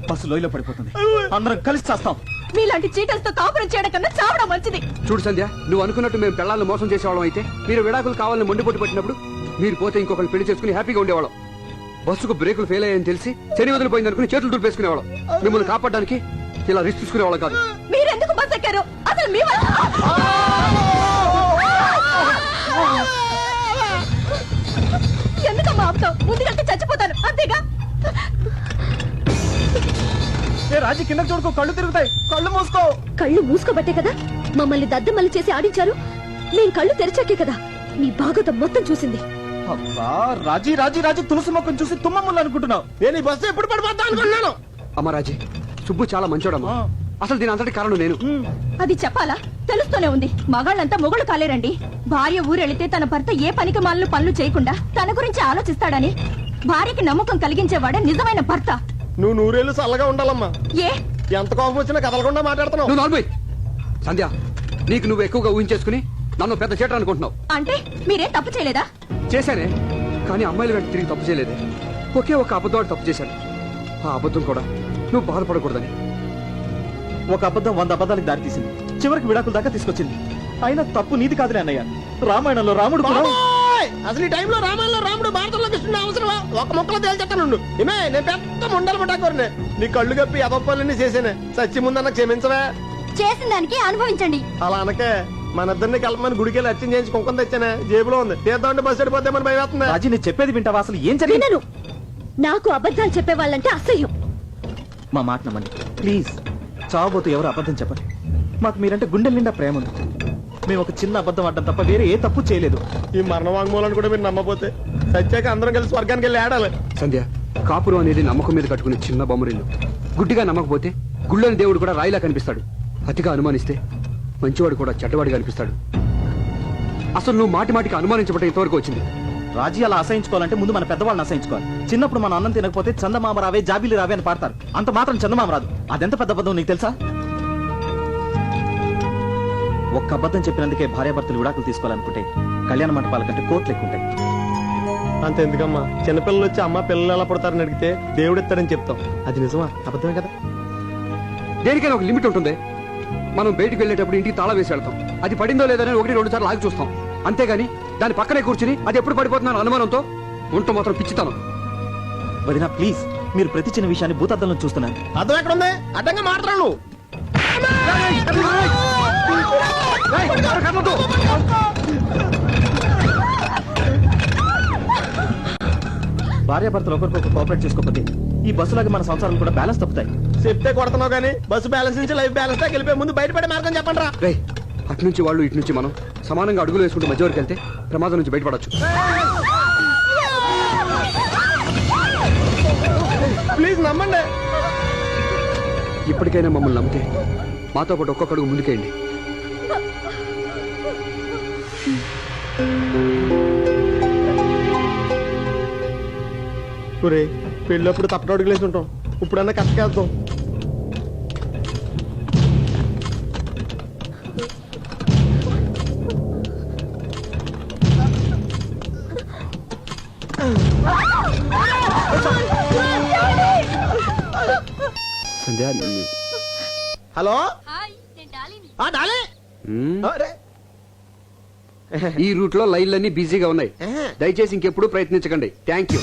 Speaker 5: బస్సు లోయలో పడిపోతుంది. అందరం కలిసి చేస్తాం.
Speaker 2: మీలాంటి చీటలతో కాపురం చేయడం కన్నా చావడం మంచిది.
Speaker 1: చూడు సంధ్య, నువ్వు అనుకున్నట్టు మేము పిల్లల్ని మోసం చేసేవాళ్ళం అయితే మీరు విడాకులు కావాలని మొండిపోటు పెట్టినప్పుడు మీరు పోతే ఇంకొకరిని పెళ్లి చేసుకుని హ్యాపీగా ఉండేవాళ్ళం. బస్సుకు బ్రేకులు ఫెయిల్ అయ్యాయని తెలిసి శని వదిలిపోయింది అనుకుని చేతులు దులిపేసుకునేవాళ్ళం. మిమ్మల్ని కాపాడడానికి ఇలా రిస్క్ తీసుకునేవాళ్ళం కాదు.
Speaker 2: మీరెందుకు బస్ ఎక్కారు? అసలు మీ వల్ల ఎందుకమ్మా ఆపుతావు? ముందుకంటే చచ్చిపోతాను అంతేగా.
Speaker 5: రాజీ కింద చూడుకో, కళ్ళు తిరుగుతాయి. కళ్ళు మూసుకో.
Speaker 6: కళ్ళు మూసుకోబట్టే కదా మమ్మల్ని దద్దమల్లి చేసి ఆడించారు. నేను కళ్ళు తెరిచాకే కదా మీ భాగవతం మొత్తం చూసింది.
Speaker 5: అబ్బా రాజీ రాజీ రాజీ తులసి మొక్కను చూసి తుమ్మములు అనుకుంటున్నావు.
Speaker 4: నేను ఈ బస్సు ఎప్పుడు పడిపోతా అనుకున్నాను.
Speaker 1: అమ్మ రాజీ, సుబ్బు చాలా మంచోడమ్మా. అసలు దీని అంతటి కారణం నేను.
Speaker 2: అది చెప్పాలా? తెలుస్తూనే ఉంది. మగాళ్ళంతా మొగుడు కాలేరండి. భార్య ఊరెళితే తన భర్త ఏ పనికి మాలను పనులు చేయకుండా తన గురించి ఆలోచిస్తాడని భార్యకి నమ్మకం కలిగించేవాడే నిజమైన భర్త.
Speaker 4: నువ్వు నూరేళ్ళు చల్లగా ఉండాలమ్మా.
Speaker 2: ఏ
Speaker 4: ఎంత కోపం వచ్చినా కదలకుండా మాట్లాడుతున్నావు.
Speaker 1: నువ్వు నార్మల్ సంధ్య, నీకు నువ్వు ఎక్కువగా ఊహించేసుకుని నన్ను పెద్ద చేటర్ అనుకుంటున్నావు.
Speaker 2: అంటే మీరేం తప్పు చేయలేదా?
Speaker 1: చేశానే, కానీ అమ్మాయిలు వెంట తిరిగి తప్పు చేయలేదే. ఒకే ఒక అబద్ధం తప్పు చేశాను. ఆ అబద్ధం కూడా నువ్వు బాధపడకూడదని.
Speaker 5: ఒక అబద్ధం 100 అబద్ధాలకు దారి తీసింది. చివరికి విడాకుల దాకా తీసుకొచ్చింది. అయినా తప్పు నీది కాదులే అన్నయ్య. రామాయణంలో రాముడు కూడా
Speaker 4: అసలు ఈ టైంలో రామాయణంలో రాముడు భారతంలో కృష్ణుడు అవసరమా? ఒక మొక్కలో తేల్చెత్తాను. ఏమే నేను పెద్ద ముండలు పట్టాకోరనే నీ కళ్ళు కప్పి అదొప్పలన్నీ చేసేనే. సచ్చి ముందన్న క్షమించవే.
Speaker 2: చేసిన దానికి అనుభవించండి.
Speaker 4: అలా అనకే. మన ఇద్దరిని కలపమని గుడికెళ్ళి అర్చన చేయించి కుంకుమ తెచ్చానే. జేబులో ఉంది. తీద్దాం అంటే బస్సు పడిపోతామని భయం వేస్తుంది.
Speaker 5: రాజీ నేను చెప్పేది వింటావా? అసలు ఏం జరిగింది?
Speaker 6: నాకు అబద్ధాలు చెప్పేవాళ్ళంటే అసహ్యం.
Speaker 5: మా మాట నమ్మండి ప్లీజ్. చావబోతూ ఎవరు అబద్ధం చెప్పండి. మాకు మీరంటే గుండెల నిండా ప్రేమ ఉంది. మేము ఒక చిన్న అబద్ధం ఆడడం తప్ప వేరే ఏ తప్పు చేయలేదు.
Speaker 4: ఈ మరణ వాంగ్మూలాన్ని కూడా మీరు నమ్మపోతే సత్యాక అందరం కలిసి స్వర్గానికి వెళ్ళి ఆడాలి.
Speaker 1: సంధ్య, కాపురం అనేది నమ్మకం మీద కట్టుకునే చిన్న బొమ్మరిల్లు. గుడ్డిగా నమ్మకపోతే గుళ్ళోని దేవుడు కూడా రాయిలా కనిపిస్తాడు. అతిగా అనుమానిస్తే మంచివాడు కూడా చెడ్డవాడిగా అనిపిస్తాడు. అసలు నువ్వు మాటి మాటికి అనుమానించబట్టే ఇంతవరకు వచ్చింది.
Speaker 5: రాజీ అలా అసహించుకోవాలంటే ముందు మన పెద్దవాళ్ళని అసహించుకోవాలి. చిన్నప్పుడు మన అన్నం తినకపోతే చందమామ రావే జాబీలు రావే అని పాడతారు. అంత మాత్రం చందమామ రాదు. అదెంత పెద్ద అబద్ధం నీకు తెలుసా? ఒక్క అబద్ధం చెప్పినందుకే భార్యాభర్తలు విడాకులు తీసుకోవాలనుకుంటే కళ్యాణ మంటపాల కంటే కోట్లు ఎక్కువ ఉంటాయి.
Speaker 4: అంత ఎందుకమ్మా? చిన్నపిల్లలు వచ్చి అమ్మ పిల్లలు ఎలా పడతారని అడిగితే దేవుడు ఇస్తాడని చెప్తాం. అది నిజమా అబద్ధమే కదా?
Speaker 1: దేనికైనా ఒక లిమిట్ ఉంటుంది. మనం బయటికి వెళ్ళేటప్పుడు ఇంటికి తాళం వేసి వెళ్తాం. అది పడిందో లేదని 1-2 సార్లు ఆగి చూస్తాం. అంతేగాని దాని పక్కనే కూర్చుని అది ఎప్పుడు పడిపోతున్నాను అనుమానంతో ఉంటూ మాత్రం పిచ్చితాను.
Speaker 5: వదినా ప్లీజ్, మీరు ప్రతి చిన్న విషయాన్ని భూతద్దంలో చూస్తున్నారు.
Speaker 4: అర్థం ఎక్కడ ఉంది? అడ్డంగా మాట్లాడు.
Speaker 5: భార్యాభర్తలు ఒకరికొకరు కోఆపరేట్ చేసుకోకపోతే ఈ బస్సులాగా మన సంసారాలు కూడా బ్యాలెన్స్ తప్పుతాయి.
Speaker 4: చెప్తే కొడుతున్నావు కానీ బస్సు బ్యాలెన్స్ నుంచి లైఫ్ బ్యాలెన్స్ దాకా వెళ్ళిపోయి ముందు బయటపడే మార్గం చెప్పండి రా.
Speaker 1: రే, అటు నుంచి వాళ్ళు ఇటు నుంచి మనం సమానంగా అడుగులు వేసుకుంటూ మధ్య వరకు వెళ్తే ప్రమాదం నుంచి బయటపడచ్చు.
Speaker 4: ప్లీజ్ నమ్మండి.
Speaker 1: ఇప్పటికైనా మమ్మల్ని నమ్మితే మాతో పాటు ఒక్కొక్క అడుగు ముందుకేయండి.
Speaker 4: పెళ్ళప్పుడు తప్పట అడుగులేసి ఉంటాం. ఇప్పుడన్నా కష్టకేద్దాం.
Speaker 1: సంధ్య,
Speaker 4: హలో డాలీ.
Speaker 1: ఈ రూట్ లో లైన్లన్నీ బిజీగా ఉన్నాయి. దయచేసి ఇంకెప్పుడు ప్రయత్నించకండి. Thank you.